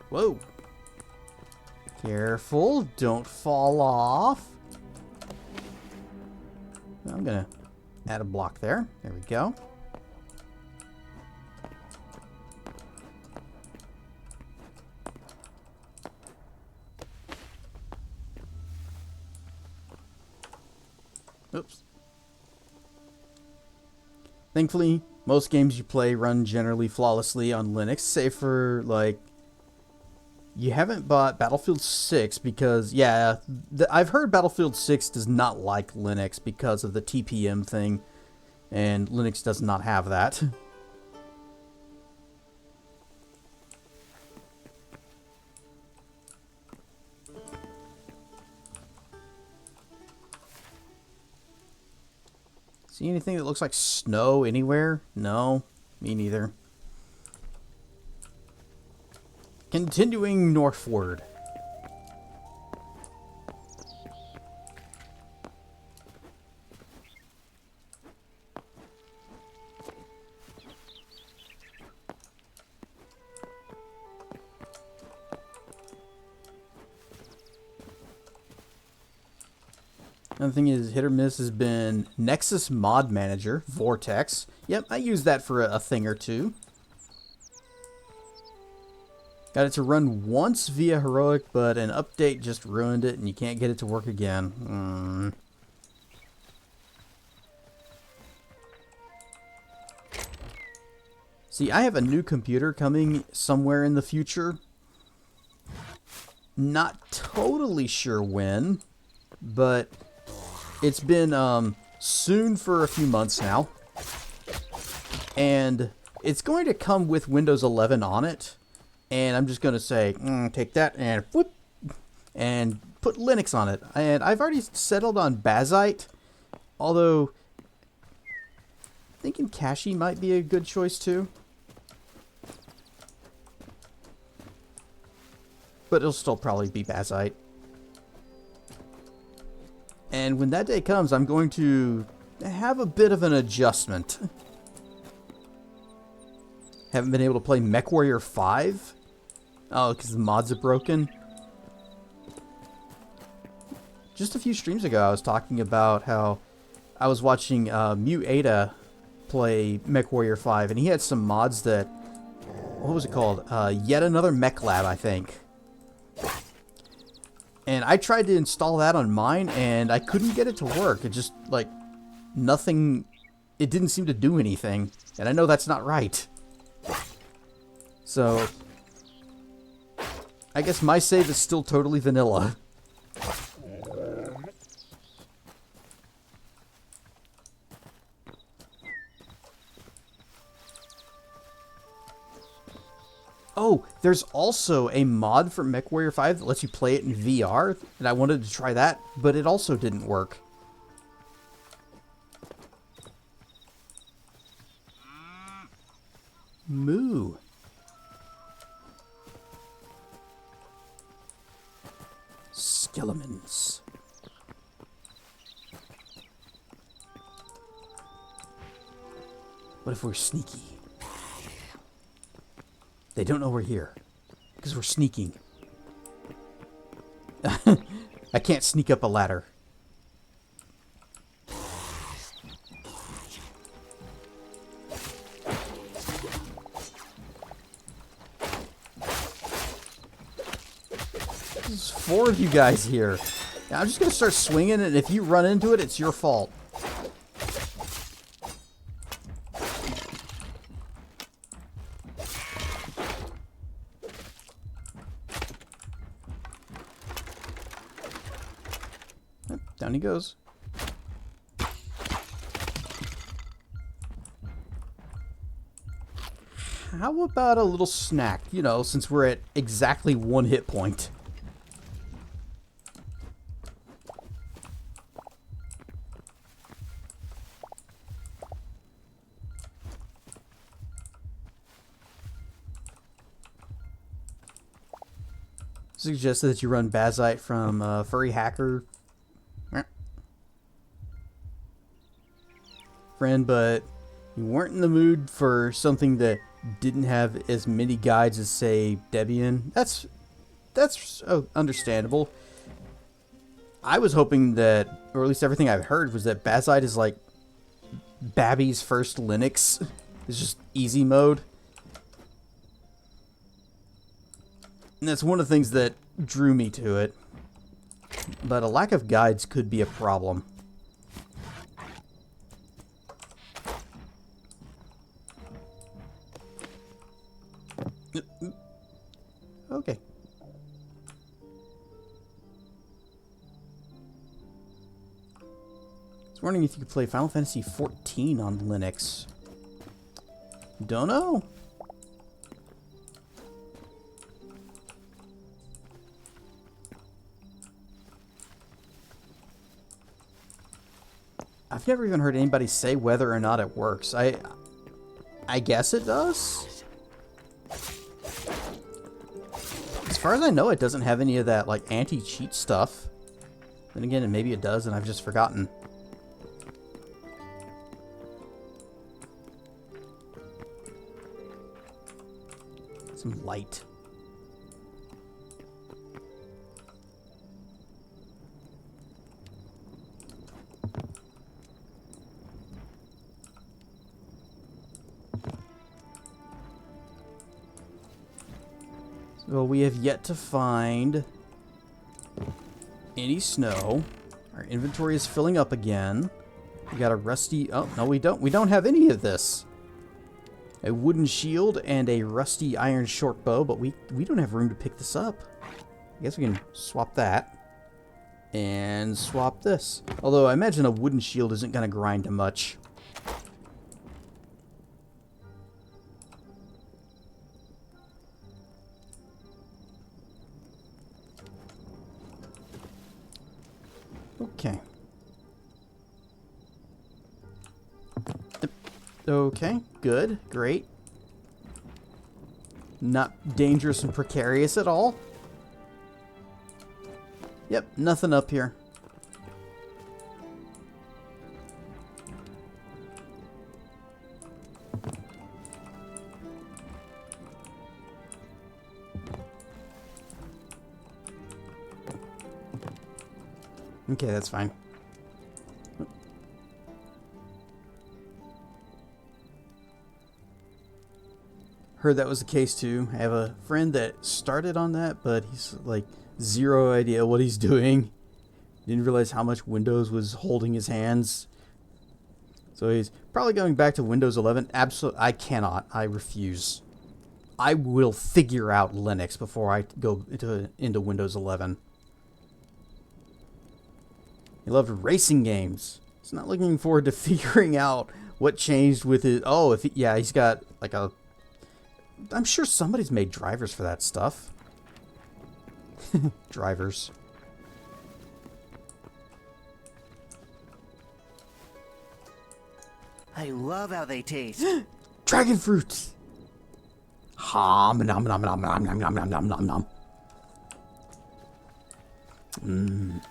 Whoa. Careful, don't fall off. I'm gonna add a block there. There we go. Oops. Thankfully, most games you play run generally flawlessly on Linux, save for, like, you haven't bought Battlefield 6 because, yeah, I've heard Battlefield 6 does not like Linux because of the TPM thing, and Linux does not have that. See anything that looks like snow anywhere? No, me neither. Continuing northward. Another thing is hit or miss has been Nexus Mod Manager, Vortex. Yep, I use that for a thing or two. Got it to run once via Heroic, but an update just ruined it and you can't get it to work again. See, I have a new computer coming somewhere in the future. Not totally sure when, but it's been soon for a few months now. And it's going to come with Windows 11 on it. And I'm just going to say, take that and whoop, and put Linux on it. And I've already settled on Bazite, although thinking Cashy might be a good choice too. But it'll still probably be Bazite. And when that day comes, I'm going to have a bit of an adjustment. Haven't been able to play MechWarrior 5. Oh, because the mods are broken. Just a few streams ago, I was talking about how I was watching Mute Ada play MechWarrior 5, and he had some mods that... What was it called? Yet Another Mech Lab, I think. And I tried to install that on mine, and I couldn't get it to work. It just, like, nothing... It didn't seem to do anything. And I know that's not right. So... I guess my save is still totally vanilla. Oh, there's also a mod for MechWarrior 5 that lets you play it in VR, and I wanted to try that, but it also didn't work. Moo. Skelemons. What if we're sneaky? They don't know we're here because we're sneaking. I can't sneak up a ladder. 4 of you guys here. Now, I'm just gonna start swinging, and if you run into it, it's your fault. Down he goes. How about a little snack, you know, since we're at exactly 1 hit point? Suggested that you run Bazite from Furry Hacker. Friend, but you weren't in the mood for something that didn't have as many guides as, say, Debian. That's understandable. I was hoping that, or at least everything I've heard, was that Bazite is like Babby's first Linux. It's just easy mode. And that's one of the things that drew me to it. But a lack of guides could be a problem. Okay. I was wondering if you could play Final Fantasy XIV on Linux. Don't know. I've never even heard anybody say whether or not it works. I guess it does. As far as I know, it doesn't have any of that like anti-cheat stuff. Then again, maybe it does, and I've just forgotten. Some light. So we have yet to find any snow. Our inventory is filling up again. We got a rusty... Oh, no, we don't. We don't have any of this. A wooden shield and a rusty iron short bow, but we don't have room to pick this up. I guess we can swap that. And swap this. Although I imagine a wooden shield isn't going to grind to much. Okay. Okay, good, great. Not dangerous and precarious at all. Yep, nothing up here. Okay, that's fine. Heard that was the case too. I have a friend that started on that, but he's like zero idea what he's doing. Didn't realize how much Windows was holding his hands. So he's probably going back to Windows 11. Absolutely, I cannot. I refuse. I will figure out Linux before I go into Windows 11. He loved racing games. He's not looking forward to figuring out what changed with it. Oh, yeah, he's got like a... I'm sure somebody's made drivers for that stuff. Drivers. I love how they taste. Dragon fruits! Nom nom nom nom nom nom nom nom nom nom nom. Mmm.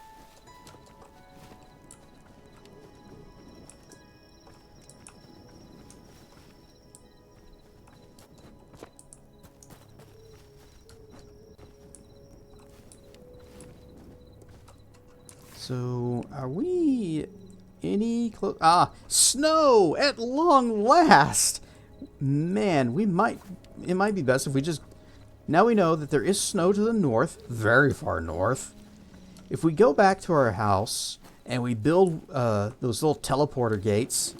So, are we any close? Ah, snow at long last! Man, it might be best if we just Now we know that there is snow to the north, very far north. If we go back to our house and we build those little teleporter gates,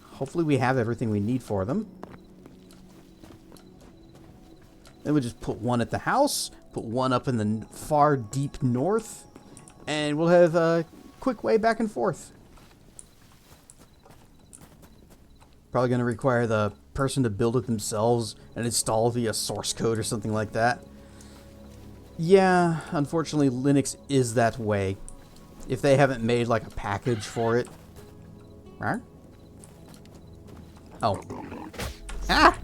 hopefully we have everything we need for them. Then we just put one at the house, put one up in the far deep north, and we'll have a quick way back and forth. Probably going to require the person to build it themselves and install via source code or something like that. Yeah, unfortunately Linux is that way. If they haven't made like a package for it. Right? Oh. Ah!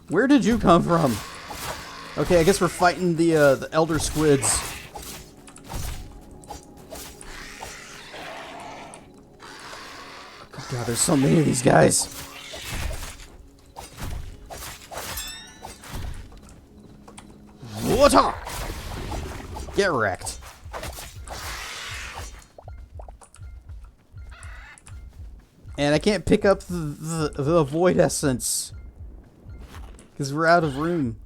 Where did you come from? Okay, I guess we're fighting the elder squids. God, there's so many of these guys. Water! Get wrecked. And I can't pick up the void essence. Because we're out of room.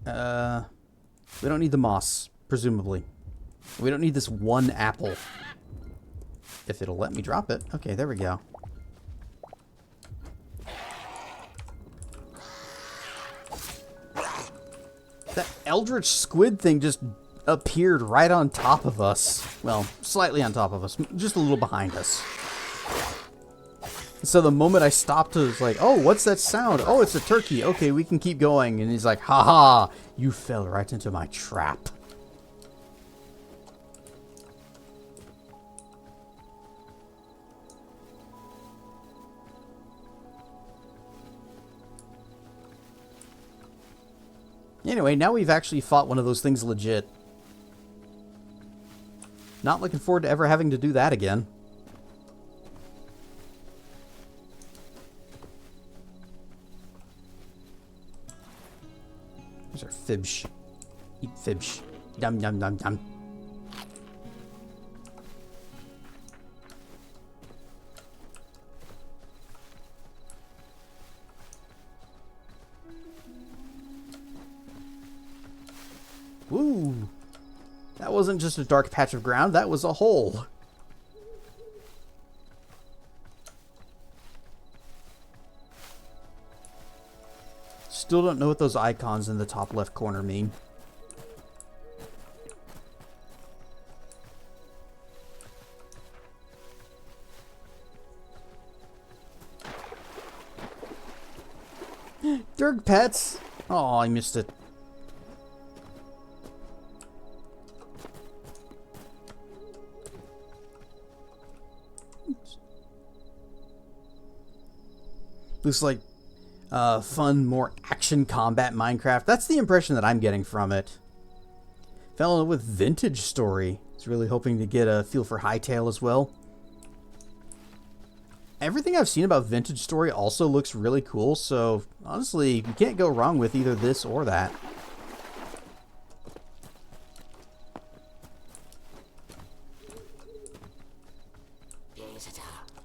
We don't need the moss, presumably. We don't need this one apple. If it'll let me drop it. Okay, there we go. That eldritch squid thing just appeared right on top of us. Well, slightly on top of us. Just a little behind us. So the moment I stopped, it was like, oh, what's that sound? Oh, it's a turkey. Okay, we can keep going. And he's like, haha, you fell right into my trap. Anyway, now we've actually fought one of those things legit. Not looking forward to ever having to do that again. These are fibsh. Eat fibsh. Dum dum dum dum. Woo! That wasn't just a dark patch of ground, that was a hole. Still don't know what those icons in the top left corner mean. Dirk pets! Oh, I missed it. Looks like fun, more action combat Minecraft. That's the impression that I'm getting from it. Fell in love with Vintage Story. It's really hoping to get a feel for Hytale as well. Everything I've seen about Vintage Story also looks really cool, so honestly, you can't go wrong with either this or that.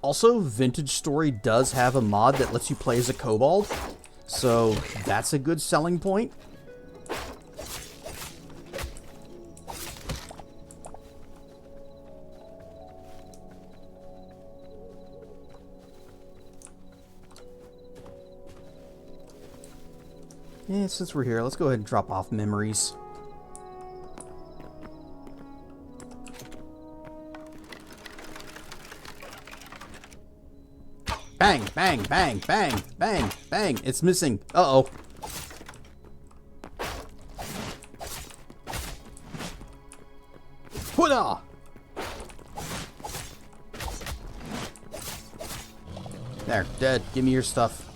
Also, Vintage Story does have a mod that lets you play as a kobold, so that's a good selling point. Yeah, since we're here, let's go ahead and drop off memories. Bang, bang, bang, bang, bang, bang. It's missing. Uh-oh. Hoodah! There, dead. Give me your stuff.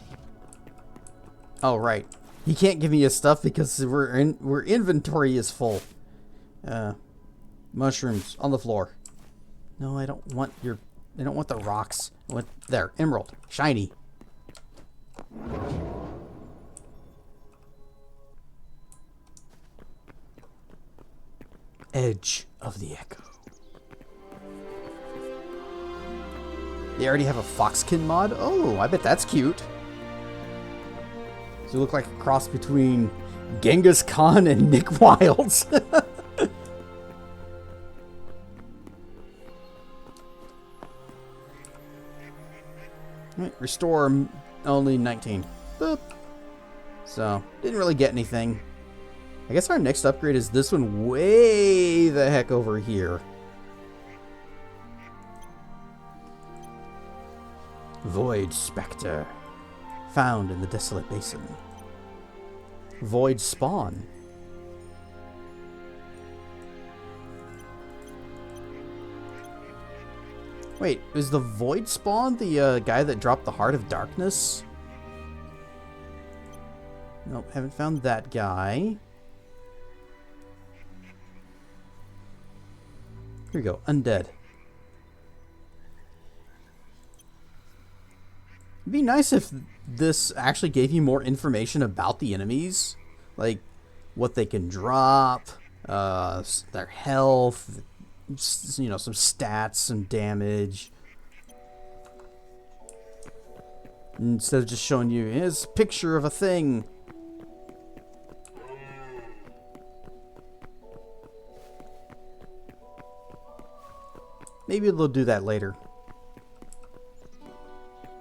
Oh, right. He can't give me his stuff because we're inventory is full. Mushrooms on the floor. No, I don't want your... I don't want the rocks. I want... There, emerald. Shiny. Edge of the Echo. They already have a Foxkin mod? Oh, I bet that's cute. So you look like a cross between Genghis Khan and Nick Wilds. Right, restore only 19. Boop. So, didn't really get anything. I guess our next upgrade is this one way the heck over here. Void Spectre. Found in the Desolate Basin. Void Spawn. Wait, is the Void Spawn the guy that dropped the Heart of Darkness? Nope, haven't found that guy. Here we go, Undead. It'd be nice if this actually gave you more information about the enemies. Like, what they can drop, their health, you know, some stats, some damage. Instead of just showing you, here's a picture of a thing. Maybe they'll do that later.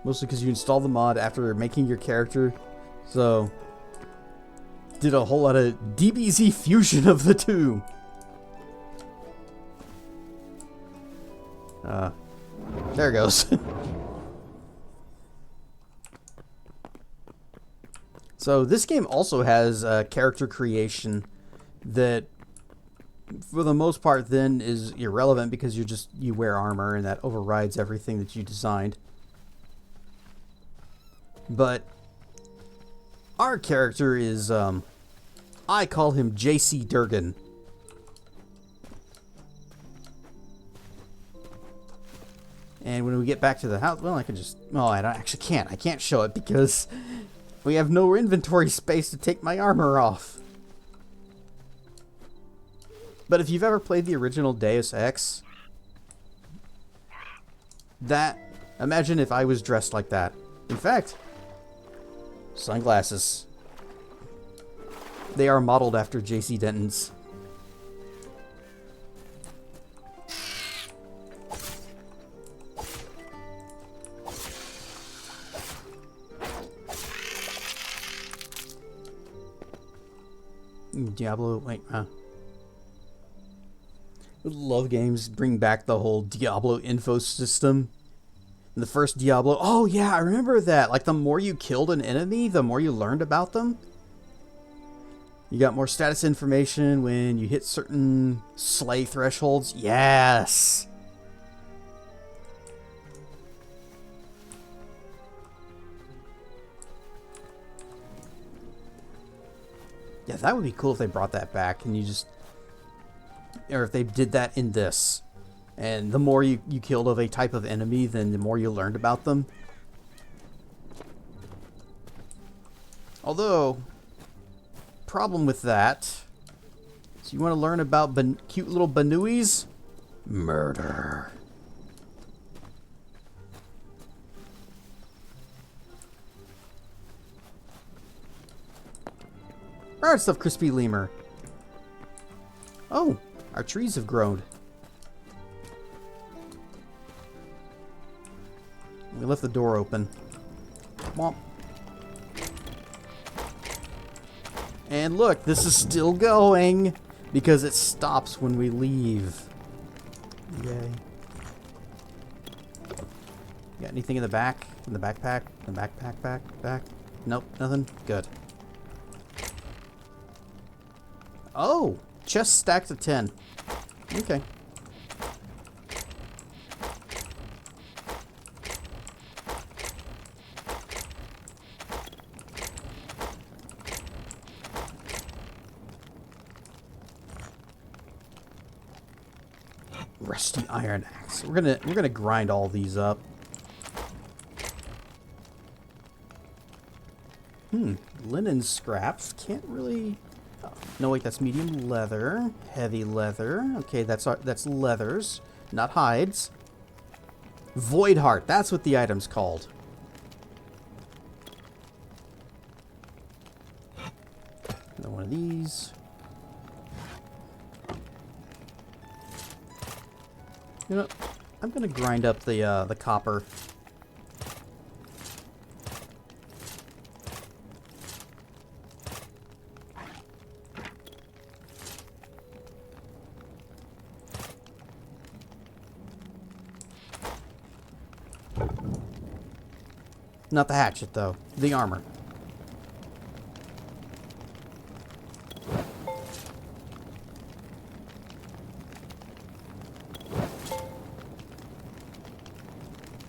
Mostly because you install the mod after making your character. So, did a whole lot of DBZ fusion of the two. There it goes. So this game also has character creation that, for the most part, then is irrelevant because you wear armor and that overrides everything that you designed. But our character is, I call him JC Durgan. And when we get back to the house, well, I can just, well, I actually can't. I can't show it because we have no inventory space to take my armor off. But if you've ever played the original Deus Ex, imagine if I was dressed like that. In fact, sunglasses. They are modeled after JC Denton's. Diablo, wait, I love games bring back the whole Diablo info system. In the first Diablo, oh yeah, I remember that. Like, the more you killed an enemy, the more you learned about them. You got more status information when you hit certain slay thresholds. Yes! Yeah, that would be cool if they brought that back and you just... Or if they did that in this. And the more you killed of a type of enemy, then the more you learned about them. Although, problem with that... So you want to learn about cute little Banuis? Murder. Alright, stuff, crispy lemur. Oh, our trees have grown. We left the door open. Womp. And look, this is still going because it stops when we leave. Yay. Got anything in the back? In the backpack? In the backpack? Back? Nope, nothing? Good. Oh! Chest stacked of 10. Okay. Rusty iron axe. We're gonna grind all these up. Linen scraps. Can't really... Oh, no, wait, that's medium leather. Heavy leather. Okay, that's leathers, not hides. Void heart. That's what the item's called. Another one of these. You know, I'm gonna grind up the copper. Not the hatchet, though. The armor.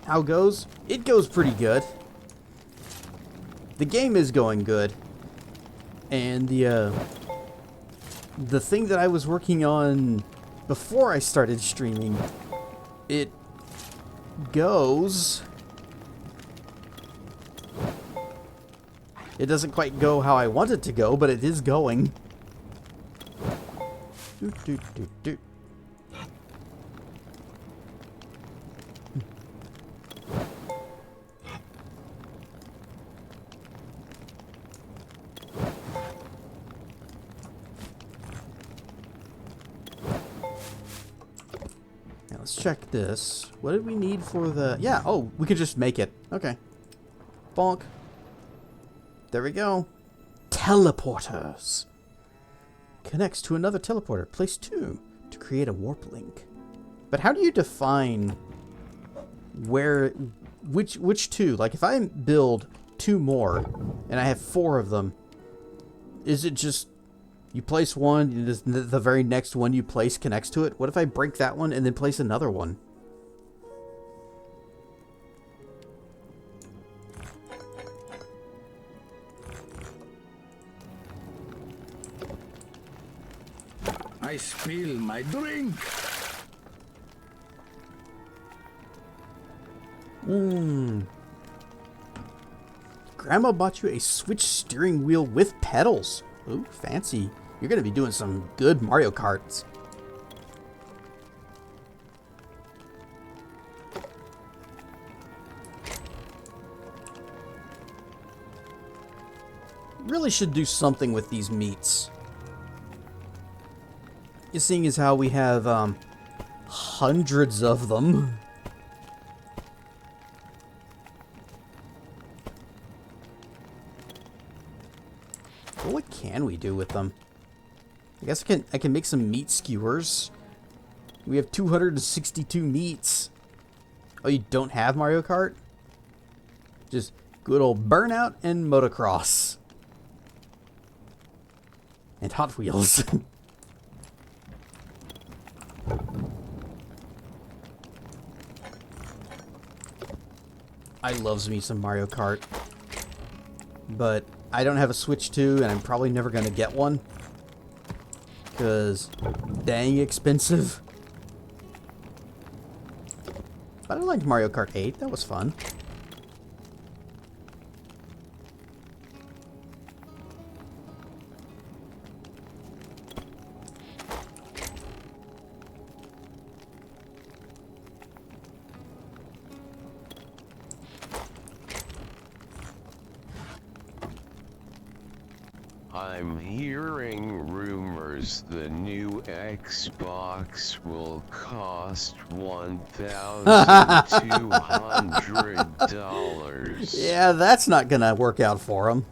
How goes? It goes pretty good. The game is going good. And the thing that I was working on before I started streaming, it goes. It doesn't quite go how I want it to go, but it is going. Doot, doot, doot, doot. Now let's check this. What did we need for the... Yeah, oh, we could just make it. Okay. Bonk. There we go. Teleporters. Connects to another teleporter. Place 2 to create a warp link. But how do you define where... Which 2? Like, if I build 2 more, and I have 4 of them, is it just... You place one, and the very next one you place connects to it? What if I break that one and then place another one? I spill my drink. Grandma bought you a Switch steering wheel with pedals. Ooh, fancy. You're gonna be doing some good Mario Karts. Really should do something with these meats. You seeing as how we have hundreds of them. Well, what can we do with them? I guess I can make some meat skewers. We have 262 meats. Oh, you don't have Mario Kart? Just good old Burnout and Motocross. And Hot Wheels. I loves me some Mario Kart. But I don't have a Switch 2, and I'm probably never going to get one. Because dang expensive. But I liked Mario Kart 8. That was fun. I'm hearing rumors the new Xbox will cost $1,200. Yeah, that's not gonna work out for them.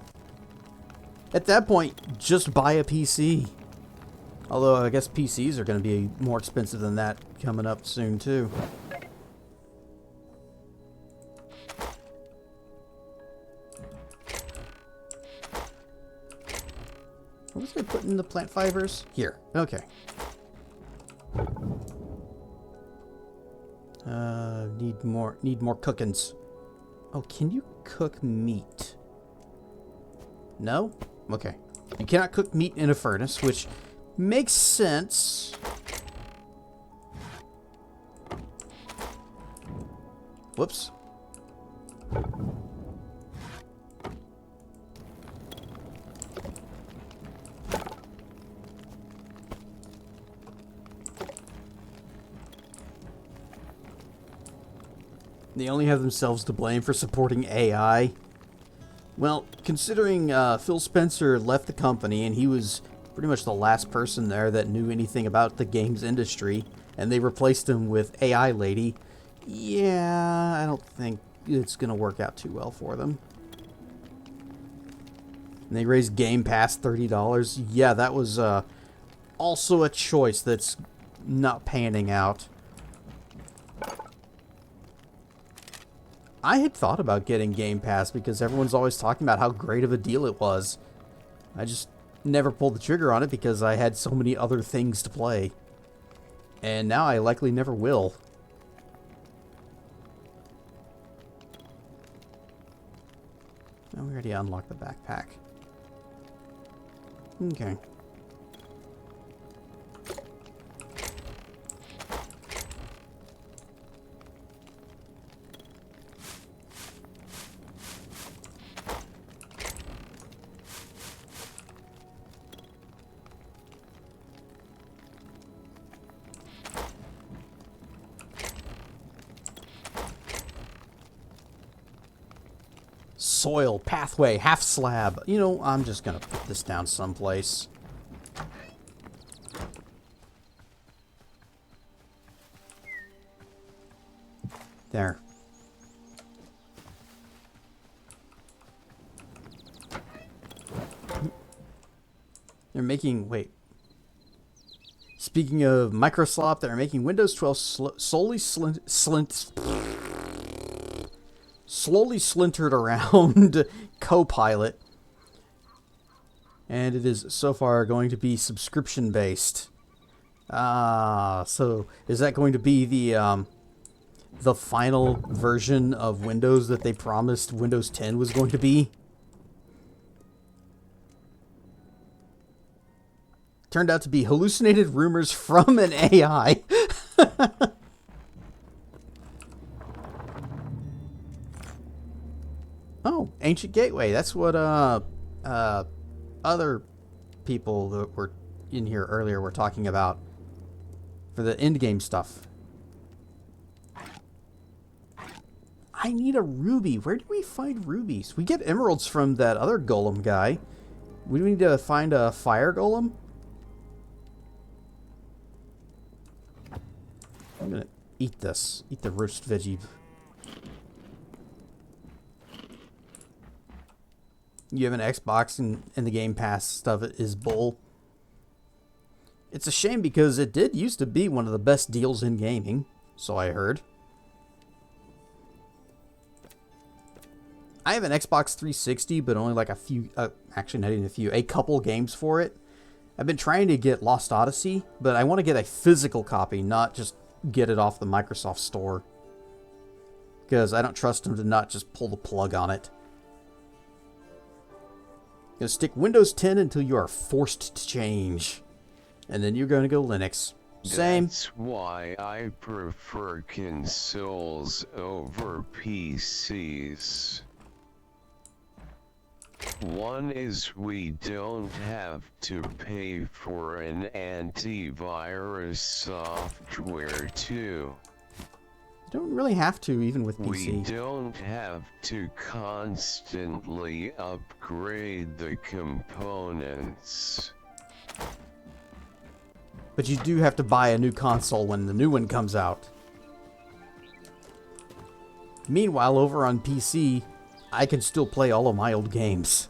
At that point, just buy a PC. Although, I guess PCs are gonna be more expensive than that coming up soon, too. What was I putting in the plant fibers? Here. Okay. Need more cookins. Oh, can you cook meat? No? Okay. You cannot cook meat in a furnace, which makes sense. Whoops. They only have themselves to blame for supporting AI. Well, considering Phil Spencer left the company and he was pretty much the last person there that knew anything about the games industry, and they replaced him with AI Lady, yeah, I don't think it's going to work out too well for them. And they raised Game Pass $30. Yeah, that was also a choice that's not panning out. I had thought about getting Game Pass because everyone's always talking about how great of a deal it was. I just never pulled the trigger on it because I had so many other things to play. And now I likely never will. Oh, we already unlocked the backpack. Okay. Soil, pathway, half slab. You know, I'm just gonna put this down someplace. There. They're making, wait. Speaking of Microsoft, they're making Windows 12 slowly splintered around Copilot, and it is so far going to be subscription based. So is that going to be the final version of Windows that they promised Windows 10 was going to be? Turned out to be hallucinated rumors from an AI. Oh, Ancient Gateway. That's what other people that were in here earlier were talking about for the end game stuff. I need a ruby. Where do we find rubies? We get emeralds from that other golem guy. We need to find a fire golem. I'm gonna eat this. Eat the roast veggie. You have an Xbox and the Game Pass stuff is bull. It's a shame because it did used to be one of the best deals in gaming, so I heard. I have an Xbox 360, but only like a few, actually not even a few, a couple games for it. I've been trying to get Lost Odyssey, but I want to get a physical copy, not just get it off the Microsoft Store. Because I don't trust them to not just pull the plug on it. Gonna stick Windows 10 until you are forced to change. And then you're gonna go Linux. Same. That's why I prefer consoles over PCs. One is we don't have to pay for an antivirus software too. You don't really have to, even with PC. We don't have to constantly upgrade the components. But you do have to buy a new console when the new one comes out. Meanwhile, over on PC, I can still play all of my old games.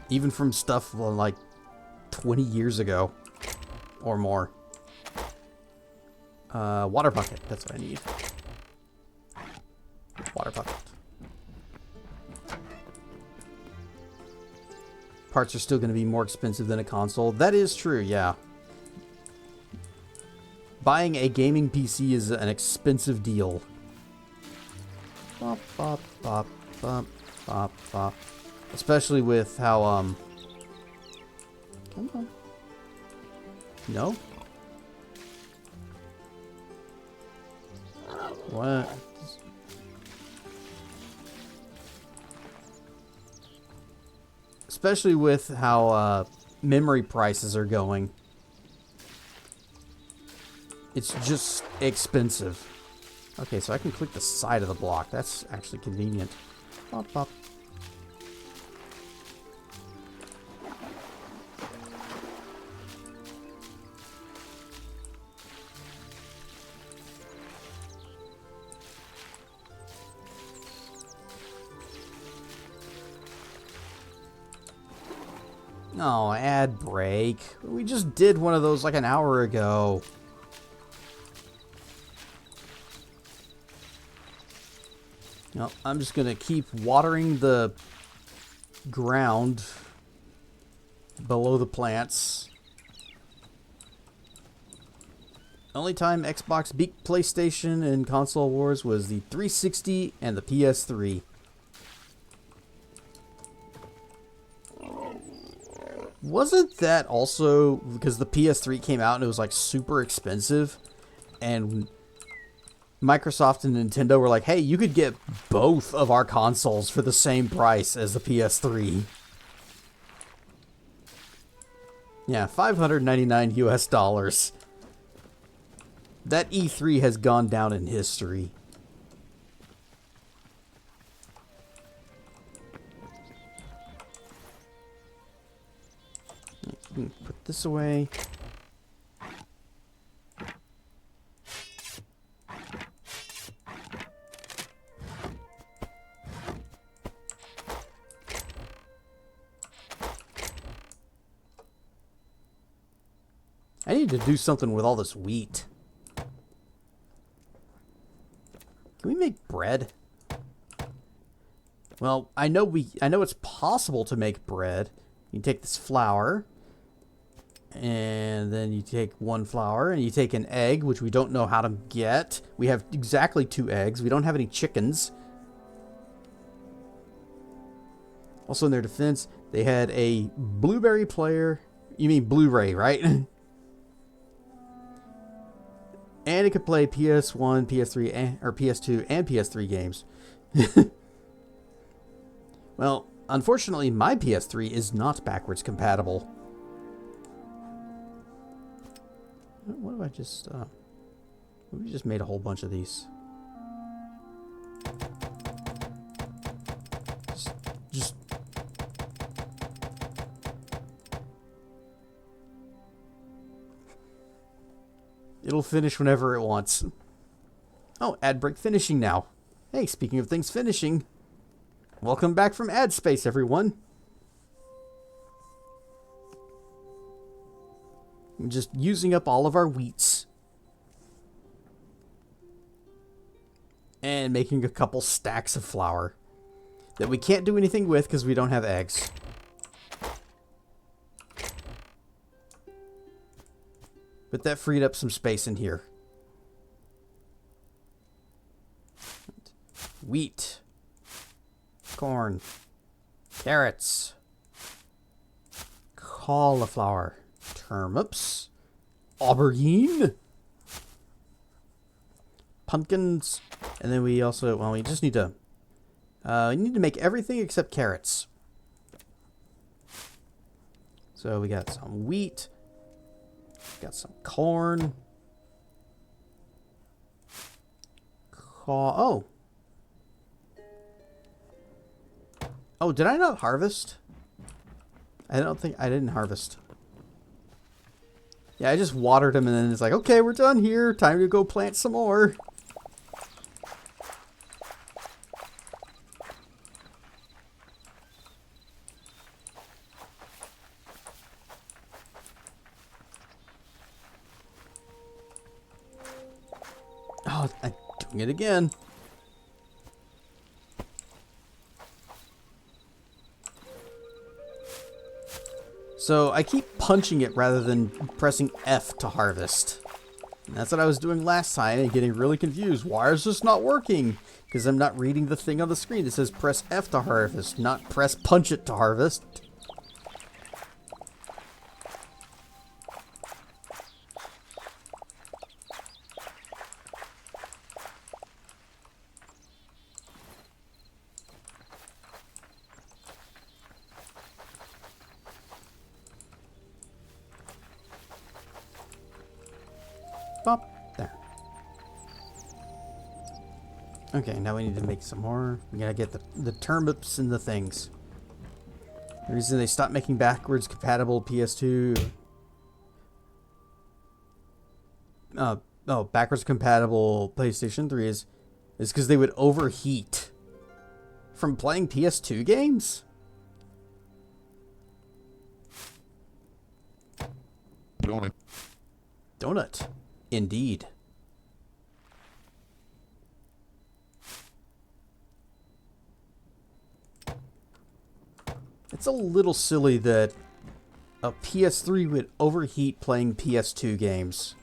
Even from stuff from like 20 years ago or more. Water bucket, that's what I need. Water bucket. Parts are still going to be more expensive than a console. That is true, yeah. Buying a gaming PC is an expensive deal. Bop, bop, bop, bop, bop, bop. Especially with how, come on. No? What? Especially with how memory prices are going. It's just expensive. Okay, so I can click the side of the block. That's actually convenient. Bop, bop. Oh, ad break. We just did one of those like an hour ago. No, I'm just gonna keep watering the ground below the plants. Only time Xbox beat PlayStation in console wars was the 360 and the PS3. Wasn't that also because the PS3 came out and it was like super expensive, and Microsoft and Nintendo were like, hey, you could get both of our consoles for the same price as the PS3. Yeah, $599 US. That E3 has gone down in history. Put this away. I need to do something with all this wheat. Can we make bread? Well, I know it's possible to make bread. You take this flour, and then you take one flour, and you take an egg, which we don't know how to get. We have exactly 2 eggs. We don't have any chickens. Also, in their defense, they had a blueberry player. You mean Blu-ray, right? And it could play PS1, PS3, or PS2, and PS3 games. Well, unfortunately, my PS3 is not backwards compatible. What if I just, we just made a whole bunch of these. Just it'll finish whenever it wants. Oh, ad break finishing now. Hey, speaking of things finishing, welcome back from ad space, everyone. I'm just using up all of our wheats. And making a couple stacks of flour that we can't do anything with because we don't have eggs. But that freed up some space in here. Wheat. Corn. Carrots. Cauliflower. Turnips. Aubergine. Pumpkins. And then we also, well, we just need to make everything except carrots. So we got some wheat. Got some corn. Oh. Oh, did I not harvest? I don't think I didn't harvest. Yeah, I just watered them and then it's like, okay, we're done here. Time to go plant some more. Oh, I'm doing it again. So I keep punching it rather than pressing F to harvest. And that's what I was doing last time and getting really confused. Why is this not working? Because I'm not reading the thing on the screen that says press F to harvest, not press punch it to harvest. Bop, there. Okay, now we need to make some more. We gotta get the turnips and the things. The reason they stopped making backwards compatible PS2... backwards compatible PlayStation 3 is because they would overheat from playing PS2 games? Donut. Indeed. It's a little silly that a PS3 would overheat playing PS2 games.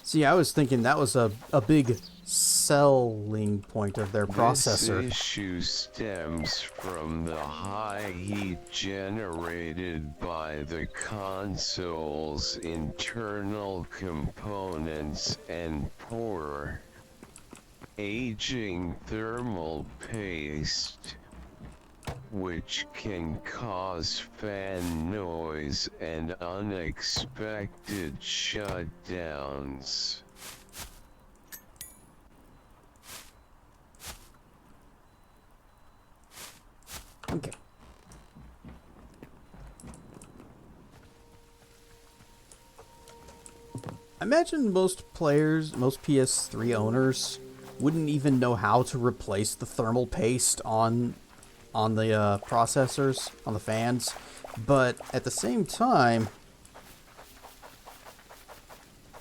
See, I was thinking that was a big selling point of their processor. This issue stems from the high heat generated by the console's internal components and poor aging thermal paste, which can cause fan noise and unexpected shutdowns. Okay. I imagine most players, most PS3 owners, wouldn't even know how to replace the thermal paste on the processors, on the fans, but at the same time,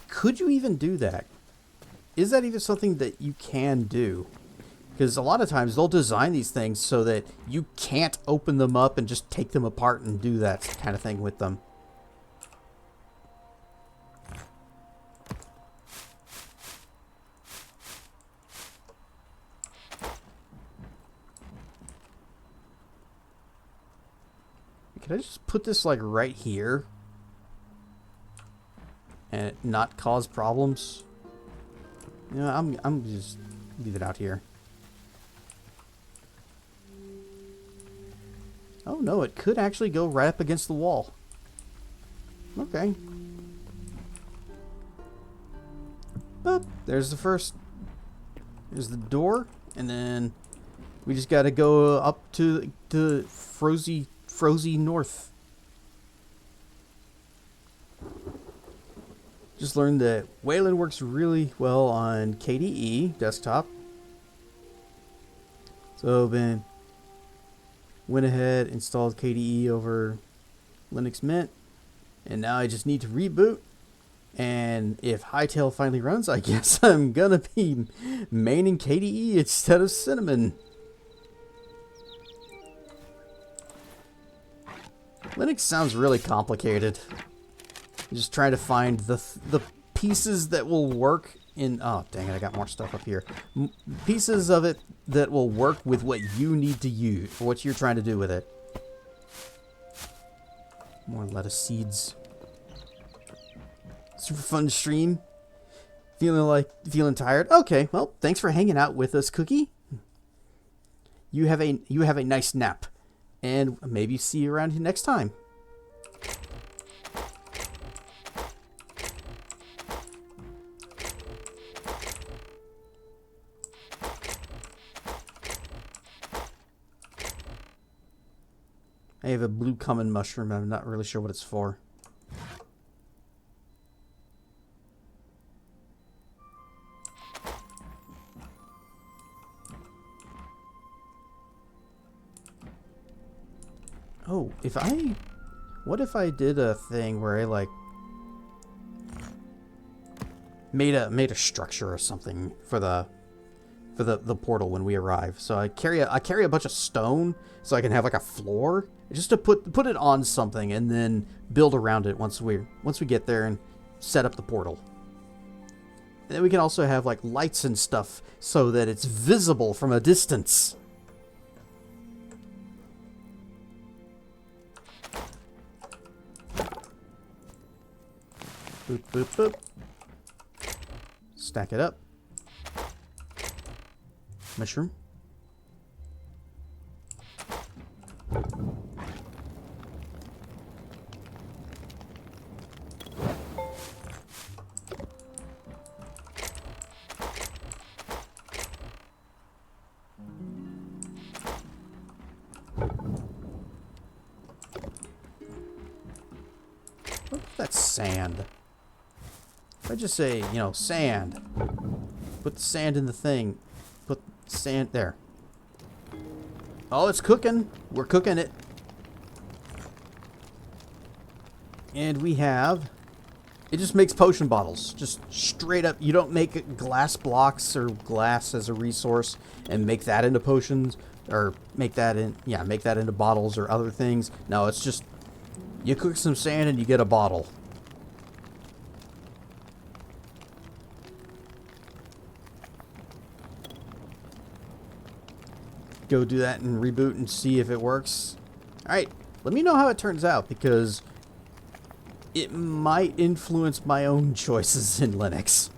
could you even do that? Is that even something that you can do? Because a lot of times they'll design these things so that you can't open them up and just take them apart and do that kind of thing with them. Can I just put this like right here and it not cause problems? You know, I'm just leave it out here. Oh no, it could actually go right up against the wall. Okay. But there's the first. There's the door, and then we just got to go up to the Frozy North. Just learned that Wayland works really well on KDE desktop. So then went ahead, installed KDE over Linux Mint, and now I just need to reboot. And if Hytale finally runs, I guess I'm gonna be maining KDE instead of Cinnamon. Linux sounds really complicated. I'm just trying to find the pieces that will work in... Oh, dang it, I got more stuff up here. Pieces of it that will work with what you need to use, for what you're trying to do with it. More lettuce seeds. Super fun stream. Feeling tired? Okay, well, thanks for hanging out with us, Cookie. You have a nice nap. And maybe see you around here next time. I have a blue common mushroom. I'm not really sure what it's for. Oh, what if I did a thing where I like made a structure or something for the portal when we arrive. So I carry a bunch of stone so I can have like a floor just to put it on something and then build around it once we get there and set up the portal. And then we can also have like lights and stuff so that it's visible from a distance. Boop, boop, boop. Stack it up. Mushroom. That's sand. If I just say, you know, sand. Put the sand in the thing. Put sand there. Oh, it's cooking. We're cooking it. And we have... It just makes potion bottles. Just straight up. You don't make glass blocks or glass as a resource and make that into potions. Or make that in... Yeah, make that into bottles or other things. No, it's just... You cook some sand and you get a bottle. Go do that and reboot and see if it works. Alright, let me know how it turns out, because it might influence my own choices in Linux.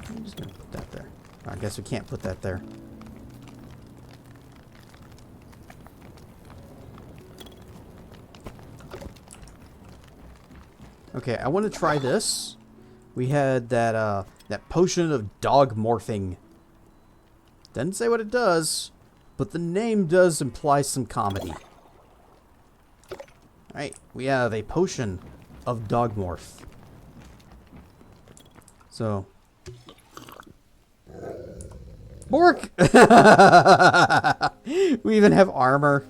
I'm just going to put that there. I guess we can't put that there. Okay, I want to try this. We had that that potion of dog morphing. Doesn't say what it does, but the name does imply some comedy. Alright, we have a potion of dog morph. So... Bork! We even have armor.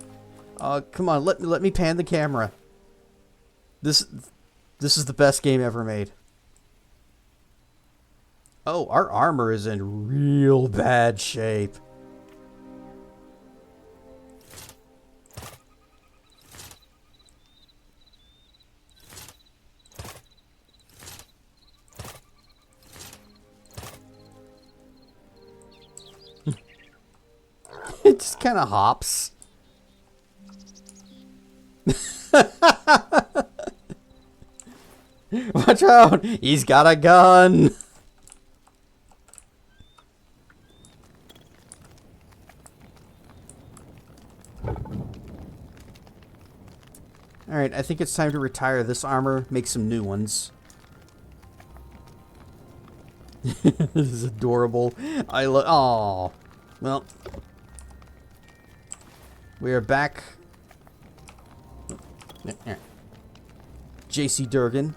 Come on, let me pan the camera. This is the best game ever made. Oh, our armor is in real bad shape. It just kind of hops. Watch out! He's got a gun! Alright, I think it's time to retire this armor, make some new ones. This is adorable. I love... Aww. Well. We are back. JC Durgan.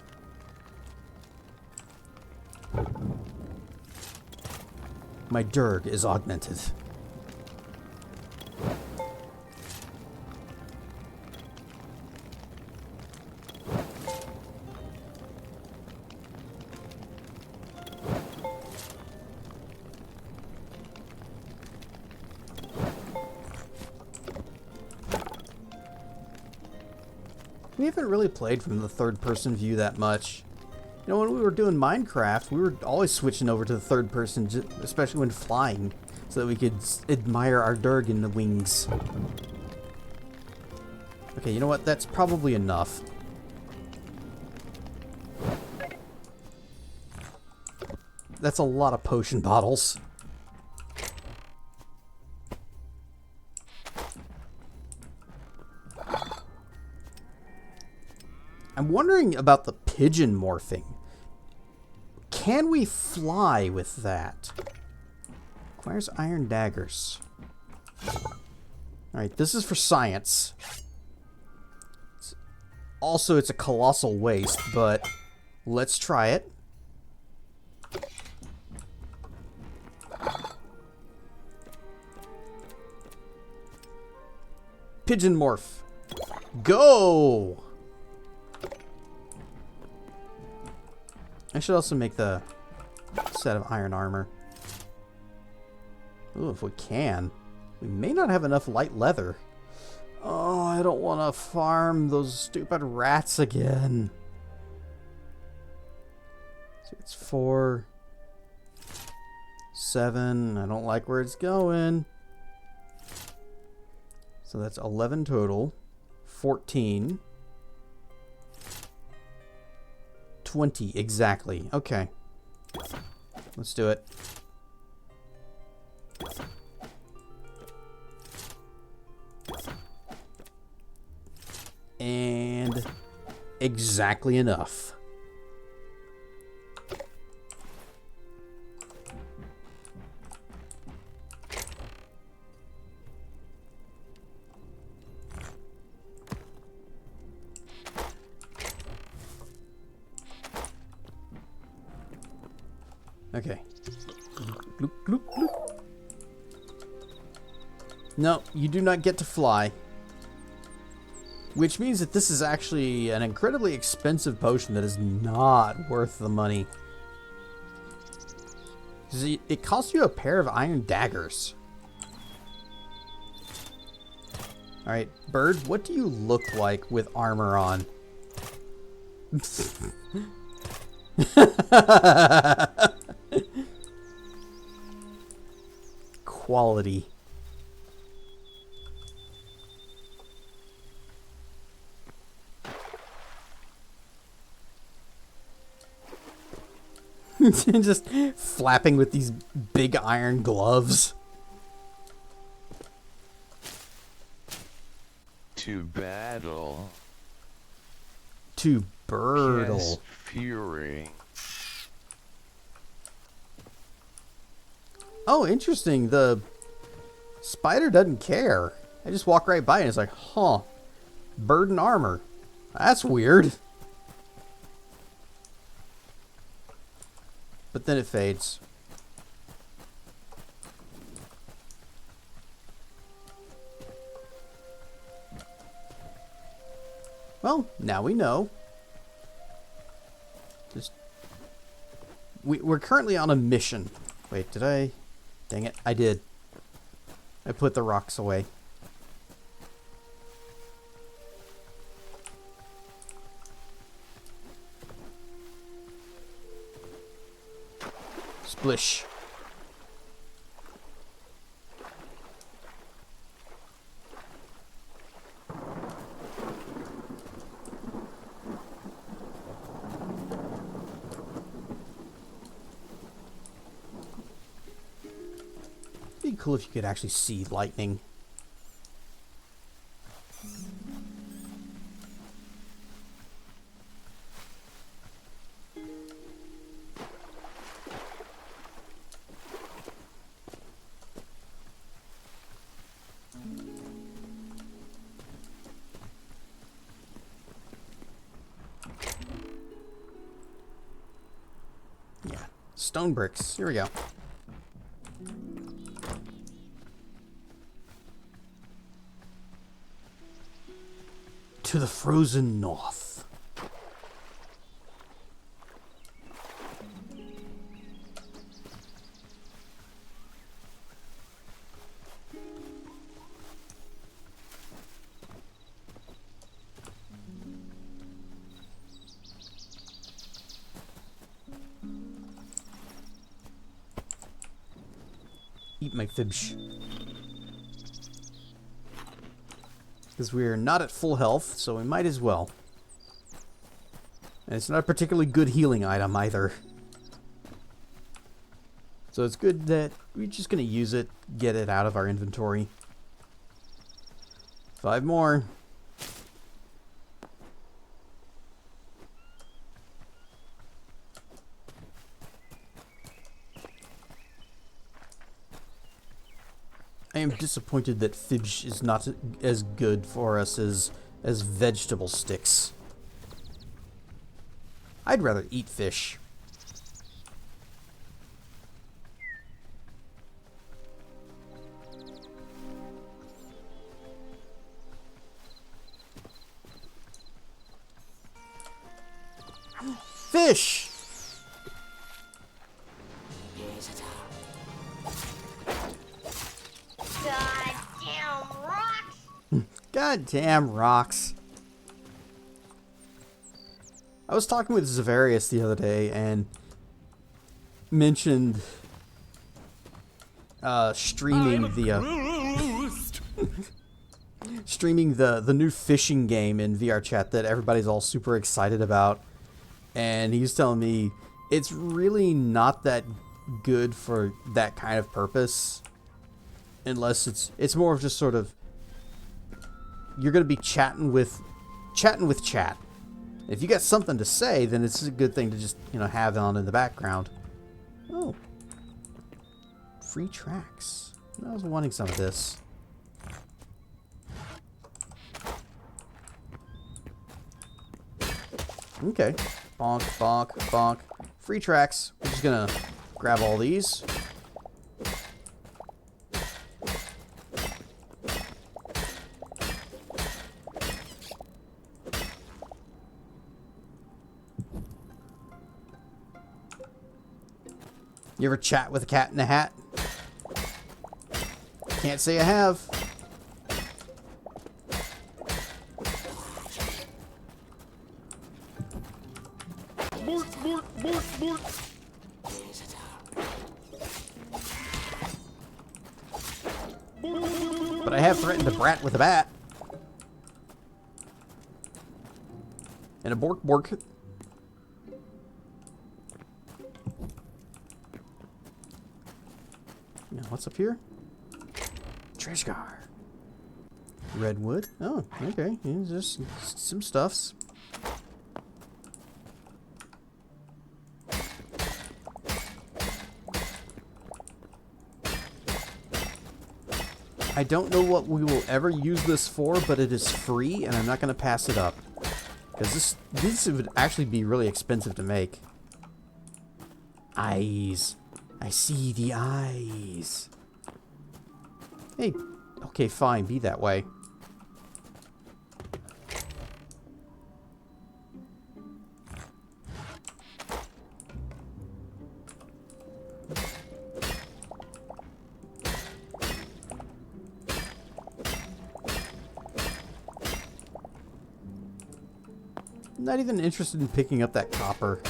My Durg is augmented. We haven't really played from the third-person view that much. You know, when we were doing Minecraft, we were always switching over to the third person, especially when flying, so that we could admire our Durg in the wings. Okay, you know what? That's probably enough. That's a lot of potion bottles. I'm wondering about the pigeon morphing. Can we fly with that? Requires iron daggers. Alright, this is for science. Also, it's a colossal waste, but let's try it. Pigeon morph. Go! I should also make the set of iron armor. Ooh, if we can. We may not have enough light leather. Oh, I don't want to farm those stupid rats again. So it's 4, 7. I don't like where it's going. So that's 11 total. 14. 20 exactly. Okay. Let's do it. And exactly enough. Okay. Gloop, gloop, gloop. No, you do not get to fly. Which means that this is actually an incredibly expensive potion that is not worth the money. 'Cause it costs you a pair of iron daggers. Alright, bird, what do you look like with armor on? Quality. Just flapping with these big iron gloves. To battle. To birdle. Yes, fury. Oh, interesting. The spider doesn't care. I just walk right by and it's like, huh. Bird and armor. That's weird. But then it fades. Well, now we know. Just we're currently on a mission. Wait, did I? Dang it, I did. I put the rocks away. Splish. It'd be cool if you could actually see lightning. Yeah, stone bricks. Here we go. To the frozen north. Eat my fibsh. Because we're not at full health, so we might as well. And it's not a particularly good healing item either. So it's good that we're just going to use it, get it out of our inventory. 5 more. I am disappointed that fidge is not as good for us as vegetable sticks. I'd rather eat fish. Fish! Goddamn rocks! Goddamn rocks. I was talking with Zavarius the other day and mentioned streaming the streaming the new fishing game in VR chat that everybody's all super excited about, and he's telling me it's really not that good for that kind of purpose, unless it's more of just sort of you're gonna be chatting with chat. If you got something to say, then it's a good thing to just, you know, have on in the background. Oh, free tracks. I was wanting some of this. Okay. Bonk, bonk, bonk. Free tracks. We're just gonna grab all these. You ever chat with a cat in a hat? Can't say I have. But I have threatened a brat with a bat. And a bork bork. Now, what's up here? Treasure. Redwood. Oh, okay. Yeah, just some stuffs. I don't know what we will ever use this for, but it is free, and I'm not going to pass it up. Because this would actually be really expensive to make. Eyes. I see the eyes. Hey, okay, fine, be that way. Not even interested in picking up that copper.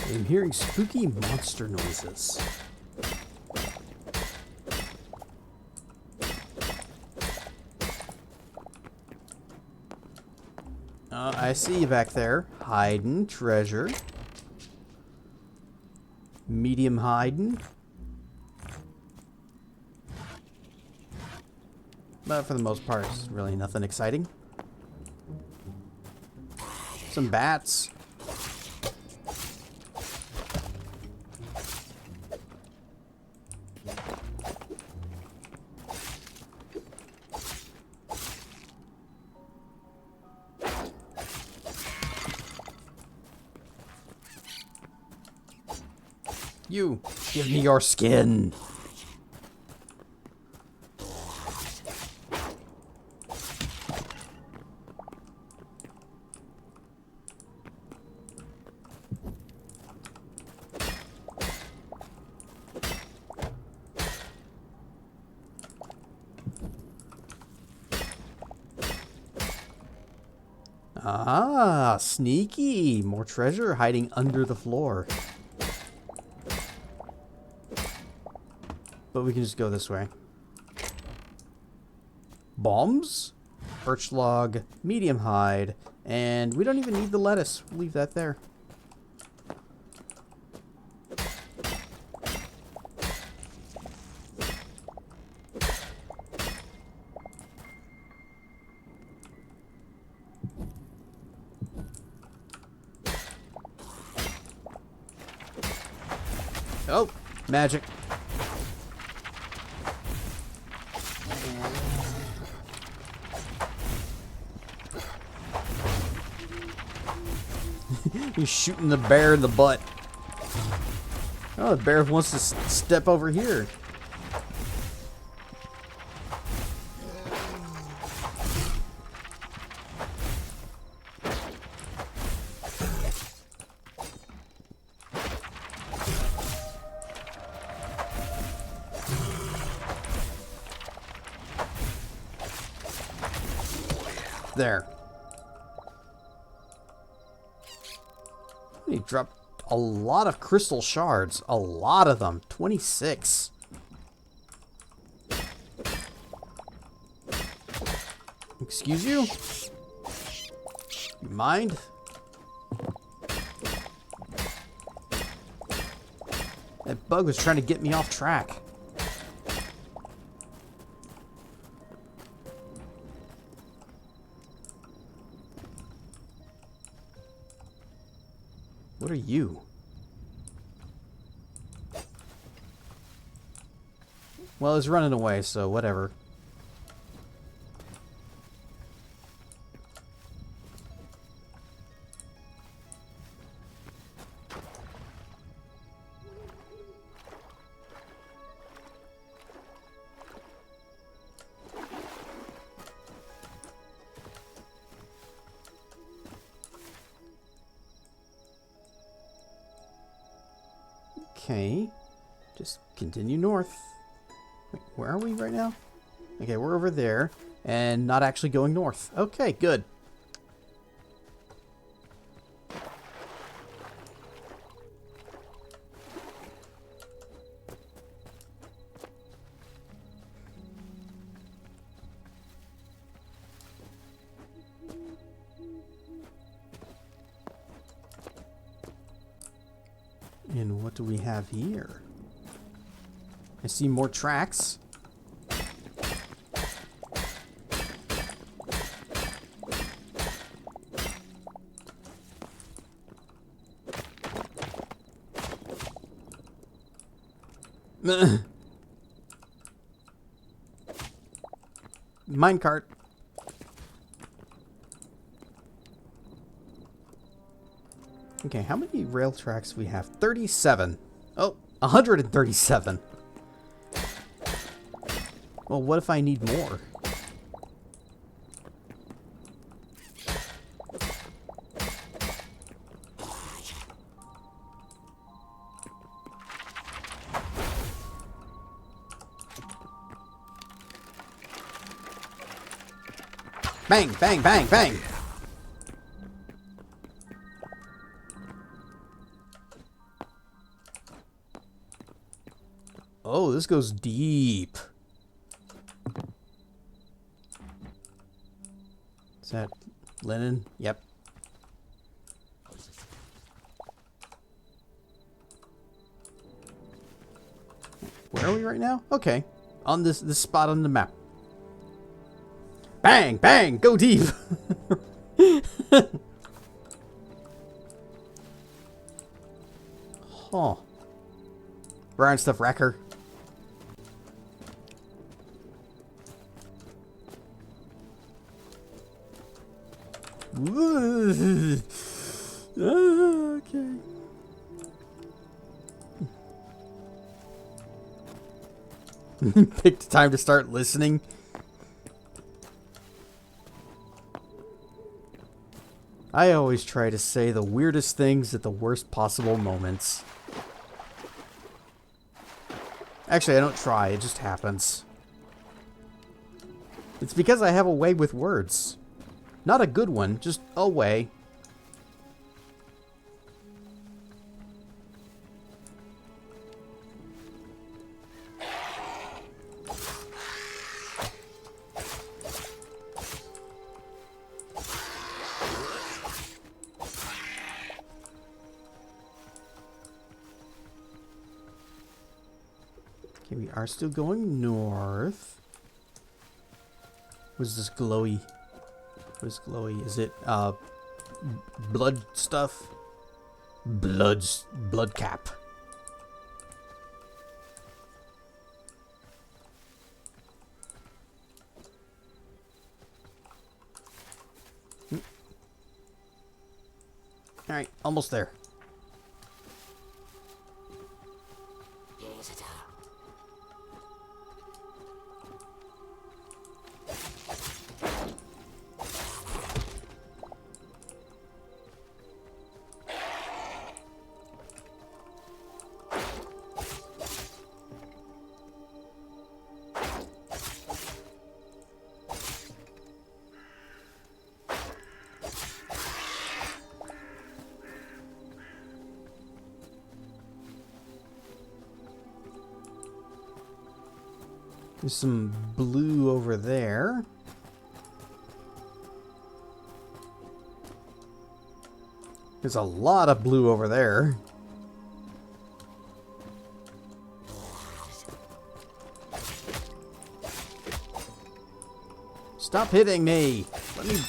I'm hearing spooky monster noises. I see you back there. Hiding treasure. Medium hiding. But for the most part, it's really nothing exciting. Some bats. You, give me your skin. Ah, sneaky. More treasure hiding under the floor. But we can just go this way. Bombs, birch log, medium hide, and we don't even need the lettuce. We'll leave that there. Oh, magic. He's shooting the bear in the butt. Oh, the bear wants to step over here. there. He dropped a lot of crystal shards. A lot of them. 26. Excuse you? You mind? That bug was trying to get me off track. What are you? Well, it's running away, so whatever. Okay, just continue north. Wait, where are we right now? Okay, we're over there and not actually going north. Okay, good. And what do we have here? I see more tracks. Minecart. Okay, how many rail tracks do we have? 37. Oh, 137. Well, what if I need more? Bang, bang, bang, bang. Oh, this goes deep. Is that linen? Yep. Where are we right now? Okay. On this spot on the map. Bang! Bang! Go deep! Huh. Brown stuff wrecker. Okay. Picked time to start listening. I always try to say the weirdest things at the worst possible moments. Actually, I don't try, it just happens. It's because I have a way with words. Not a good one, just a way. Okay, we are still going north. What's this glowy? What is glowy? Is it, blood stuff? Blood cap. Alright, almost there. There's some blue over there. There's a lot of blue over there. Stop hitting me! Let me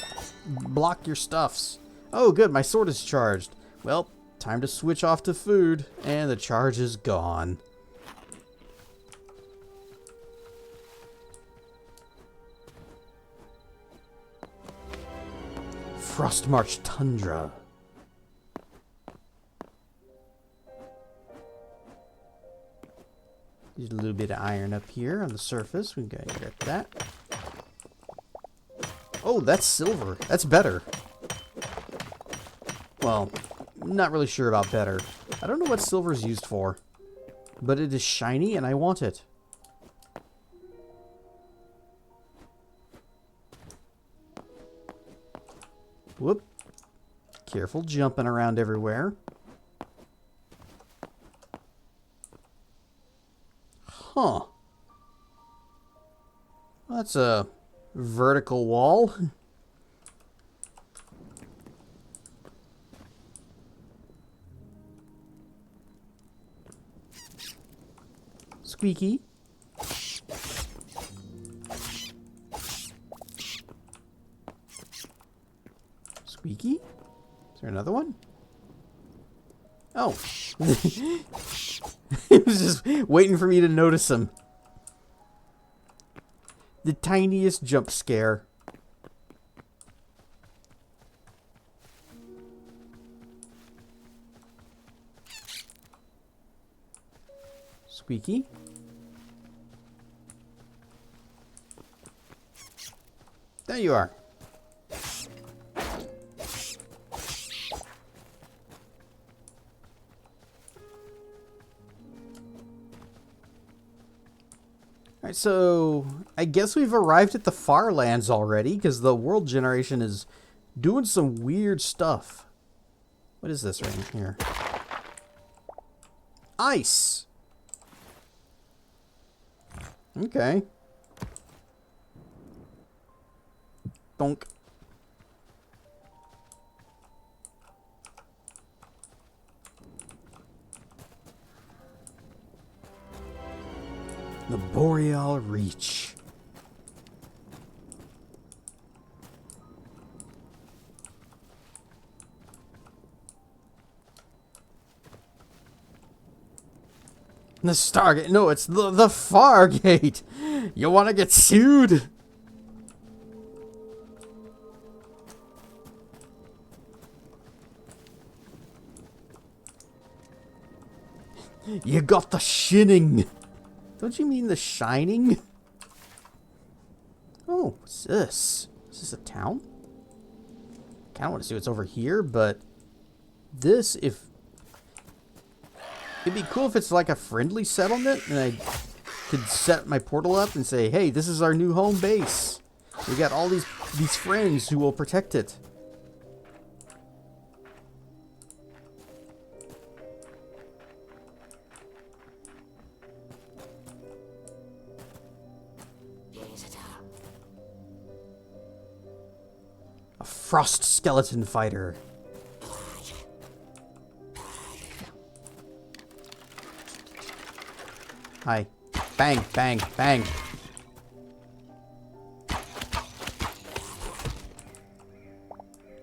block your stuffs. Oh, good, my sword is charged. Well, time to switch off to food, and the charge is gone. Frostmarch Tundra. There's a little bit of iron up here on the surface. We gotta get that. Oh, that's silver. That's better. Well, not really sure about better. I don't know what silver is used for. But it is shiny and I want it. Whoop. Careful jumping around everywhere. Huh. That's a vertical wall. Squeaky. Squeaky? Is there another one? Oh. He was just waiting for me to notice him. The tiniest jump scare. Squeaky. There you are. Alright, so I guess we've arrived at the far lands already, because the world generation is doing some weird stuff. What is this right here? Ice! Okay. Donk. The Boreal Reach. The Stargate. No, it's the Fargate. You want to get sued? You got the shinning. Don't you mean the shining? Oh, what's this? Is this a town? I kind of want to see what's over here, but this, if... It'd be cool if it's like a friendly settlement, and I could set my portal up and say, hey, this is our new home base. We got all these friends who will protect it. A frost skeleton fighter. Hi. Bang, bang, bang.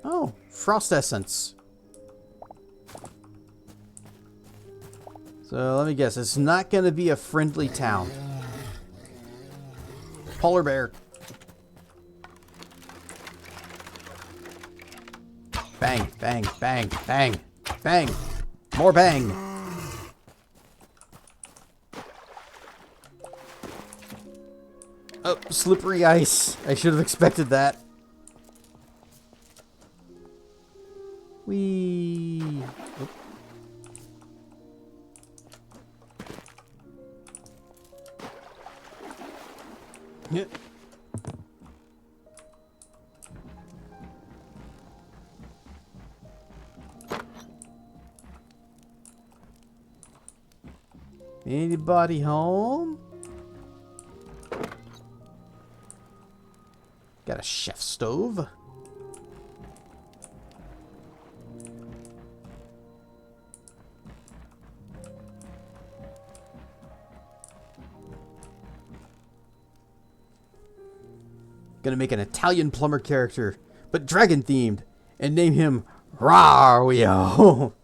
Oh, frost essence. So let me guess, it's not going to be a friendly town. Polar bear. Bang, bang, bang, bang, bang. More bang. Oh, slippery ice. I should have expected that. Whee. Oh. Yeah. Anybody home? Got a chef stove. Gonna make an Italian plumber character, but dragon themed, and name him Rario.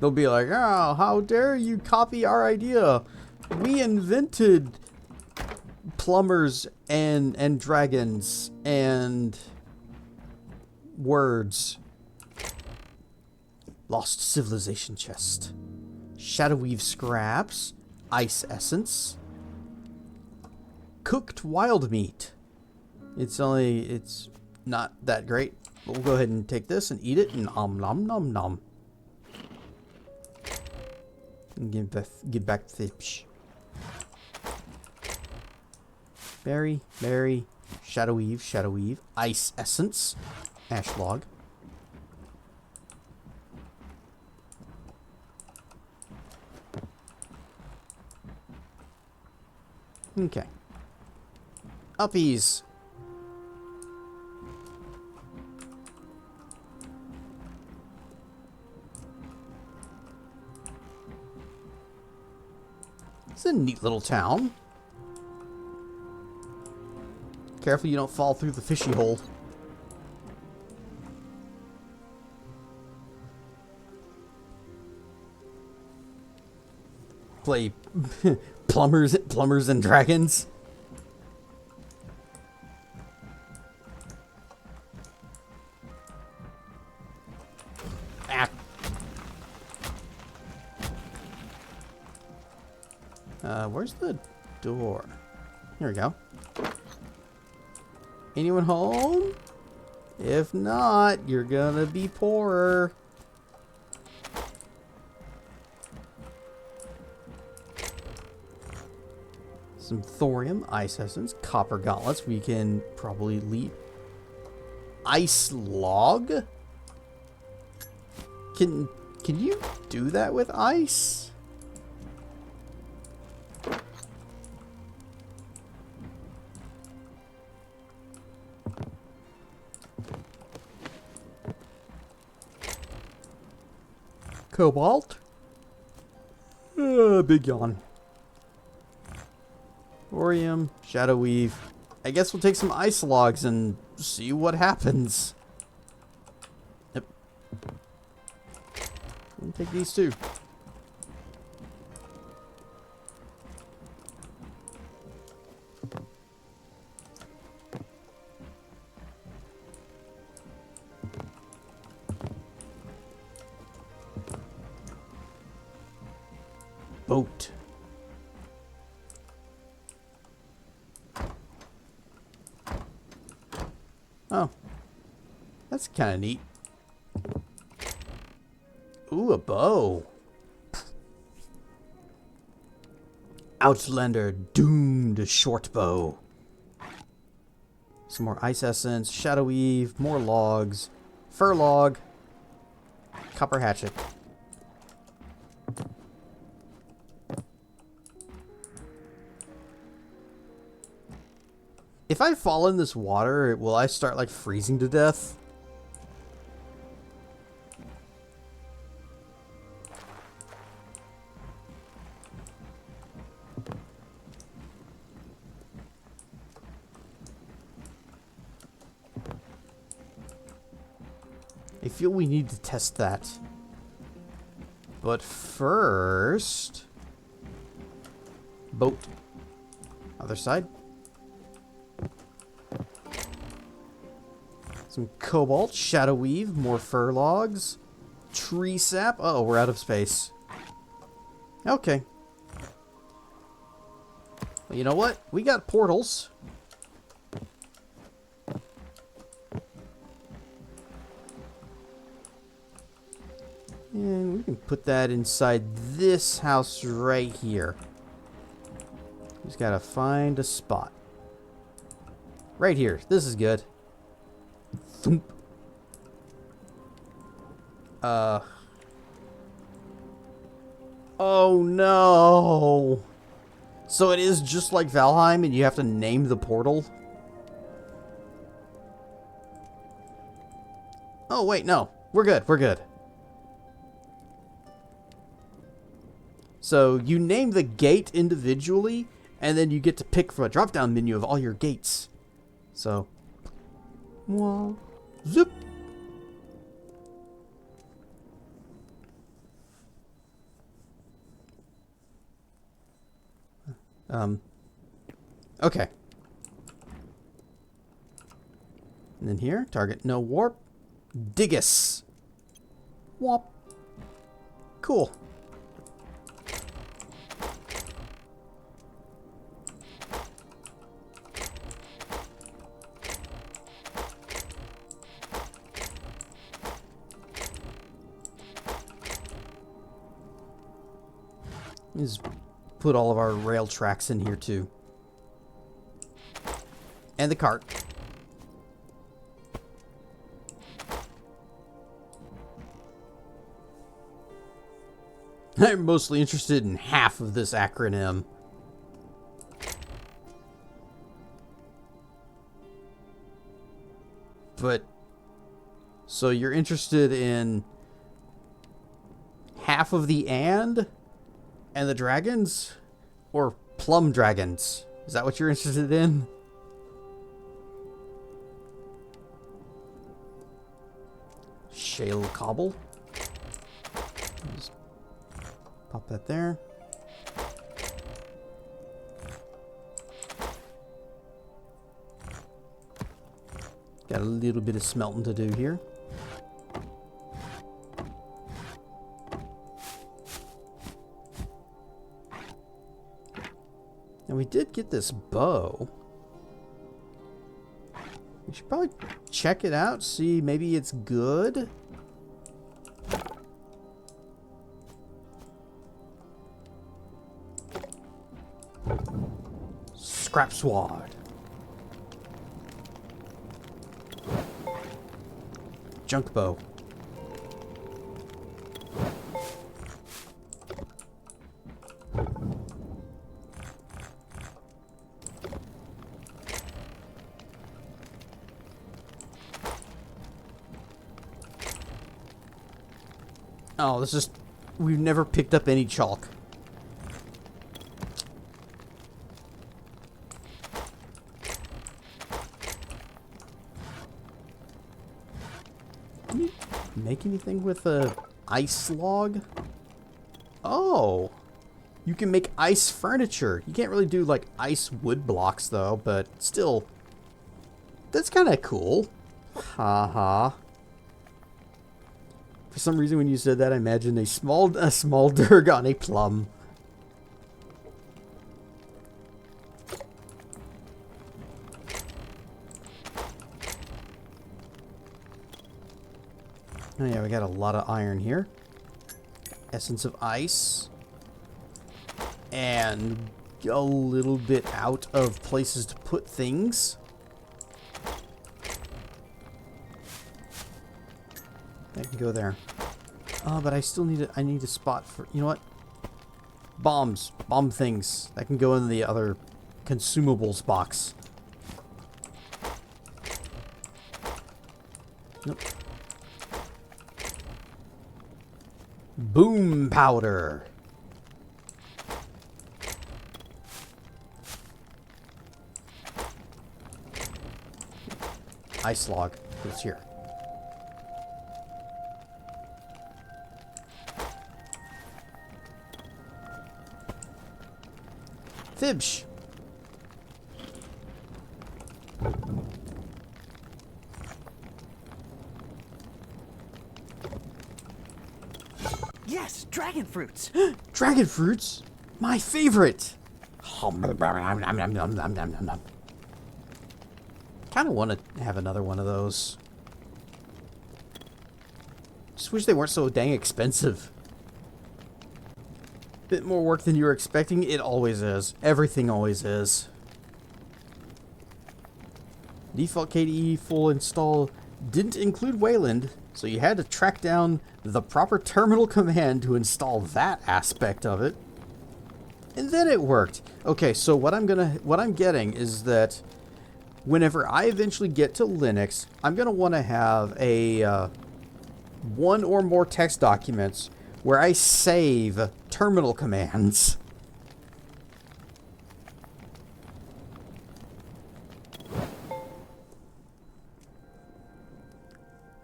They'll be like, oh, how dare you copy our idea? We invented plumbers and dragons and words. Lost civilization chest. Shadowweave scraps. Ice essence. Cooked wild meat. It's not that great. But we'll go ahead and take this and eat it and nom nom nom. And give back the fish. Berry, shadowweave, ice essence, ash log. Okay. Uppies. It's a neat little town. Careful you don't fall through the fishy hole. Play plumbers and dragons. Where's the door? Here we go. Anyone home? If not, you're gonna be poorer. Some thorium, ice essence, copper gauntlets. We can probably leave. Ice log? Can you do that with ice? Cobalt. Big yawn. Thorium, shadowweave. I guess we'll take some ice logs and see what happens. Yep. We'll take these too. Boat. Oh. That's kind of neat. Ooh, a bow. Outlander doomed short bow. Some more ice essence, shadowweave, more logs, fur log, copper hatchet. If I fall in this water, will I start like freezing to death? I feel we need to test that. But first... Boat. Other side. Some cobalt, shadowweave, more fur logs, tree sap. Oh, we're out of space. Okay. Well, you know what? We got portals. And we can put that inside this house right here. Just gotta find a spot. Right here. This is good. Thump. Oh no! So it is just like Valheim and you have to name the portal? Oh wait, no. We're good, we're good. So you name the gate individually, and then you get to pick from a drop-down menu of all your gates. So, wah, zip. Okay. And then here, target no warp. Diggus. Wop. Cool. Let's put all of our rail tracks in here too. And the cart. I'm mostly interested in half of this acronym. But, so you're interested in half of the and the dragons? Or plum dragons? Is that what you're interested in? Shale cobble. Just pop that there. Got a little bit of smelting to do here. And we did get this bow. We should probably check it out, see maybe it's good. Scrap sword. Junk bow. Oh, this is... We've never picked up any chalk. Can you make anything with a ice log? Oh! You can make ice furniture. You can't really do, like, ice wood blocks, though, but still... That's kind of cool. Haha. For some reason, when you said that, I imagined a small Durg on a plum. Oh yeah, we got a lot of iron here. Essence of ice. And a little bit out of places to put things. I can go there. Oh, but I still need I need a spot for, you know what? Bombs. Bomb things. That can go in the other consumables box. Nope. Boom powder. Ice log. It's here. Fibsh. Yes, dragon fruits. Dragon fruits? My favorite. Kind of want to have another one of those. Just wish they weren't so dang expensive. Bit more work than you were expecting. It always is. Everything always is. Default KDE full install didn't include Wayland, So you had to track down the proper terminal command to install that aspect of it. And then it worked. Okay, so what I'm getting is that whenever I eventually get to Linux, I'm going to want to have a one or more text documents where I save terminal commands.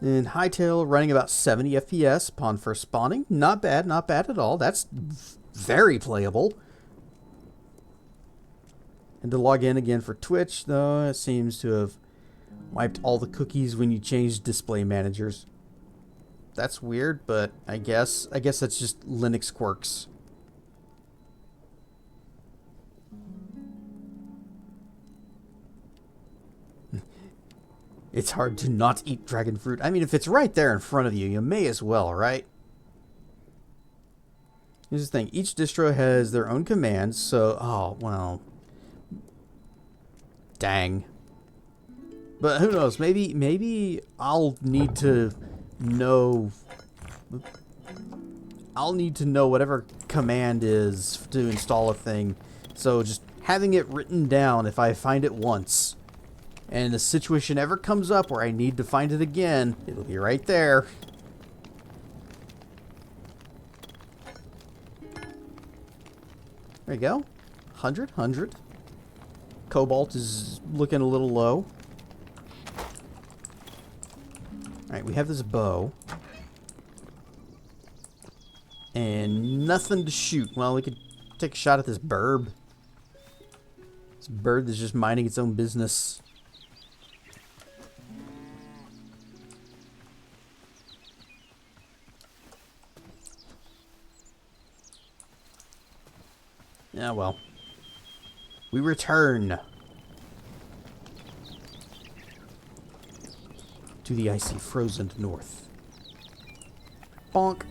In Hytale, running about 70 FPS upon first spawning. Not bad at all. That's very playable. And to log in again for Twitch, though, it seems to have wiped all the cookies when you change display managers. That's weird, but I guess that's just Linux quirks. It's hard to not eat dragon fruit. I mean, if it's right there in front of you, you may as well, right? Here's the thing. Each distro has their own commands, so... Oh, well... Dang. But who knows? Maybe I'll need to know... I'll need to know whatever command is to install a thing. So just having it written down if I find it once. And the situation ever comes up where I need to find it again, it'll be right there. There you go. 100. Cobalt is looking a little low. Alright, we have this bow. And nothing to shoot. Well, we could take a shot at this bird. This bird that's just minding its own business. Yeah, well. We return to the icy frozen north. Bonk.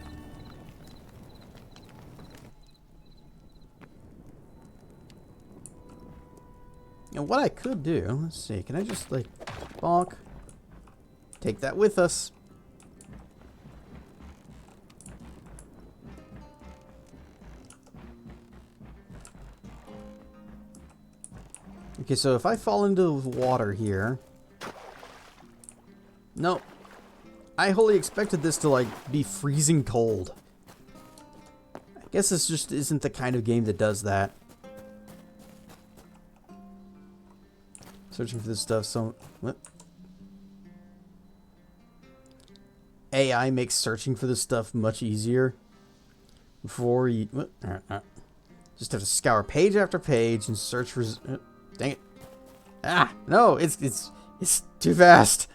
And what I could do, let's see, can I just like bonk? Take that with us. Okay, so if I fall into the water here... Nope. I wholly expected this to, like, be freezing cold. I guess this just isn't the kind of game that does that. Searching for this stuff, so... What? AI makes searching for this stuff much easier. Before you... Just have to scour page after page and search for... Dang it. Ah, no, it's too fast.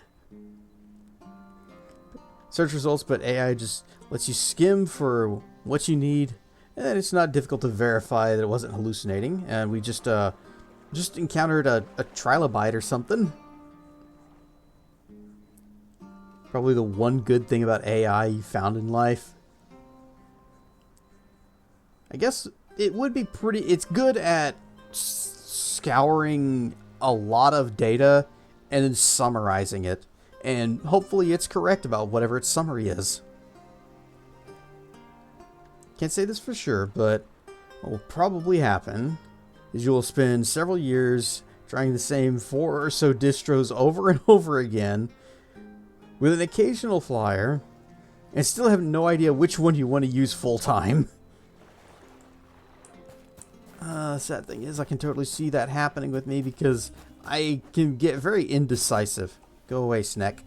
Search results, but AI just lets you skim for what you need, and it's not difficult to verify that it wasn't hallucinating. And we just encountered a trilobite or something. Probably the one good thing about AI you found in life. I guess it would be pretty... It's good at scouring a lot of data and then summarizing it. And hopefully it's correct about whatever its summary is. Can't say this for sure, but what will probably happen is you will spend several years trying the same 4 or so distros over and over again with an occasional flyer and still have no idea which one you want to use full time. Sad thing is I can totally see that happening with me because I can get very indecisive. Go away, Sneck.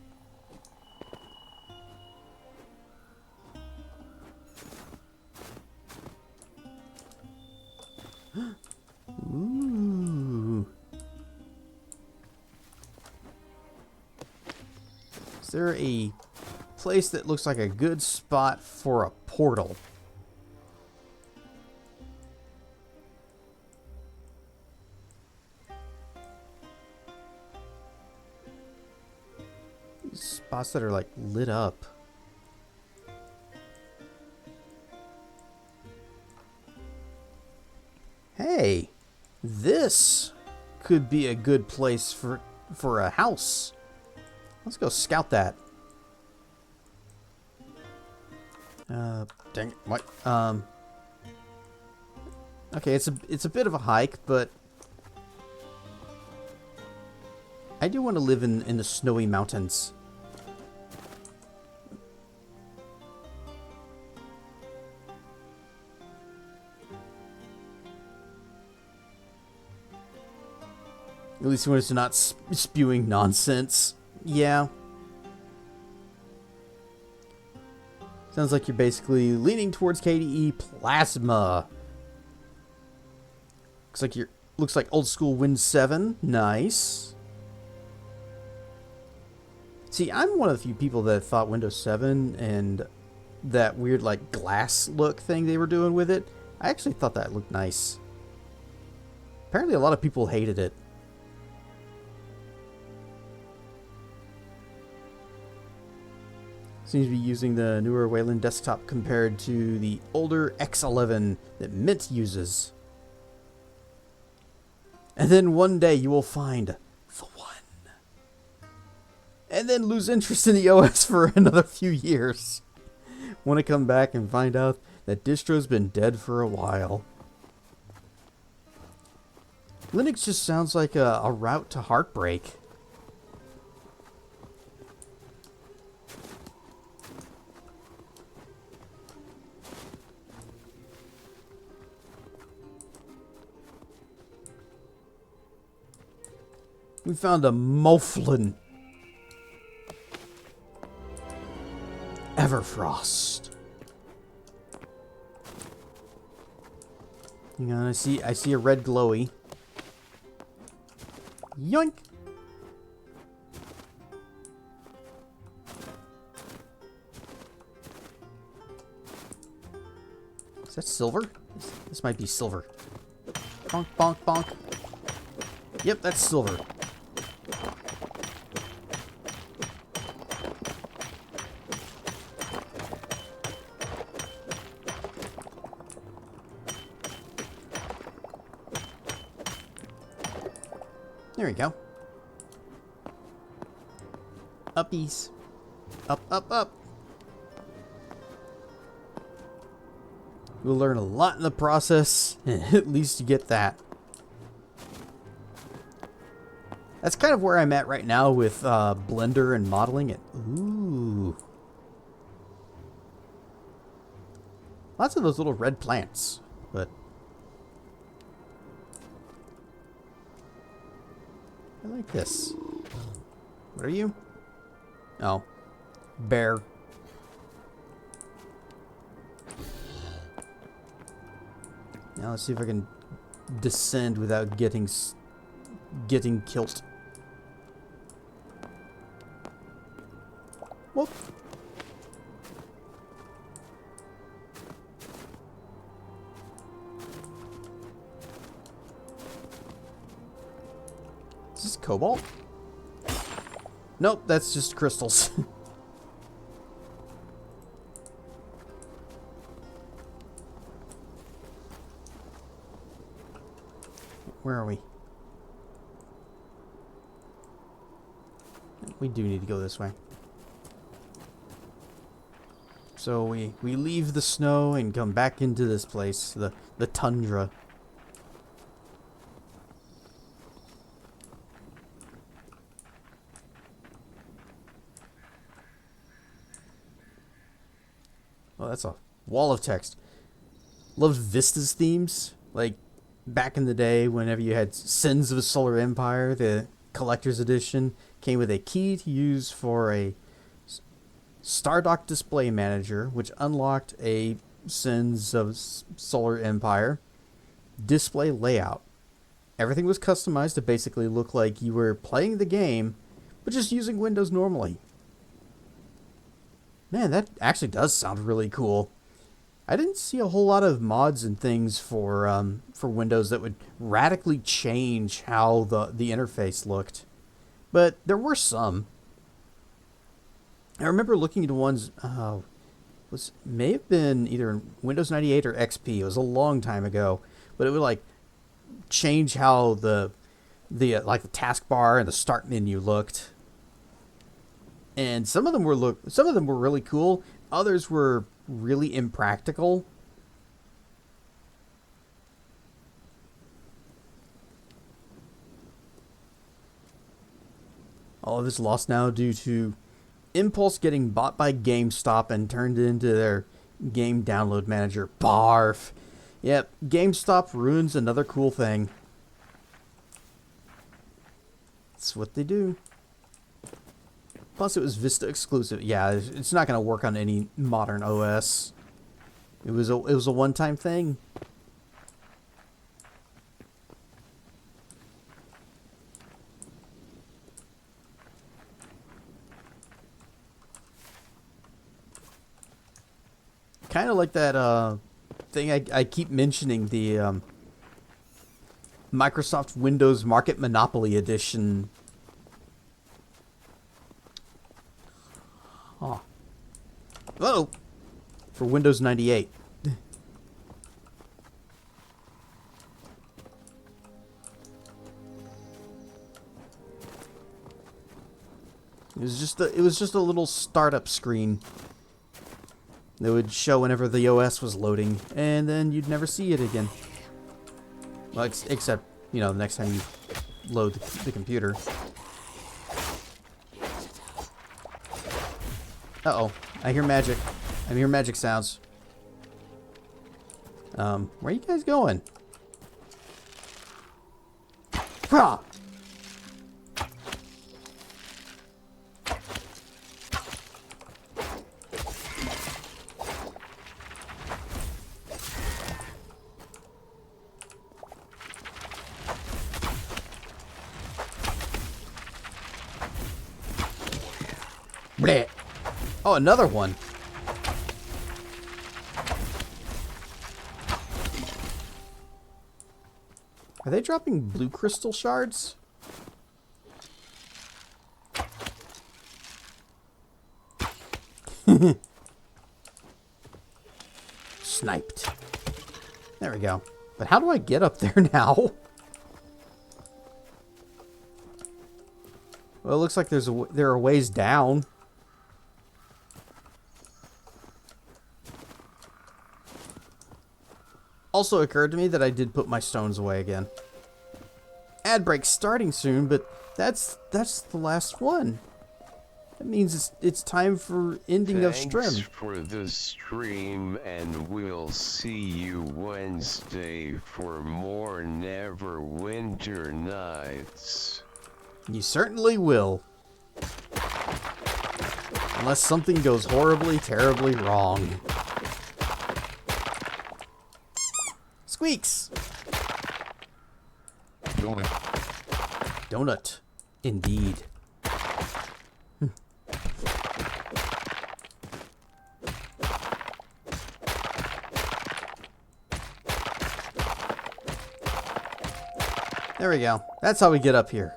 Ooh. Is there a place that looks like a good spot for a portal? Spots that are like lit up. Hey, this could be a good place for a house. Let's go scout that. Dang it, what? Okay, it's a bit of a hike, but I do want to live in the snowy mountains. At least when it's not spewing nonsense. Yeah. Sounds like you're basically leaning towards KDE Plasma. Looks like old school Win 7. Nice. See, I'm one of the few people that thought Windows 7 and that weird like glass look thing they were doing with it, I actually thought that looked nice. Apparently a lot of people hated it. Seems to be using the newer Wayland desktop compared to the older X11 that Mint uses. And then one day you will find the one. And then lose interest in the OS for another few years. Want to come back and find out that distro's been dead for a while. Linux just sounds like a route to heartbreak. We found a Moflin. Everfrost. Hang on, I see a red glowy. Yoink! Is that silver? This might be silver. Bonk, bonk, bonk. Yep, that's silver. There we go. Uppies. Up, up, up. We'll learn a lot in the process, and at least you get that. That's kind of where I'm at right now with Blender and modeling it. Ooh. Lots of those little red plants, but I like this. What are you? Oh. Bear. Now let's see if I can descend without getting killed. Whoop. Is this cobalt? Nope, that's just crystals. Where are we? We do need to go this way. So we leave the snow and come back into this place, the tundra. Oh, that's a wall of text. Loved Vista's themes. Like, back in the day, whenever you had Sins of a Solar Empire, the collector's edition came with a key to use for a Stardock display manager, which unlocked a Sins of Solar Empire display layout. Everything was customized to basically look like you were playing the game, but just using Windows normally. Man, that actually does sound really cool. I didn't see a whole lot of mods and things for Windows that would radically change how the interface looked, but there were some. I remember looking into ones. May have been either Windows 98 or XP. It was a long time ago, but it would like change how the taskbar and the start menu looked. And some of them were really cool. Others were really impractical. All of this lost now due to Impulse getting bought by GameStop and turned into their game download manager. Barf. Yep, GameStop ruins another cool thing. That's what they do. Plus, it was Vista exclusive. Yeah, it's not going to work on any modern OS. It was a one-time thing. Kind of like that thing I keep mentioning, the Microsoft Windows Market Monopoly Edition. Oh. Whoa! For Windows 98. It was just a little startup screen that would show whenever the OS was loading, and then you'd never see it again. Well, except, you know, the next time you load the computer. Uh-oh. I hear magic. I hear magic sounds. Where are you guys going? Ha! Blech. Oh, another one. Are they dropping blue crystal shards? Sniped. There we go. But how do I get up there now? Well, it looks like there are ways down. Also occurred to me that I did put my stones away again. Ad break starting soon, but that's the last one. That means it's time for ending of stream. Thanks for the stream, and we'll see you Wednesday for more Neverwinter Nights. You certainly will. Unless something goes horribly, terribly wrong. Squeaks! Donut. Indeed. There we go. That's how we get up here.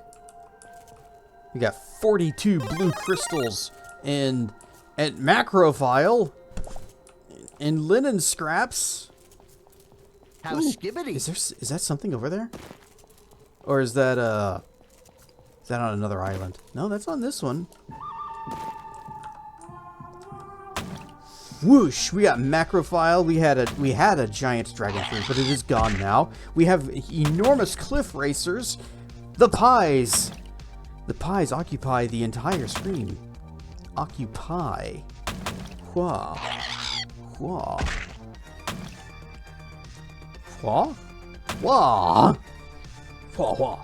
We got 42 blue crystals and macrophile and linen scraps. How Ooh, skibbity. is that something over there? Or is that on another island? No, that's on this one. Whoosh! We got macrophile. We had a giant dragon fruit, but it is gone now. We have enormous cliff racers. The pies. The pies occupy the entire screen. Occupy. Wha. Wha. Wha? Wha? Wha wha.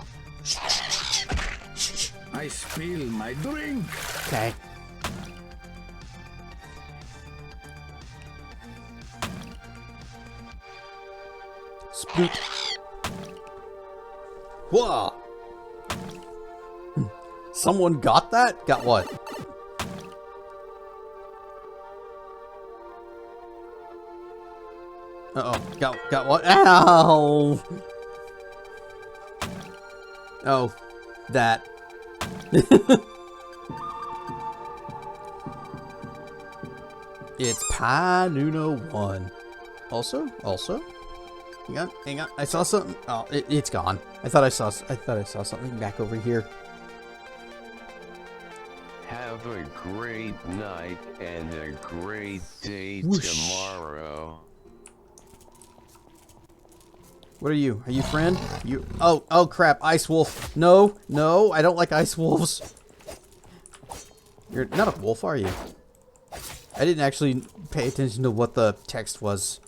I spill my drink. Okay. Sploot. Whoa! Someone got that? Got what? Uh-oh. Got what? Ow! Oh. That. It's Pi Nuno 1. Also? Hang on. I saw something. Oh, it's gone. I thought I saw something back over here. How have a great night and a great day Whoosh. tomorrow. What are you? Are you friend? You? Oh crap! Ice wolf. No, no, I don't like ice wolves. You're not a wolf, are you? I didn't actually pay attention to what the text was.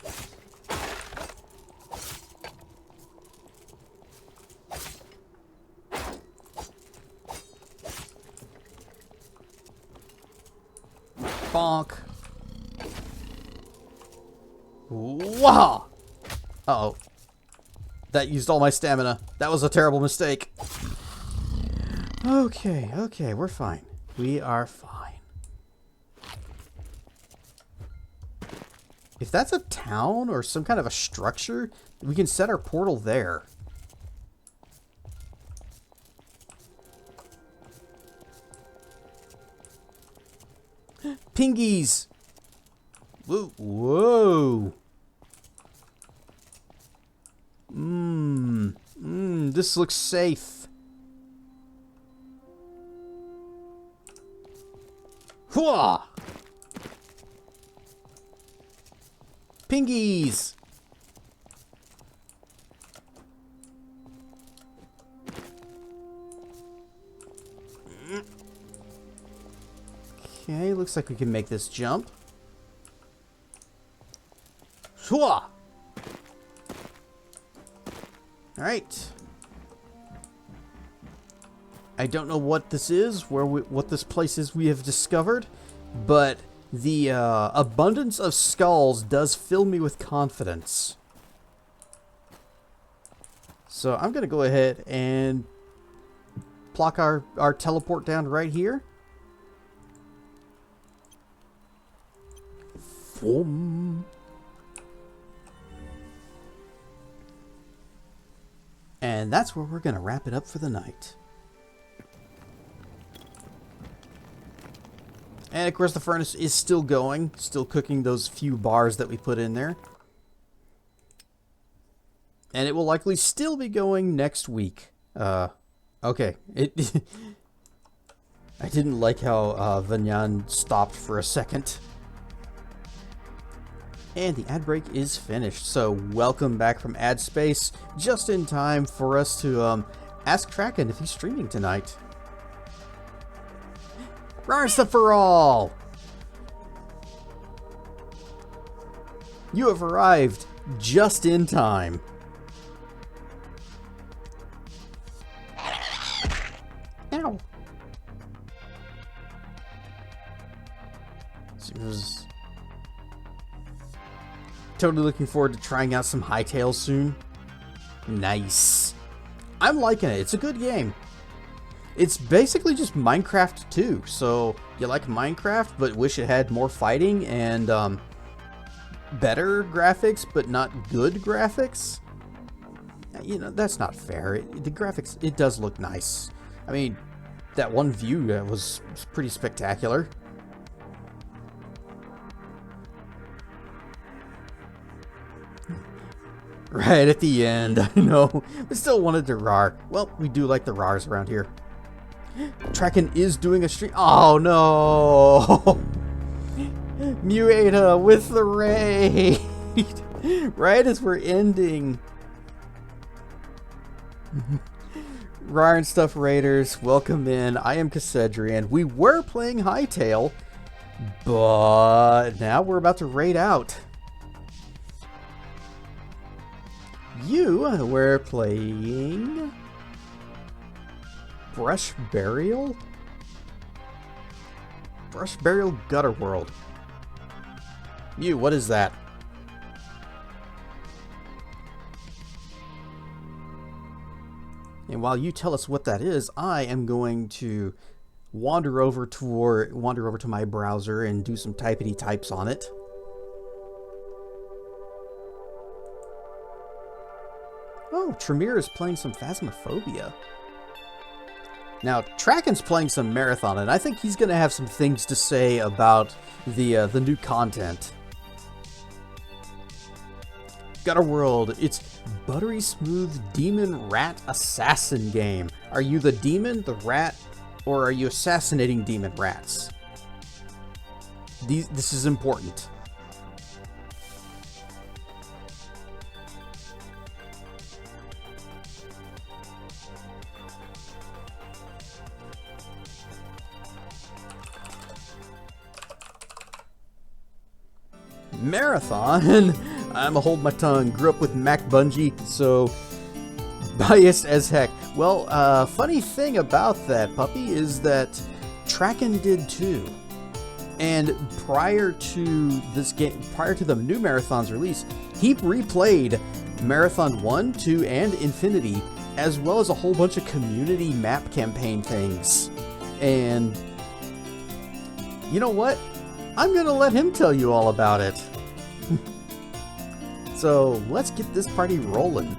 Bonk. Wow. Uh-oh. That used all my stamina. That was a terrible mistake. Okay, okay, we're fine. We are fine. If that's a town or some kind of a structure, we can set our portal there. Pingies! Whoa! Whoa! This looks safe. Hwah! Pingies! Okay, looks like we can make this jump. Hwah! Alright. I don't know what this is, what this place is we have discovered, but the abundance of skulls does fill me with confidence. So I'm going to go ahead and plonk our teleport down right here. Boom. And that's where we're going to wrap it up for the night. And of course the furnace is still going, still cooking those few bars that we put in there. And it will likely still be going next week. Okay. I didn't like how Vanyan stopped for a second. And the ad break is finished. So welcome back from ad space, just in time for us to ask Kraken if he's streaming tonight. Rarsa for all! You have arrived just in time. Ow. Seems totally looking forward to trying out some Hytale soon. Nice. I'm liking it. It's a good game. It's basically just Minecraft 2. So you like Minecraft, but wish it had more fighting and better graphics, but not good graphics. You know, that's not fair. The graphics, it does look nice. I mean, that one view was pretty spectacular. Right at the end, I know. We still wanted to rar. Well, we do like the rars around here. Kraken is doing a stream. Oh no! Muata with the raid! Right as we're ending. Rar and Stuff Raiders, welcome in. I am Cassedrian. We were playing Hytale, but now we're about to raid out. You were playing Brush Burial? Brush Burial Gutter World. You, what is that? And while you tell us what that is, I am going to wander over to my browser and do some typity types on it. Oh, Tremere is playing some Phasmophobia. Now, Kraken's playing some Marathon, and I think he's going to have some things to say about the new content. Gutter World, it's buttery smooth demon rat assassin game. Are you the demon, the rat, Or are you assassinating demon rats? This is important. Marathon? I'ma hold my tongue. Grew up with Mac Bungie, so biased as heck. Well, funny thing about that, puppy, is that Tracken did too. And prior to this game, prior to the new Marathon's release, he replayed Marathon 1, 2, and Infinity, as well as a whole bunch of community map campaign things. And you know what? I'm gonna let him tell you all about it. So let's get this party rolling.